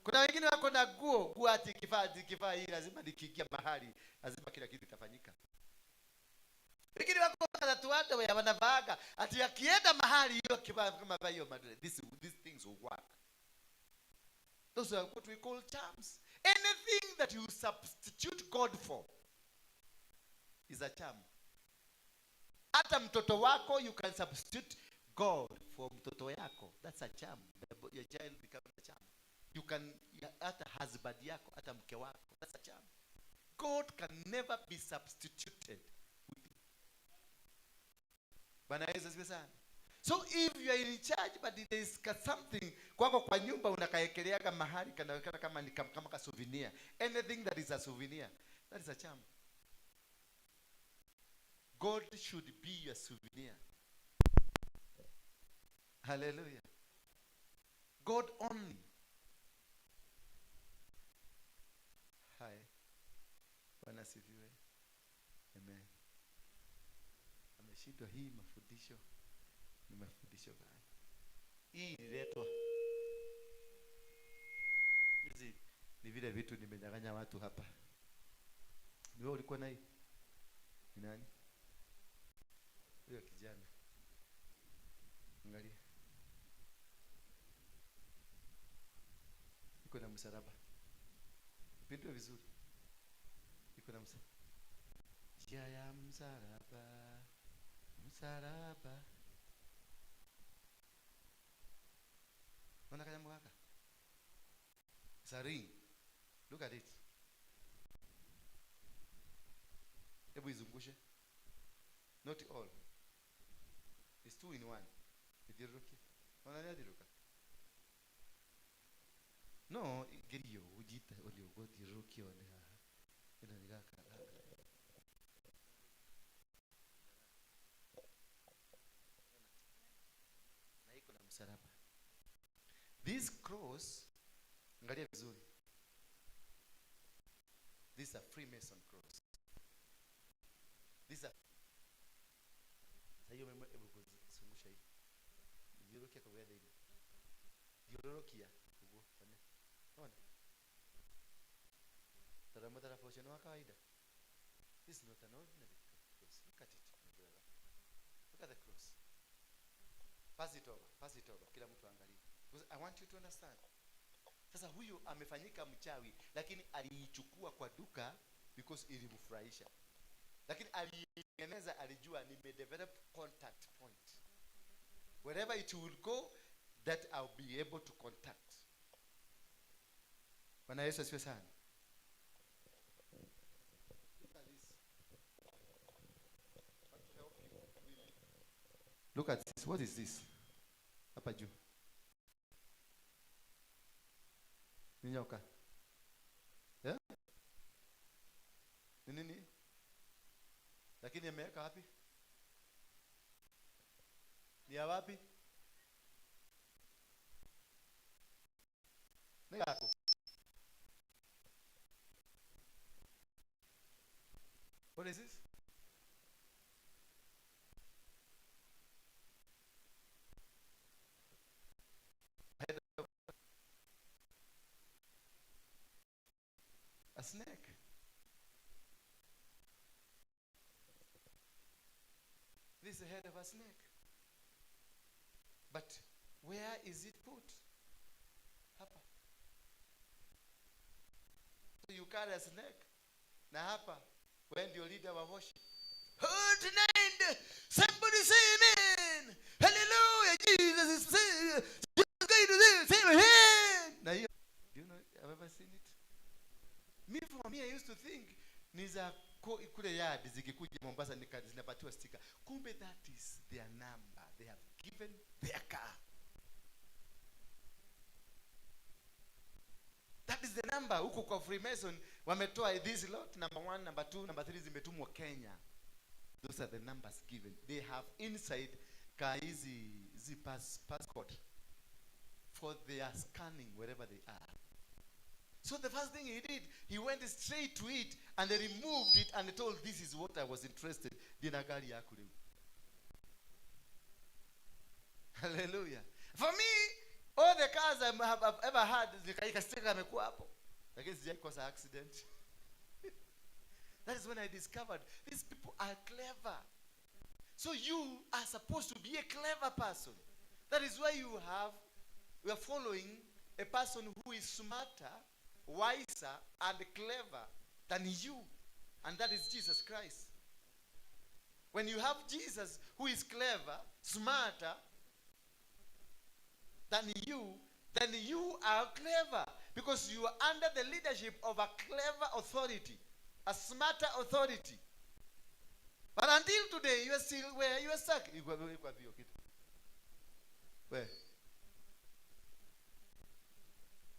Kuna wengine wako na nguo ati kifaa hii lazima nikiingia mahali lazima kila kitu kitafanyika. Wengine wako na tuanda wao wanavaga ati akienda mahali hiyo kifaa kama hiyo these things will work. Those are what we call charms. Anything that you substitute God for is a charm. Hata mtoto wako you can substitute God for mtoto yako. That's a charm. Your child becomes a charm. You can hata husband yako, hata mke wako. That's a charm. God can never be substituted with you. Bwana Yesu asifiwe sana. So if you are in charge but there is something kwako kwa nyumba unakaekeleaga mahali kanaonekana kama ni kama ka souvenir. Anything that is a souvenir, that is a charm. God should be your souvenir. Hallelujah. God only. Hi. Bwana sifiwe. Amen. Ameshindwa hii mafundisho. Ni mafundisho gani? Hii ililetwa. Hizi ni vile vitu nimenyang'anya watu hapa. Ni wewe ulikuwa na hii? Ni nani? Huyo kijana. Angalia. Iko na msalaba. Pindu vizuri. Iko na msalaba. Njia ya msalaba. Msalaba. Ona kanya mwaka. It's a ring. Look at it. Hebu izungushe. Not all. It's 2 in 1. Idiruki. Ona nani diruka? No, geriyo ujita olio godi ruki one ha. Ina nigaka. Na iko na msalaba. This cross, angalia vizuri. This is a Freemason cross. This is a sayo memo ebugo sungushya hii. Diruki kwa ile. Diruki ya ugo. Ona. Taramotara portion wa kawaida. This is not an ordinary cross. Look at it, my brother. Look at the cross. Pass it over, pass it over. Kila mtu angalie. Because I want you to understand. Sasa huyu amefanyika mchawi, lakini aliichukua kwa duka because ilimfurahisha. Lakini alitengeneza, alijua nimedevelop contact point. Wherever it will go, that I'll be able to contact. Bwana Yesu asifiwe sana. Look at this. Want to help you, women. Look at this. What is this? Hapa juu. Ni nyoka. Yeah? Ni nini? Lakini ameweka wapi? Ni ya wapi? Ni yako. What is this? A snake. This is the head of a snake. But where is it put? Hapa. So you carry a snake. Na hapa, when your leader wa worship. Oh, tonight, somebody say amen. Hallelujah, Jesus is saying. Jesus going to say amen. Now you, do you know, have you ever seen it? For me, I used to think ni za kule yard zikikuja Mombasa zinapatiwa sticker. Kumbe that is their number. They have given their car. That is the number. Huko kwa Freemason wametoa this lot, number 1, number 2, number 3 zimetumwa Kenya. Those are the numbers given. They have inside hizi passcode for their scanning wherever they are. So the first thing he did, he went straight to it and they removed it and they told, this is what I was interested. Dinagari yako leo. Hallelujah. For me, all the cars I have ever had, nikastika amekuwa hapo. Lakini sijaikosa accident. That is when I discovered these people are clever. So you are supposed to be a clever person. That is why you are following a person who is smarter, wiser, and clever than you. And that is Jesus Christ. When you have Jesus who is clever, smarter than you, then you are clever. Because you are under the leadership of a clever authority. A smarter authority. But until today, you are still where? You are stuck. Where?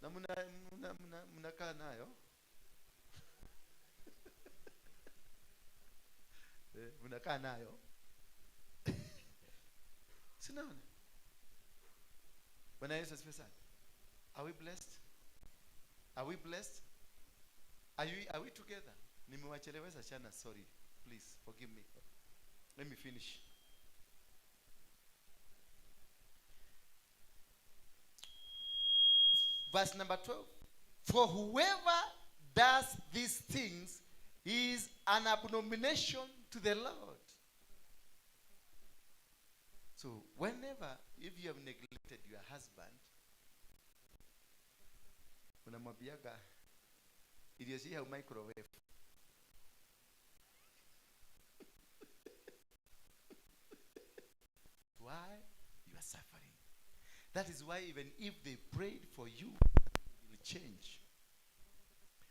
Na mnakaa nayo. Mnakaa nayo. Sinaona. Bwana Yesu asifiwe sana. Are we blessed? Are we blessed? Are we together? Nimewachelewesha sana, sorry. Please forgive me. Let me finish. Verse number 12. For whoever does these things is an abomination to the Lord. So whenever, if you have neglected your husband, unamwambiaga iliyoshiha microwave. Why you are suffering? That is why even if they prayed for you, it will change.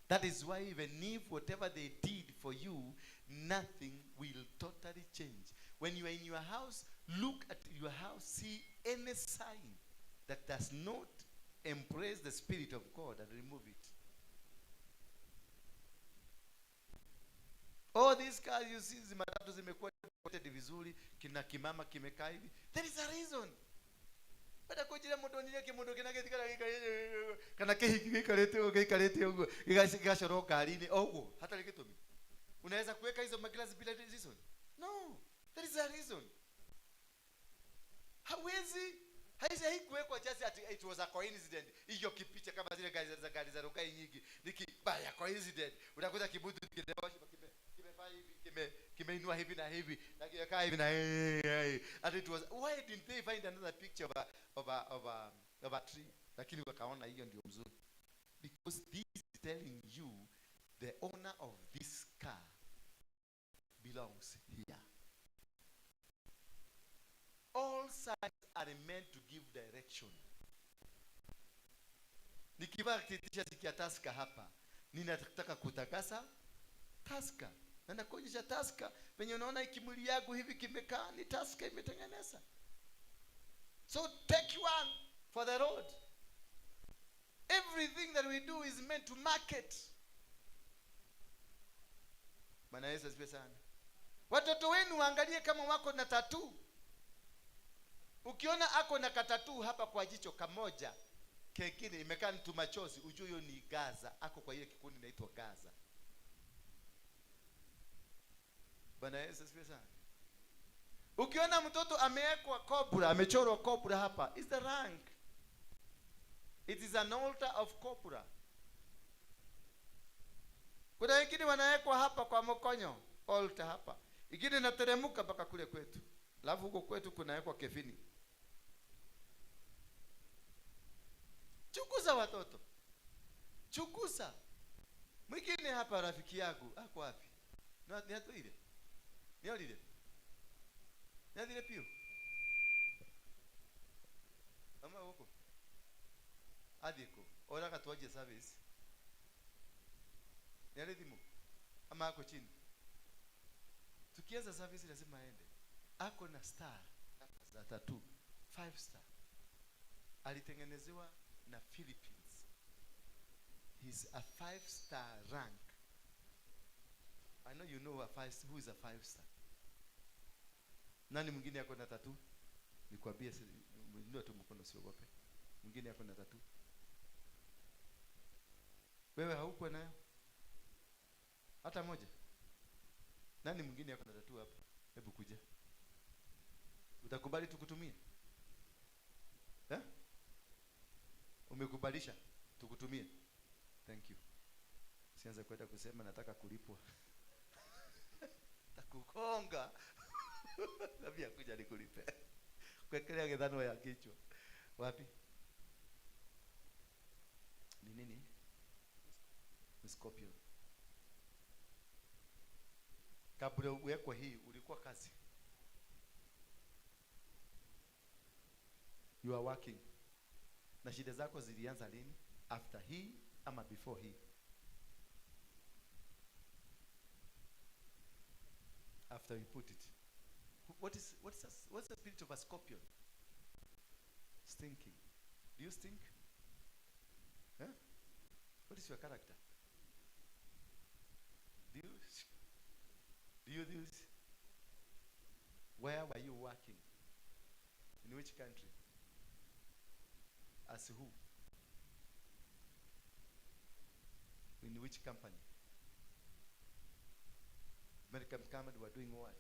That is why even if whatever they did for you, nothing will totally change. When you are in your house, look at your house, see any sign that does not embrace the Spirit of God and remove it. All these cars you see, zimatatu zimekuwa decorated vizuri, kina kimama kimekaa hivi. There is a reason. Bada kujira moto nyinyi kimondo kinage kana kikalete huko igashoroka alini ogo hata likitomi. Unaweza kuweka hizo maglass bila reason? No, there is a reason. Hawezi haikuwekwa just at it was a coincidence. Hiyo kipicha kama zile gari za Rukai nyingi. Nikibaya coincidence. Unakuta kibutu kimefanya hivi, kimeinua hivi na hivi, na kimekaa hivi na and it was, why didn't they find another picture of a tree? Lakini wakaona hiyo ndio mzuri. Because this is telling you the owner of this car belongs here. All signs are meant to give direction. Nikivaa t-shirt ya Tusker hapa, ninataka kutakasa Tusker. Na nakuonyesha Tusker, penye unaona ikimuli yangu hivi kimekaa ni Tusker imetengeneza. So take one for the road. Everything that we do is meant to market. Bwana Yesu asifiwe sana. Watoto wenu waangalie kama wako na tattoo. Ukiona ako na katatu hapa kwa jicho kamoja, kengine imekaa mtu machozi, ujue hiyo ni Gaza. Ako kwa ile kikundi inaitwa Gaza. Bwana Yesu asifiwe sana. Ukiona mtoto amewekwa cobra, amechorwa cobra hapa, is the rank. It is an altar of cobra. Kuna wengine wanawekwa hapa kwa mkonyo, altar hapa. Ingine inateremka mpaka kule kwetu. Alafu huko kwetu kunawekwa kefini. Chukuza watoto. Chukuza. Mwingine hapa rafiki yangu, ako wapi? Ni hato ile. Ni ile. Ni ile pio. Ama huko. Adiko. Ora katuaje service. Ni ile dimo. Ama ako chini. Tukianza service lazima aende. Ako na star za tattoo 5 star. Alitengenezewa na Philippines. He's a 5-star rank. I know you know who is a 5-star. Nani mwingine yako na tattoo? Nikwambie ndio tu mkono usiogope. Mwingine yako na tattoo? Wewe hauko nayo? Hata moja? Nani mwingine yako na tattoo hapa? Hebu kuja. Utakubali tukutumie? Umekubalisha tukutumie? Thank you. Sianze kwenda kusema nataka kulipwa. Takukonga. Labia kuja nikulipe. Kwekelea gedhano ya kichwa. Wapi? Ni nini? Scorpion. Kabla uwekwe hii ulikuwa kazi. You are working. Na shida zako zilianza lini? After hii ama before hii? After you put it. What's the spirit of a scorpion? Stinking. Do you stink? Huh? What is your character? Do you do this? Where were you working? In which country? As who? In which company? American company were doing what?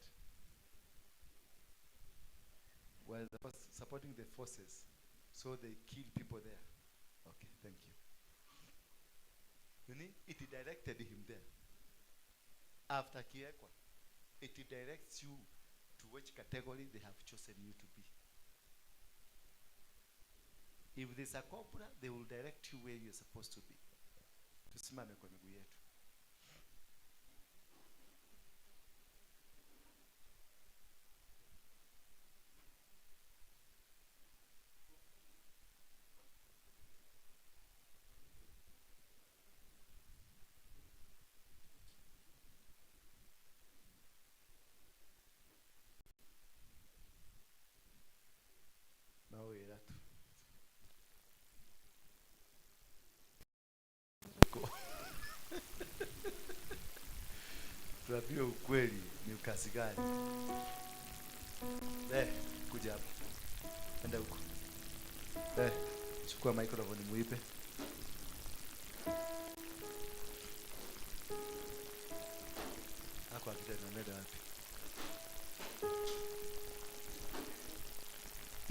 Well, they were supporting the forces, so they killed people there. Okay, thank you. You know, it directed him there. After Kiekwa, it directs you to which category they have chosen you to be. If there's a cobra, they will direct you where you're supposed to be. Tusimame kwa miguu yetu. Tuambie ukweli ni kazi gani? Kuja hapa. Enda huko. Chukua microphone muipe. Hako akita tunaenda wapi?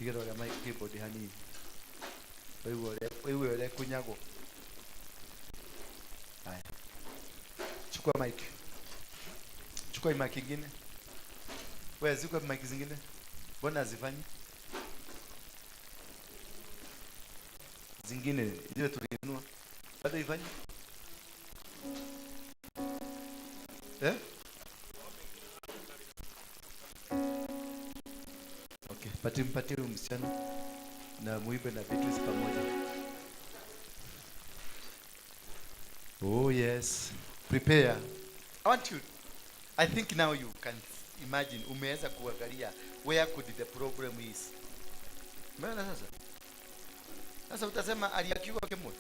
Piga roho ya mic keyboard hani. Wewe kunyago. Haya. Chukua mic. Chukua mic nyingine. Wewe ziko mic zingine? Mbona hazifanyi? Zingine zile tulinunua. Bado ifanyi? Eh? Okay, mpatie msichana na muibe na vitu pamoja. Oh yes. Prepare. I think now you can imagine, umeweza kuangalia where could the problem is. Umeona sasa? Sasa utasema aliakiwa kemwe.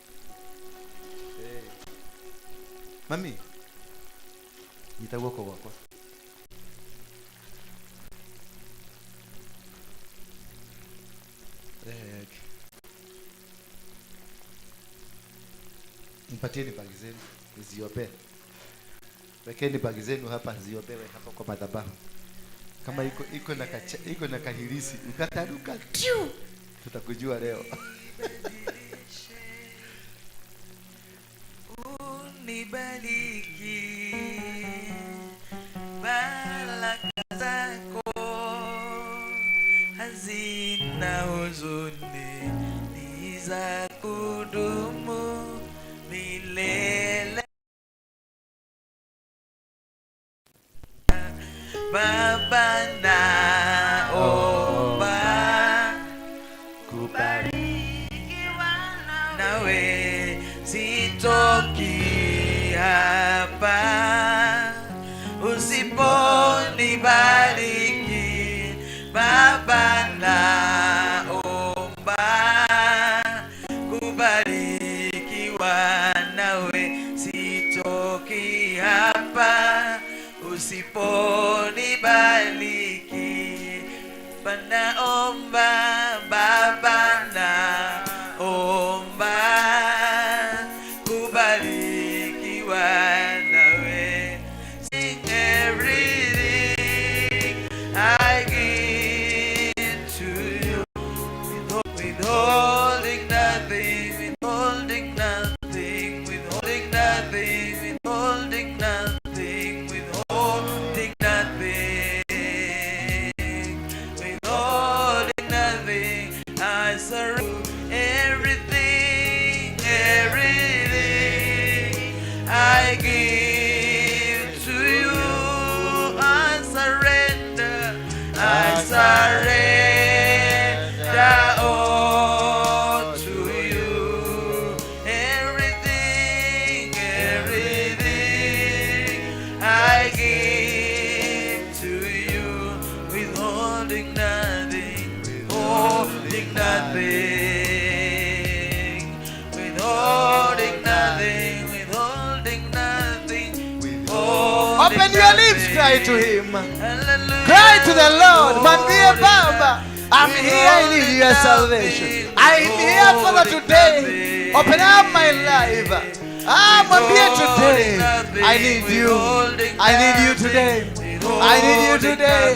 Mami. Nitakuwa kwa wako. Mpatieni bagi zenu ziobe. Wekeni bagi zenu hapa ziobewe hapa kwa madhabahu. Kama iko na kahirisi ukataruka tiu, tutakujua leo. Unibariki baraka zako hazina huzuni, ni za kudumu milele. Baba naomba kubarikiwa nawe, sitoki hapa usiponibariki. Baba naomba kubarikiwa nawe, sitoki hapa usiponibariki. Naomba Baba naomba kubarikiwa nawe. Sing everything I give to you, withholding nothing, withholding nothing, withholding nothing, withholding nothing, withholding nothing, withholding nothing. I surrender everything, everything I give to you. I surrender, I surrender all to you. Everything, everything I give to you, withholding nothing, withholding nothing, withholding nothing, withholding nothing, withholding Open your lips, cry to him. Cry to the Lord. Mwambie Baba, I'm here, I need your salvation. I'm here, Father, today. Open up my life. Mwambie today, I need you. I need you today. I need you today.